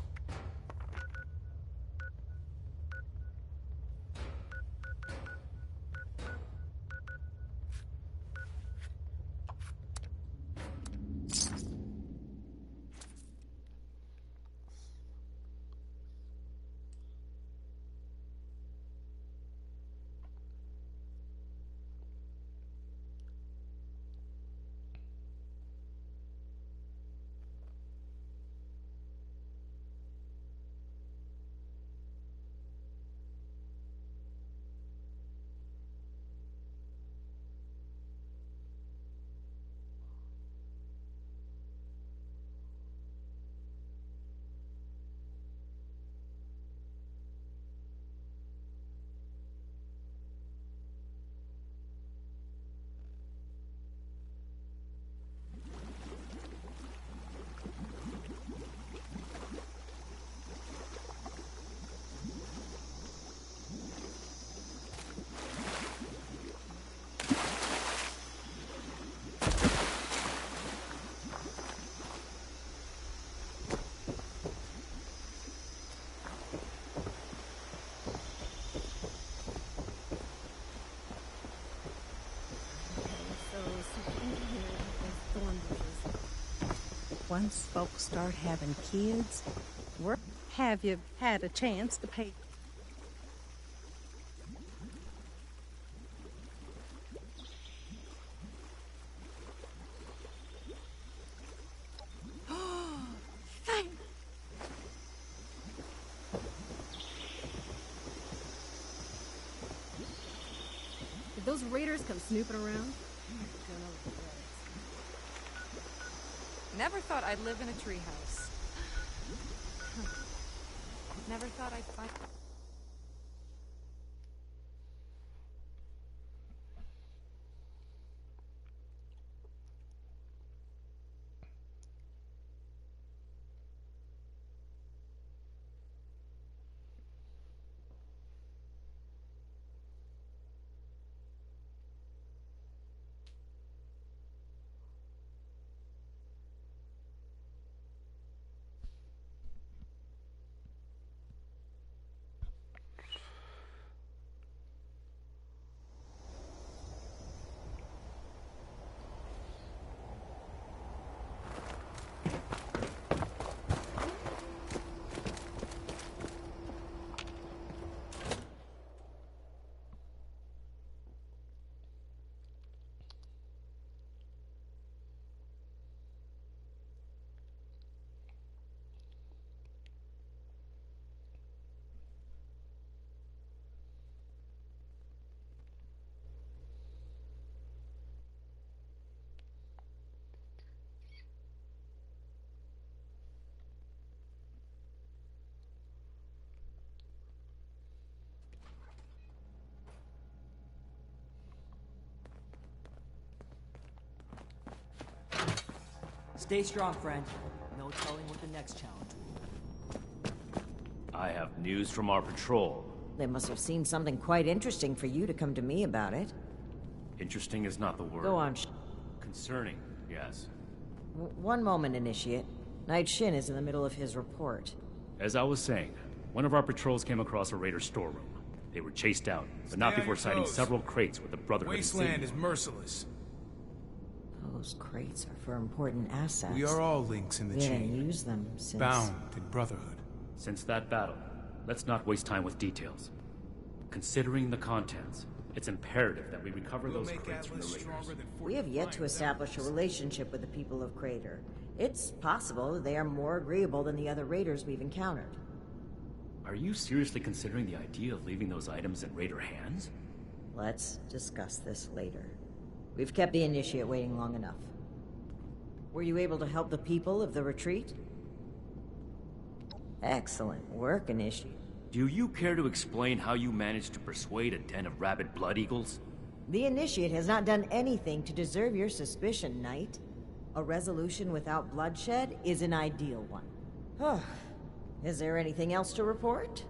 once folks start having kids, have you had a chance to pay? Did those raiders come snooping around? Never thought I'd live in a treehouse. Never thought I'd find... Stay strong, friend. No telling what the next challenge will be. I have news from our patrol. They must have seen something quite interesting for you to come to me about it. Interesting is not the word. Go on. Concerning, yes. One moment, Initiate. Knight Shin is in the middle of his report. As I was saying, one of our patrols came across a raider storeroom. They were chased out, but not before sighting several crates with the Brotherhood Wasteland insignia. is merciless. Those crates are for important assets. We are all links in the We chain. didn't use them since... Bound in Brotherhood. Since that battle, let's not waste time with details. Considering the contents, it's imperative that we recover those crates from the raiders. We have yet to establish a relationship with the people of Crater. It's possible that they are more agreeable than the other raiders we've encountered. Are you seriously considering the idea of leaving those items in raider hands? Let's discuss this later. We've kept the Initiate waiting long enough. Were you able to help the people of the retreat? Excellent work, Initiate. Do you care to explain how you managed to persuade a den of rabid blood eagles? The Initiate has not done anything to deserve your suspicion, Knight. A resolution without bloodshed is an ideal one. Is there anything else to report?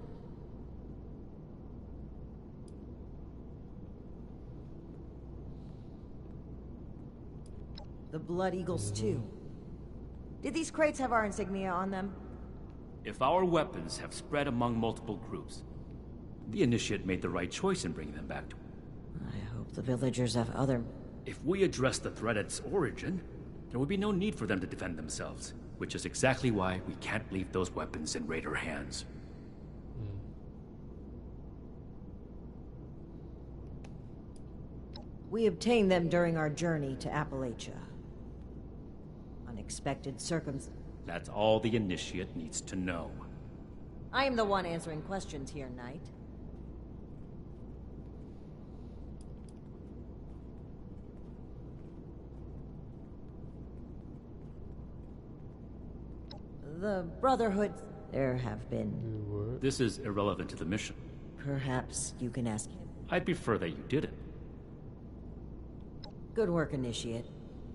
The Blood Eagles, too. Did these crates have our insignia on them? If our weapons have spread among multiple groups, the Initiate made the right choice in bringing them back to... I hope the villagers have other... If we address the threat at its origin, there would be no need for them to defend themselves, which is exactly why we can't leave those weapons in raider hands. We obtained them during our journey to Appalachia. Unexpected circumstances. That's all the Initiate needs to know. I am the one answering questions here, Knight. The Brotherhood... There have been... This is irrelevant to the mission. Perhaps you can ask him. I'd prefer that you didn't. Good work, Initiate.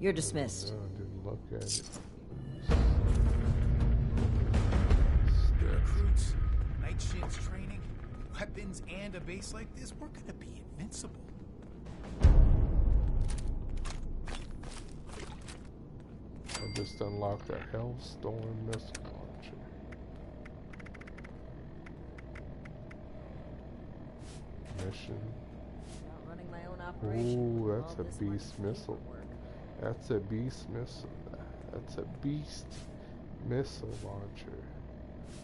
You're dismissed. No, I didn't look at it. Recruits, Night Shin's training, weapons, and a base like this, we're gonna be invincible. I just unlocked a Hellstorm missile launcher. Mission. Running my own operation. Ooh, that's a beast missile. That's a beast missile. That's a beast missile launcher.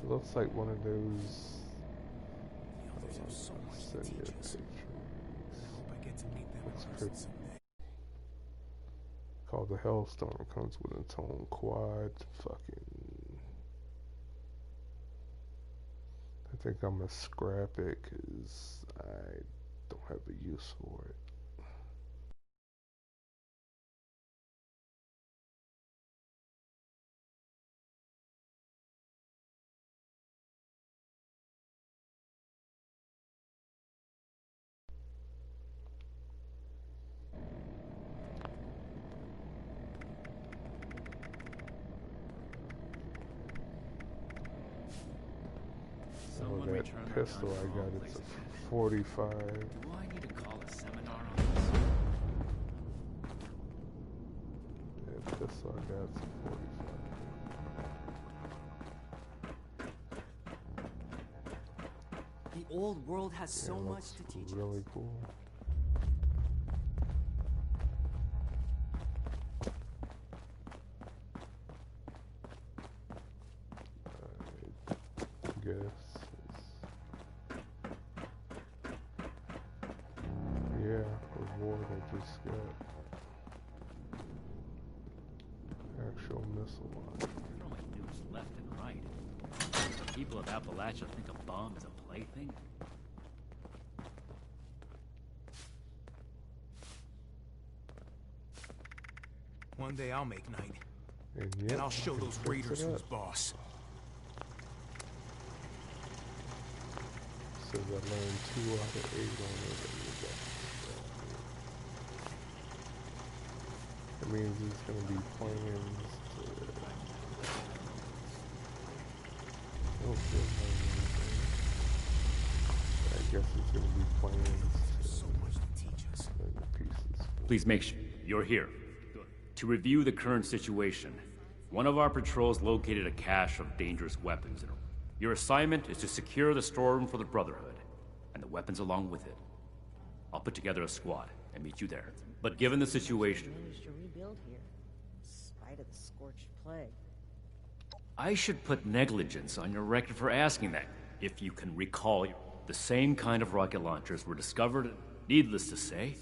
It looks like one of those. So much to teach us. I hope I get to meet them in person someday. Called the Hellstorm. Comes with its own quad. Fucking. I think I'm gonna scrap it because I don't have a use for it. Oh, that pistol I got, it's a 45. Do I need to call a seminar on this? Yeah, pistol I got, it's a 45. The old world has so much to teach us. Really cool. I guess. Yeah, reward I just got. Actual missile launcher. There are only nukes left and right. The people of Appalachia think a bomb is a plaything? One day I'll make night. And I'll show those raiders who's boss. Says I learned 2 out of 8 on it. That means it's going to be plans to... Oh, shit, I guess it's going to be plans to... So much to teach us. The pieces. Please make sure you're here. To review the current situation, one of our patrols located a cache of dangerous weapons. Your assignment is to secure the storeroom for the Brotherhood, and the weapons along with it. I'll put together a squad and meet you there. But given the situation... Managed to rebuild here, in spite of the scorched plague. I should put negligence on your record for asking that. If you can recall, the same kind of rocket launchers were discovered, needless to say.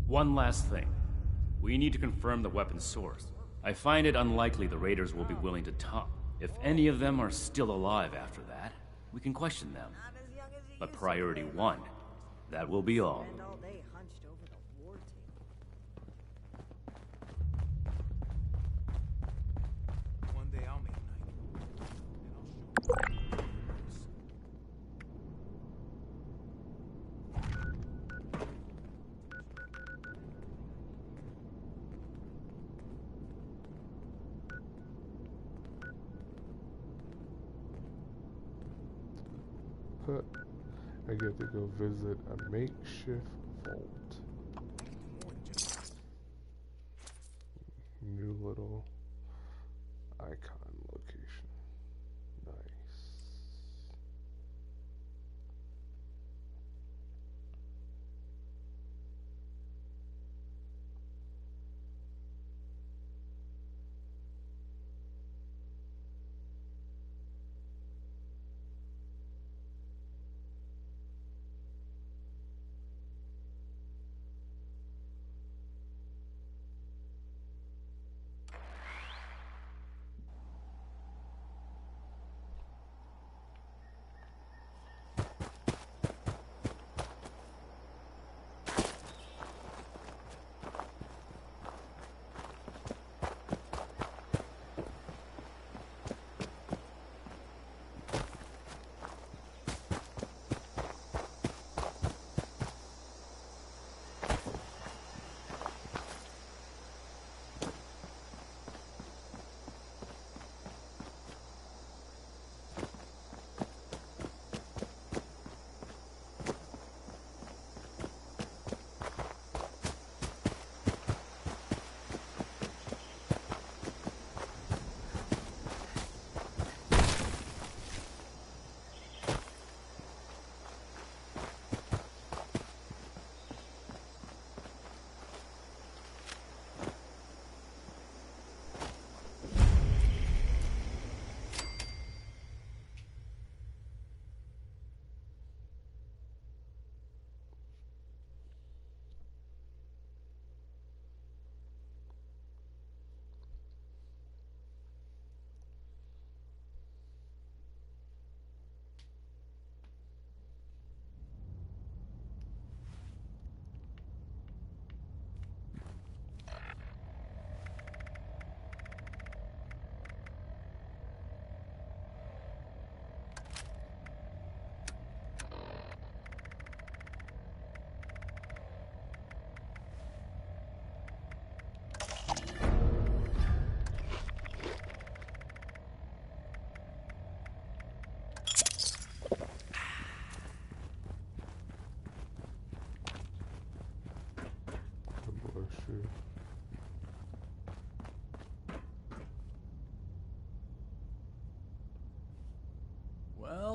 One last thing. We need to confirm the weapon's source. I find it unlikely the raiders will be willing to talk. If any of them are still alive after that, we can question them. But priority 1, that will be all. Spend all day hunched over the war table. One day I'll make night. I get to go visit a makeshift vault. New little icon location. Nice.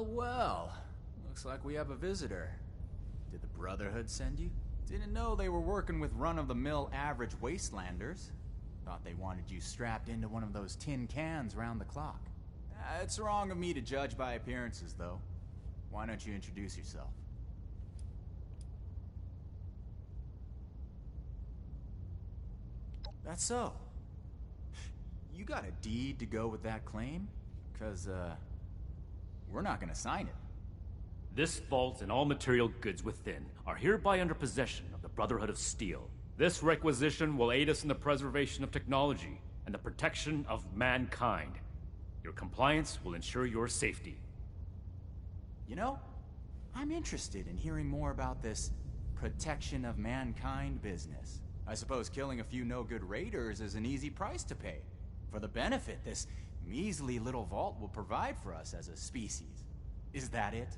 Well, well. Looks like we have a visitor. Did the Brotherhood send you? Didn't know they were working with run-of-the-mill average wastelanders. Thought they wanted you strapped into one of those tin cans round the clock. It's wrong of me to judge by appearances, though. Why don't you introduce yourself? That's so. You got a deed to go with that claim? 'Cause, we're not gonna sign it. This vault and all material goods within are hereby under possession of the Brotherhood of Steel. This requisition will aid us in the preservation of technology and the protection of mankind. Your compliance will ensure your safety. You know, I'm interested in hearing more about this protection of mankind business. I suppose killing a few no-good raiders is an easy price to pay for the benefit this measly little vault will provide for us as a species. Is that it?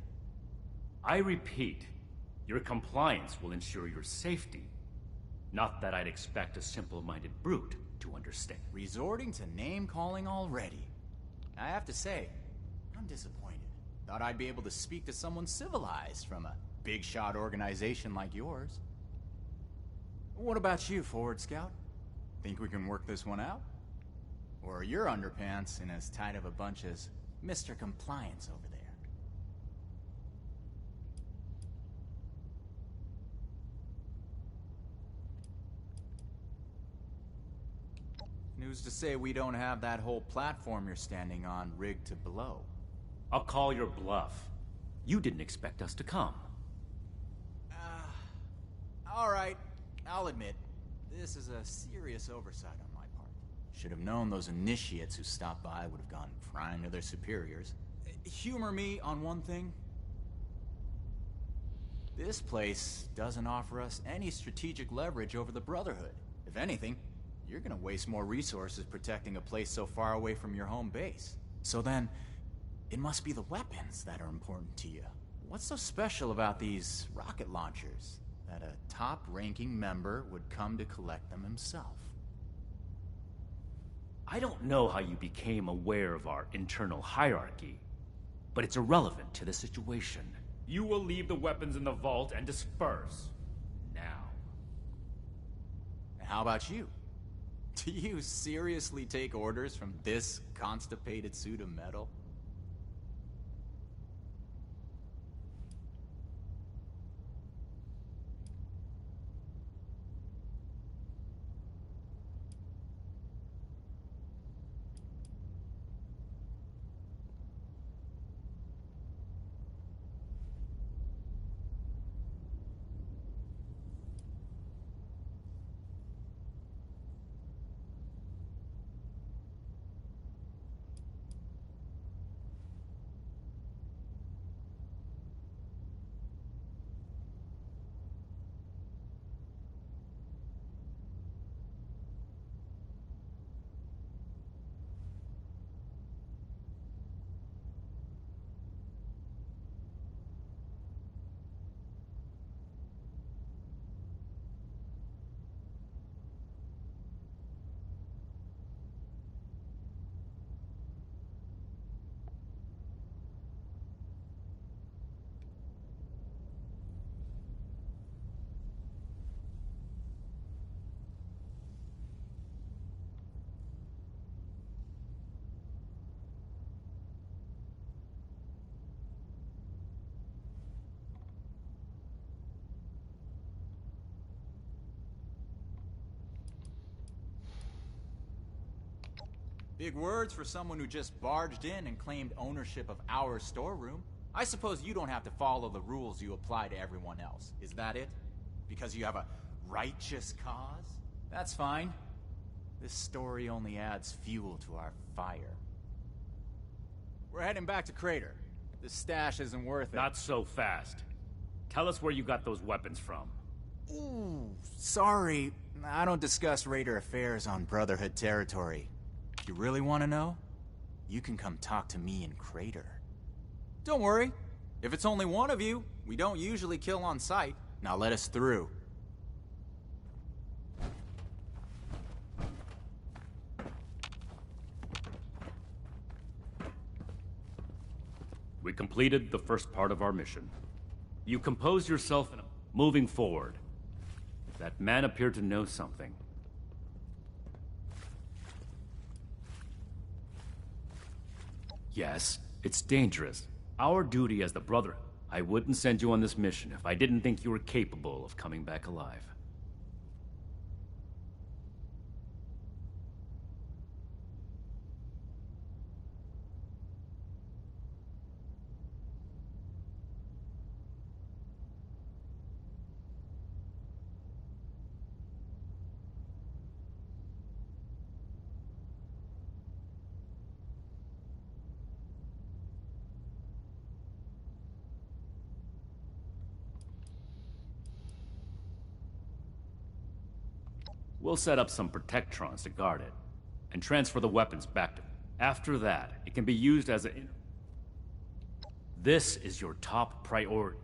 I repeat, your compliance will ensure your safety. Not that I'd expect a simple-minded brute to understand. Resorting to name-calling already. I have to say, I'm disappointed. Thought I'd be able to speak to someone civilized from a big-shot organization like yours. What about you, Forward Scout? Think we can work this one out? Or are your underpants in as tight of a bunch as Mr. Compliance over there? Who's to say we don't have that whole platform you're standing on rigged to blow? I'll call your bluff. You didn't expect us to come. All right, I'll admit, this is a serious oversight on my part. Should have known those initiates who stopped by would have gone crying to their superiors. Humor me on one thing. This place doesn't offer us any strategic leverage over the Brotherhood. If anything, you're gonna waste more resources protecting a place so far away from your home base. So then, it must be the weapons that are important to you. What's so special about these rocket launchers that a top-ranking member would come to collect them himself? I don't know how you became aware of our internal hierarchy, but it's irrelevant to the situation. You will leave the weapons in the vault and disperse. Now. How about you? Do you seriously take orders from this constipated suit of metal? Big words for someone who just barged in and claimed ownership of our storeroom. I suppose you don't have to follow the rules you apply to everyone else. Is that it? Because you have a righteous cause? That's fine. This story only adds fuel to our fire. We're heading back to Crater. This stash isn't worth it. Not so fast. Tell us where you got those weapons from. Ooh, sorry. I don't discuss Raider affairs on Brotherhood territory. If you really want to know, you can come talk to me in Crater. Don't worry. If it's only one of you, we don't usually kill on sight. Now let us through. We completed the first part of our mission. You composed yourself and moving forward. That man appeared to know something. Yes, it's dangerous. Our duty as the Brotherhood. I wouldn't send you on this mission if I didn't think you were capable of coming back alive. We'll set up some protectrons to guard it, and transfer the weapons back to it. After that, it can be used as a... This is your top priority.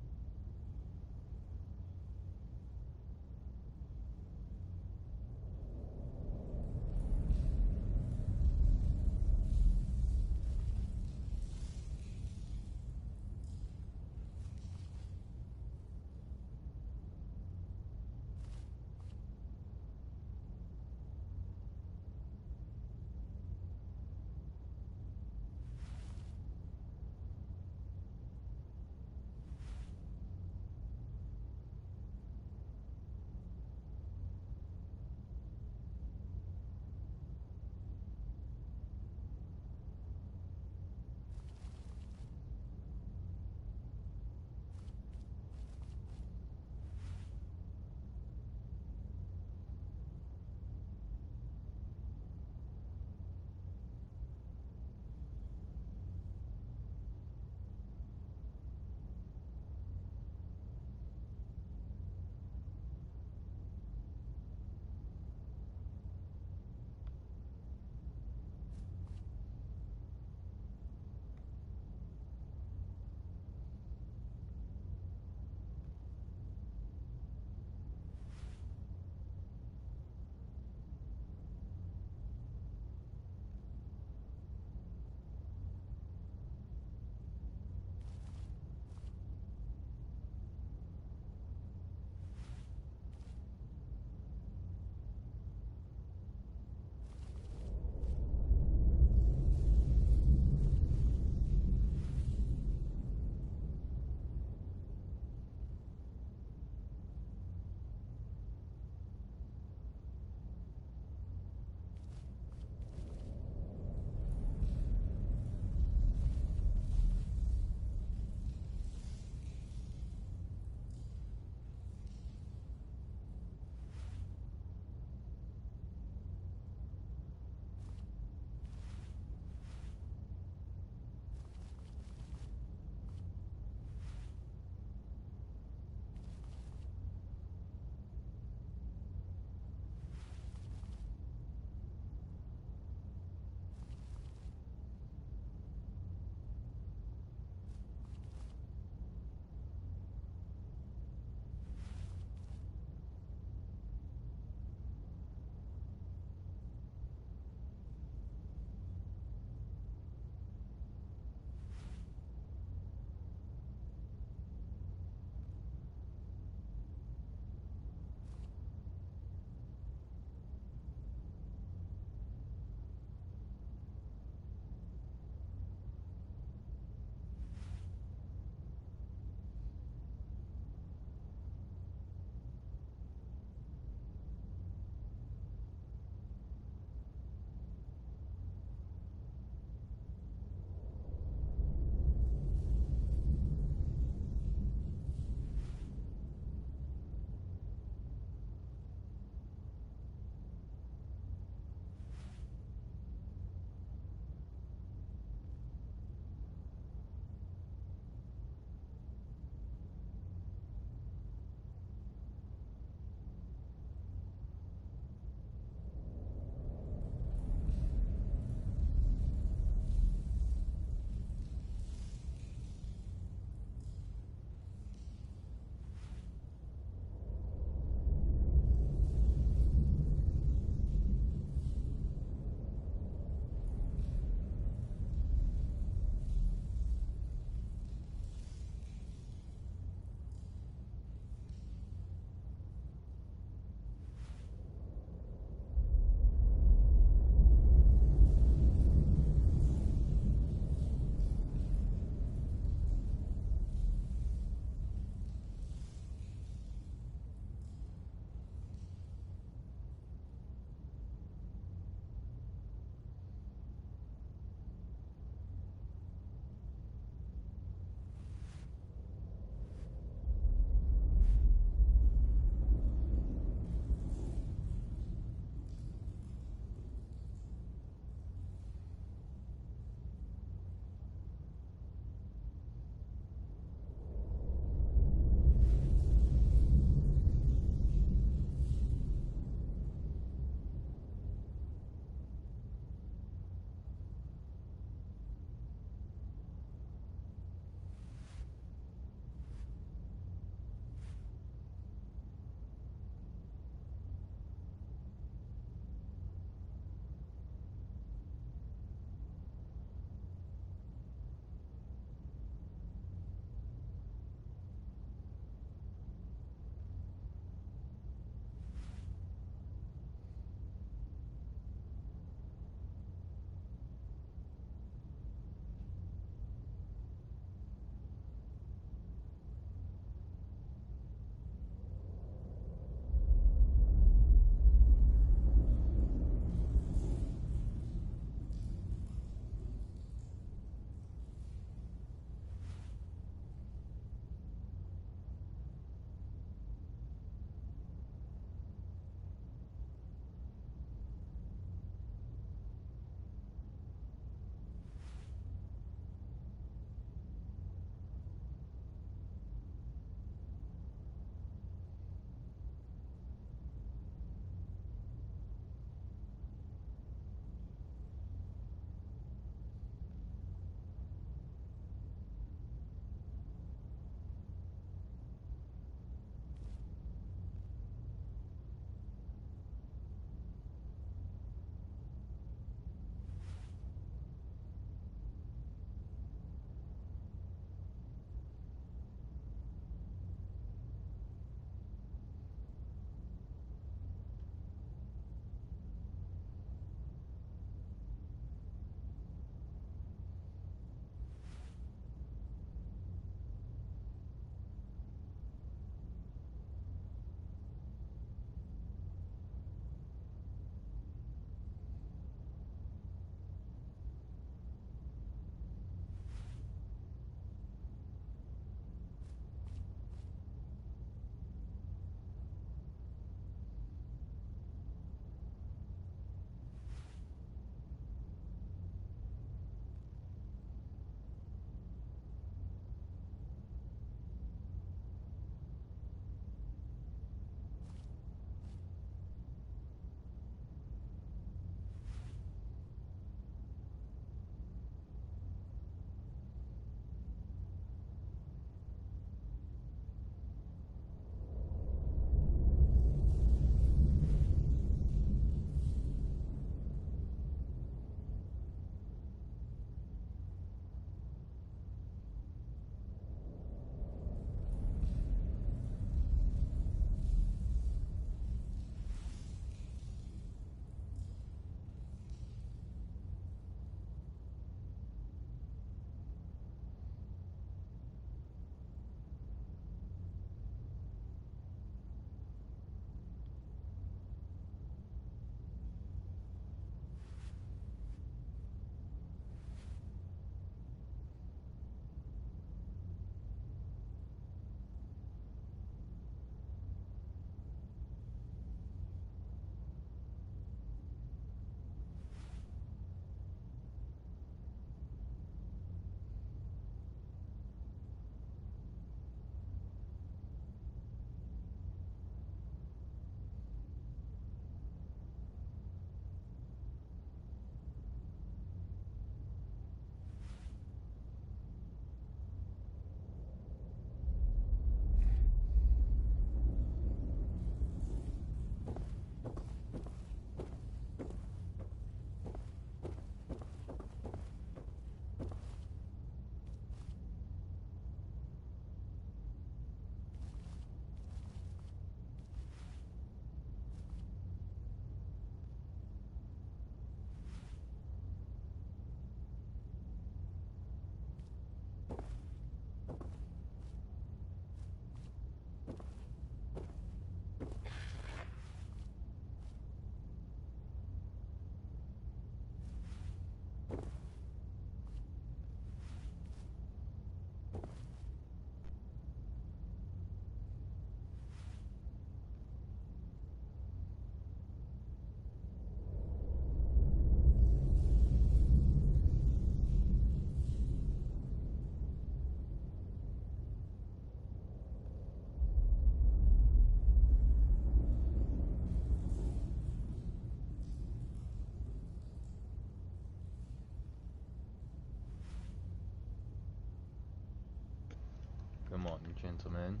Come on, gentlemen.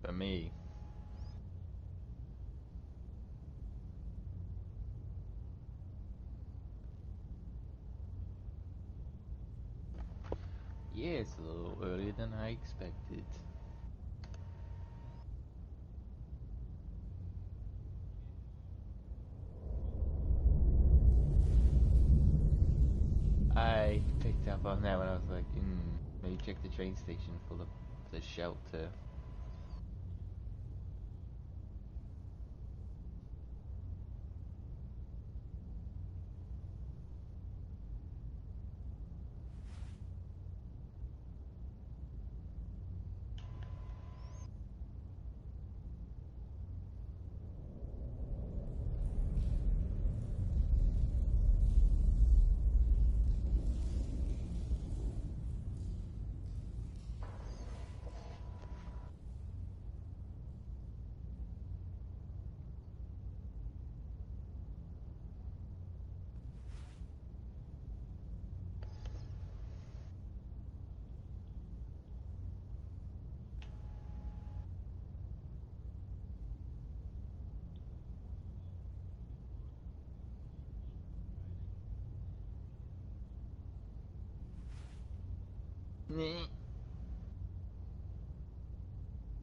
For me. Yeah, it's a little earlier than I expected. I picked up on that when I was like, maybe check the train station for the shelter.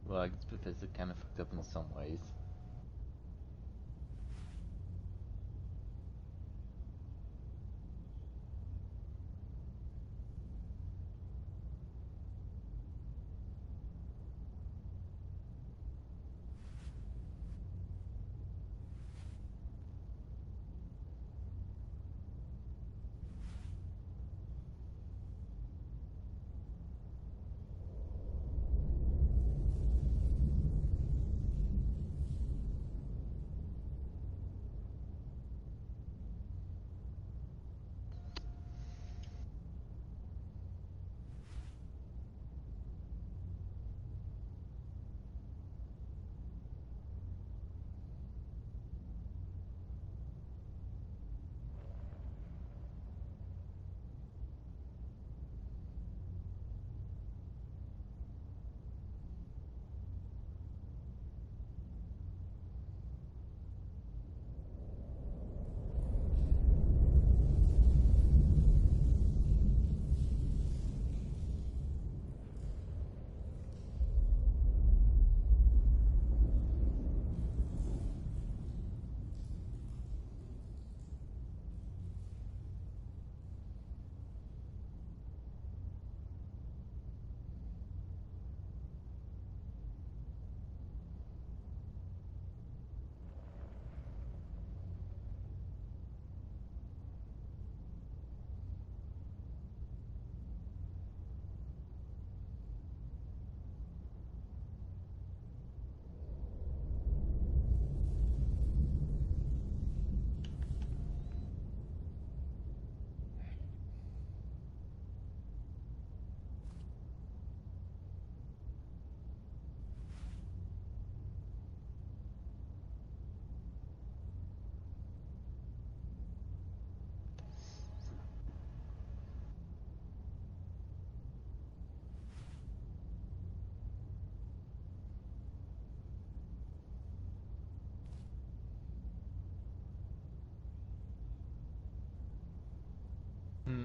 Well, I guess Bethesda kind of fucked up in some ways. Hmm.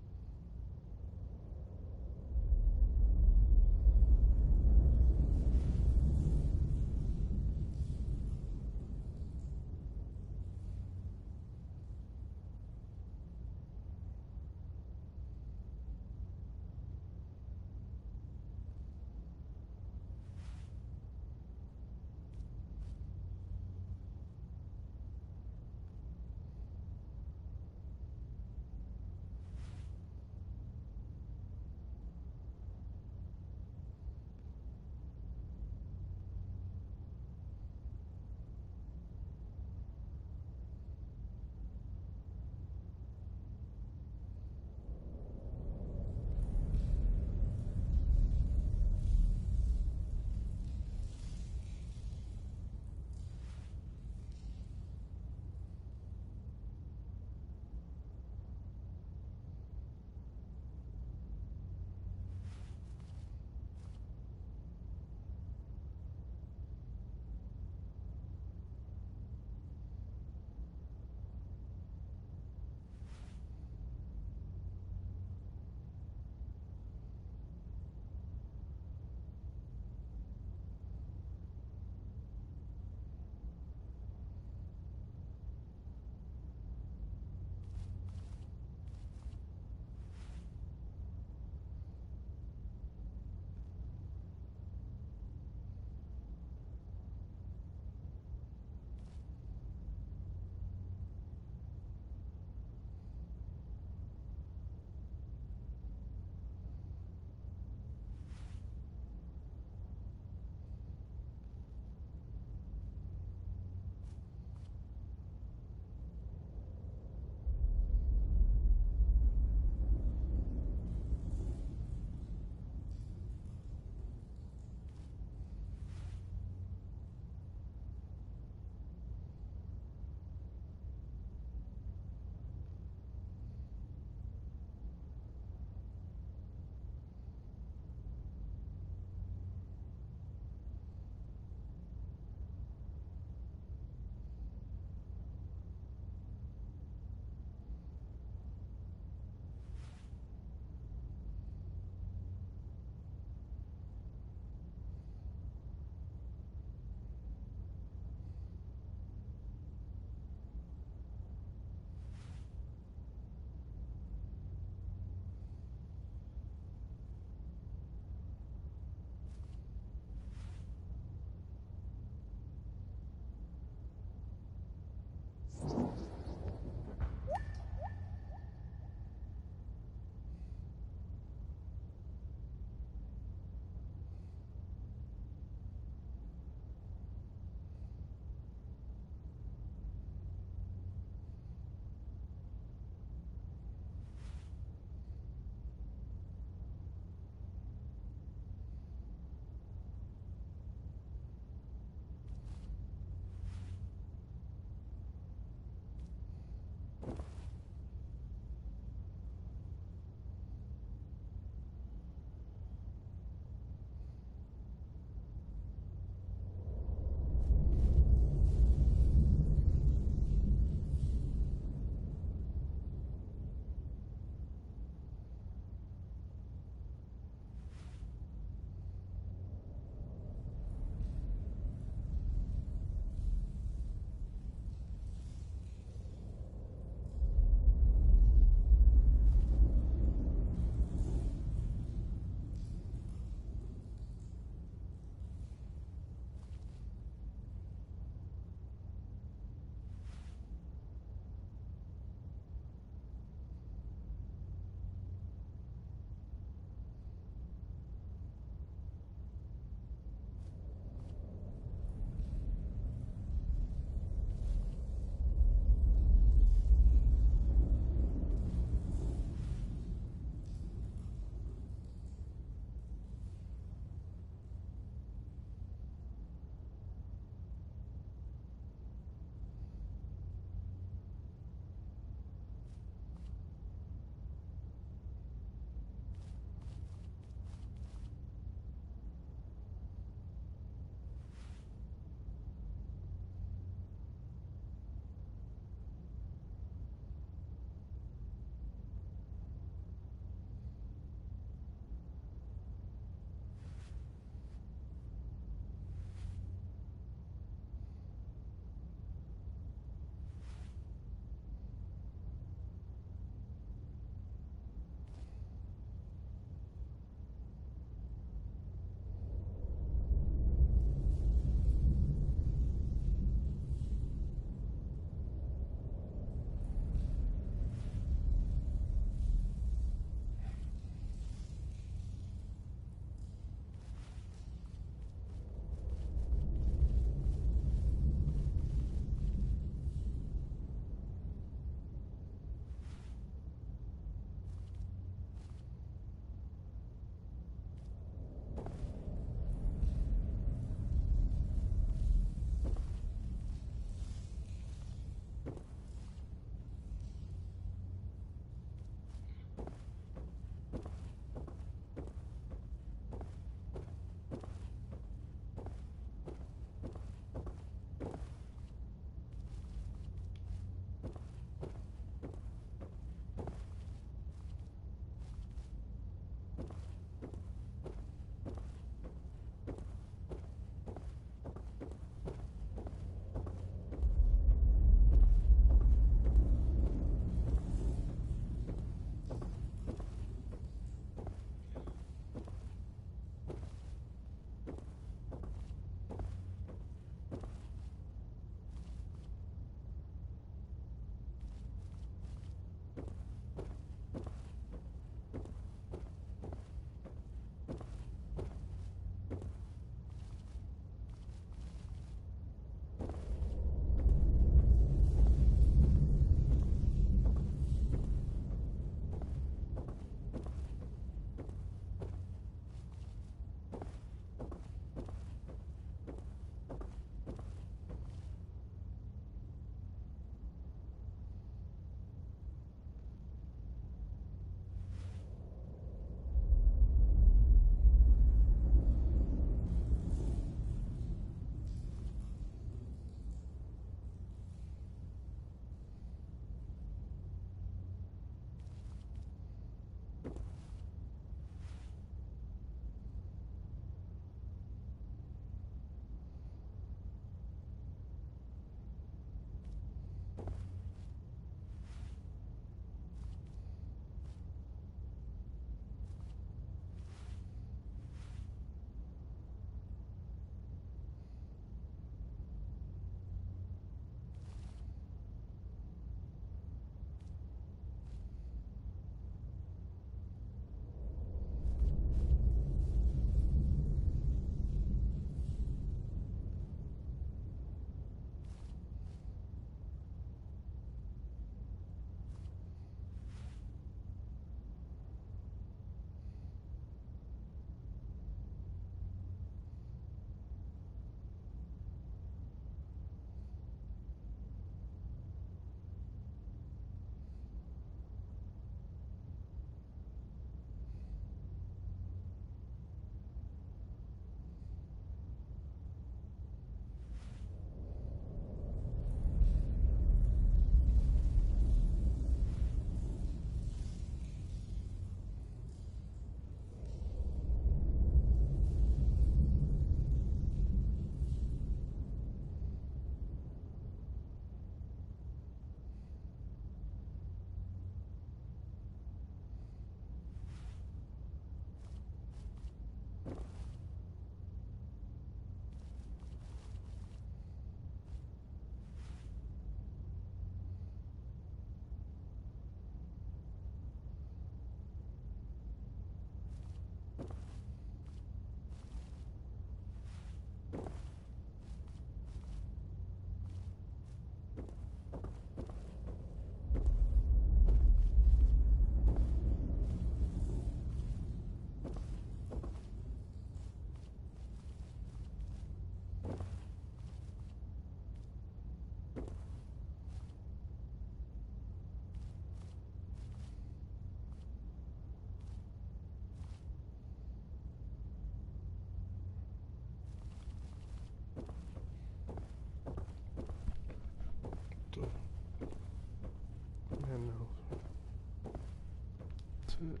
it.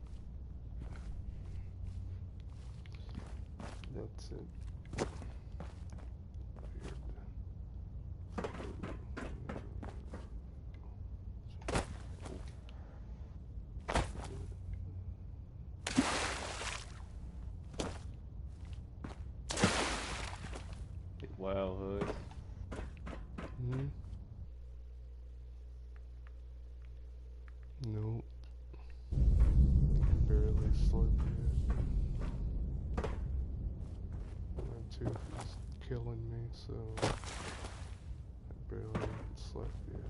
That's it. Wow, hood. Hmm. Nope. Barely slept yet. My tooth is killing me, so I barely even slept yet.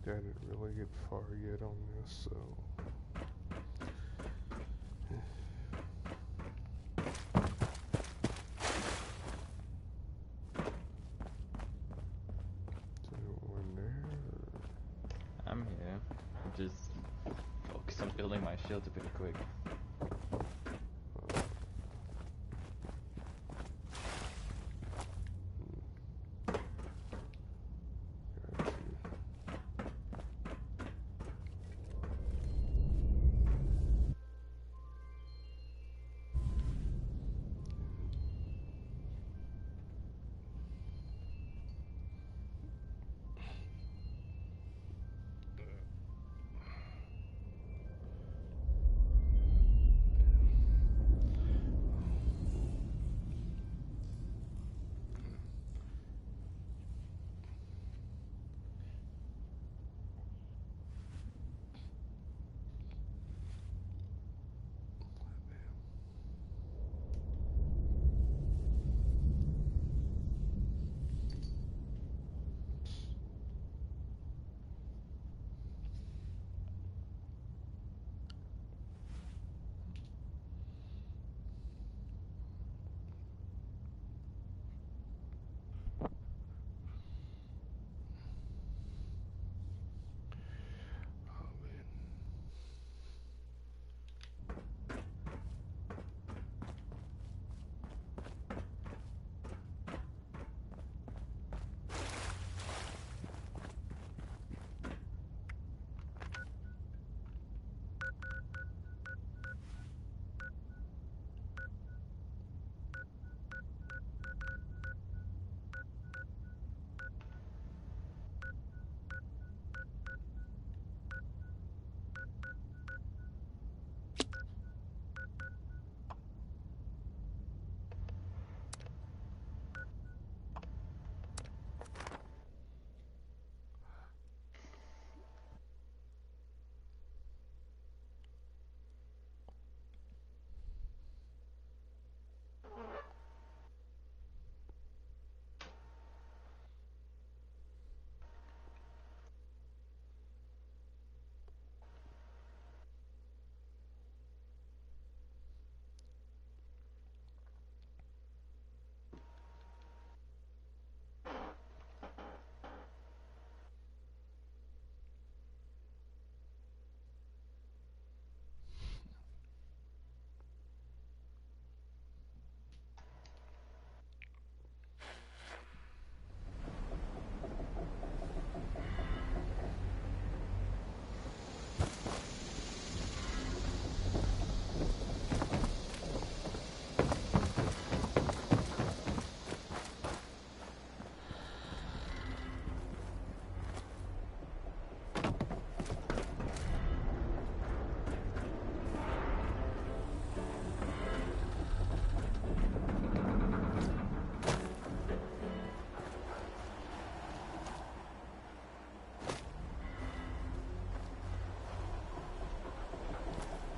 I didn't really get far yet on this, so anyone there? I'm here. I'm just focused on building my shield a bit quick.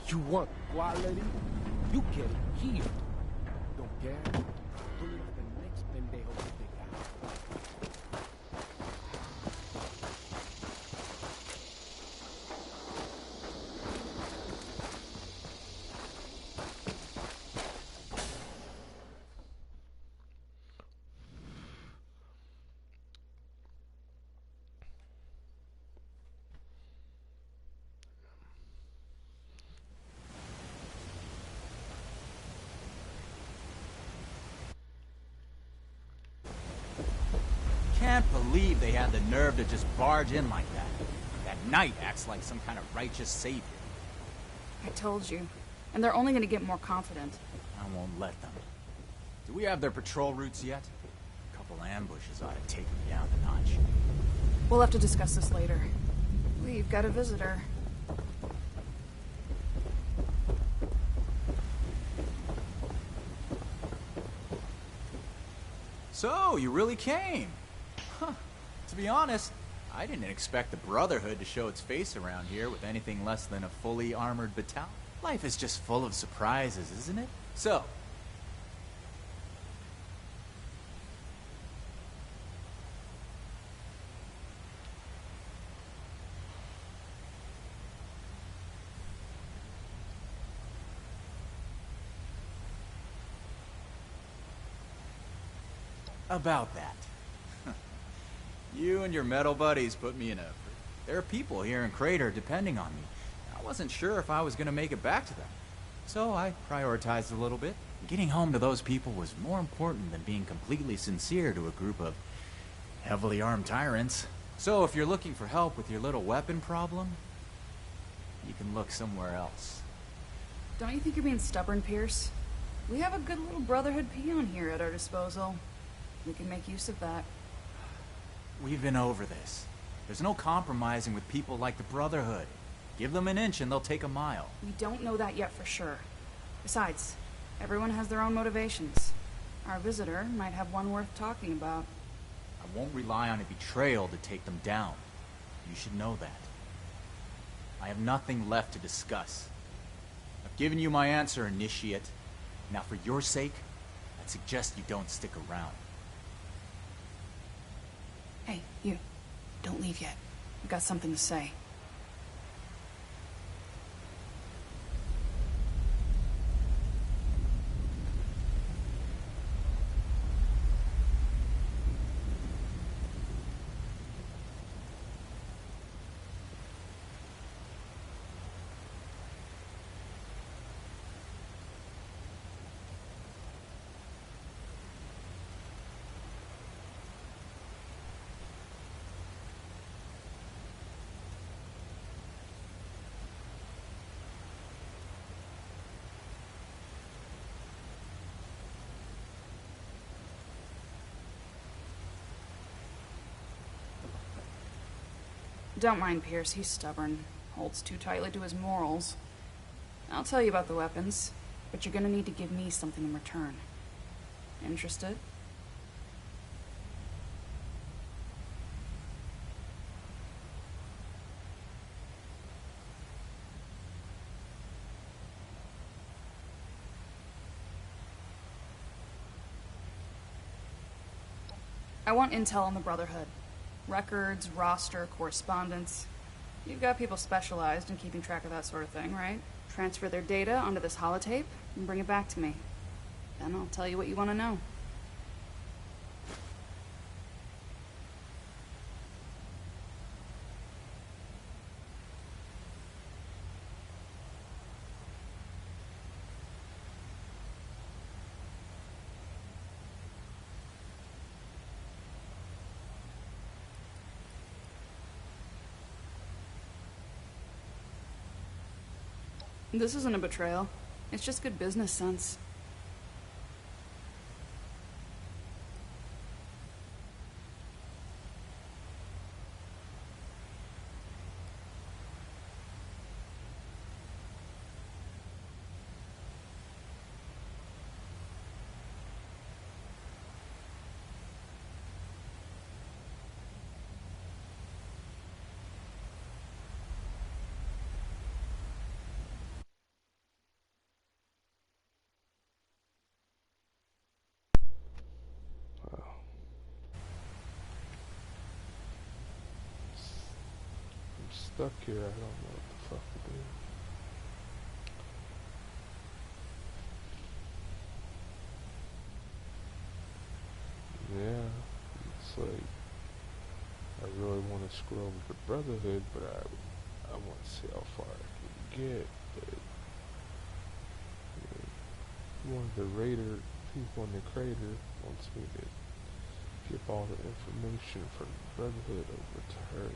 You want quality? You get it here. Don't care. Tú eres the next pendejo que te got. believe they had the nerve to just barge in like that. That Knight acts like some kind of righteous savior. I told you. And they're only gonna get more confident. I won't let them. Do we have their patrol routes yet? A couple ambushes ought to take them down a notch. We'll have to discuss this later. We've got a visitor. So, you really came? Huh. To be honest, I didn't expect the Brotherhood to show its face around here with anything less than a fully armored battalion. Life is just full of surprises, isn't it? So, about that. You and your metal buddies put me in a... There are people here in Crater depending on me. I wasn't sure if I was going to make it back to them. So I prioritized a little bit. Getting home to those people was more important than being completely sincere to a group of heavily armed tyrants. So if you're looking for help with your little weapon problem, you can look somewhere else. Don't you think you're being stubborn, Pierce? We have a good little Brotherhood peon here at our disposal. We can make use of that. We've been over this. There's no compromising with people like the Brotherhood. Give them an inch and they'll take a mile. We don't know that yet for sure. Besides, everyone has their own motivations. Our visitor might have one worth talking about. I won't rely on a betrayal to take them down. You should know that. I have nothing left to discuss. I've given you my answer, Initiate. Now for your sake, I'd suggest you don't stick around. Hey, you. Don't leave yet. I've got something to say. Don't mind Pierce, he's stubborn. Holds too tightly to his morals. I'll tell you about the weapons, but you're gonna need to give me something in return. Interested? I want intel on the Brotherhood. Records, roster, correspondence. You've got people specialized in keeping track of that sort of thing, right? Transfer their data onto this holotape and bring it back to me. Then I'll tell you what you want to know. This isn't a betrayal. It's just good business sense. Stuck here, I don't know what the fuck to do. Yeah, it's like I really want to screw over the Brotherhood, but I want to see how far I can get. But one of the raider people in the crater wants me to Give all the information from the Brotherhood over to her.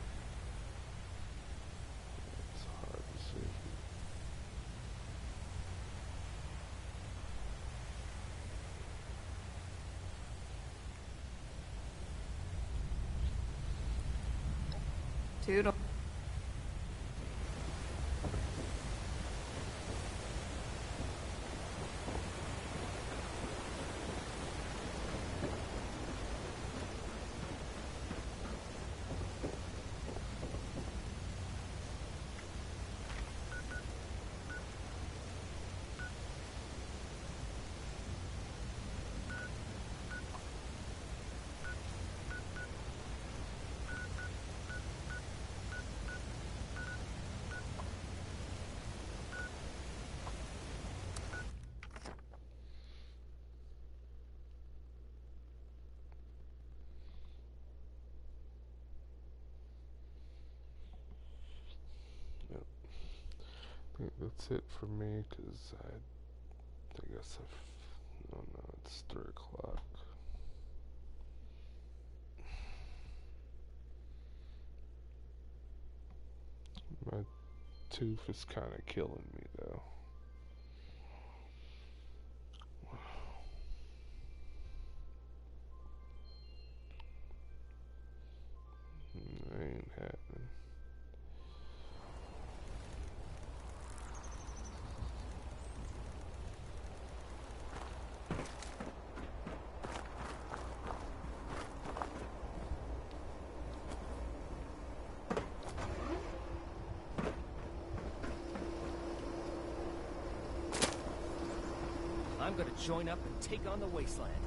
It's a hard decision. Toodle. I think that's it for me, because I guess oh no, it's 3 o'clock. My tooth is kind of killing me though. Ain't happening. I'm gonna join up and take on the wasteland.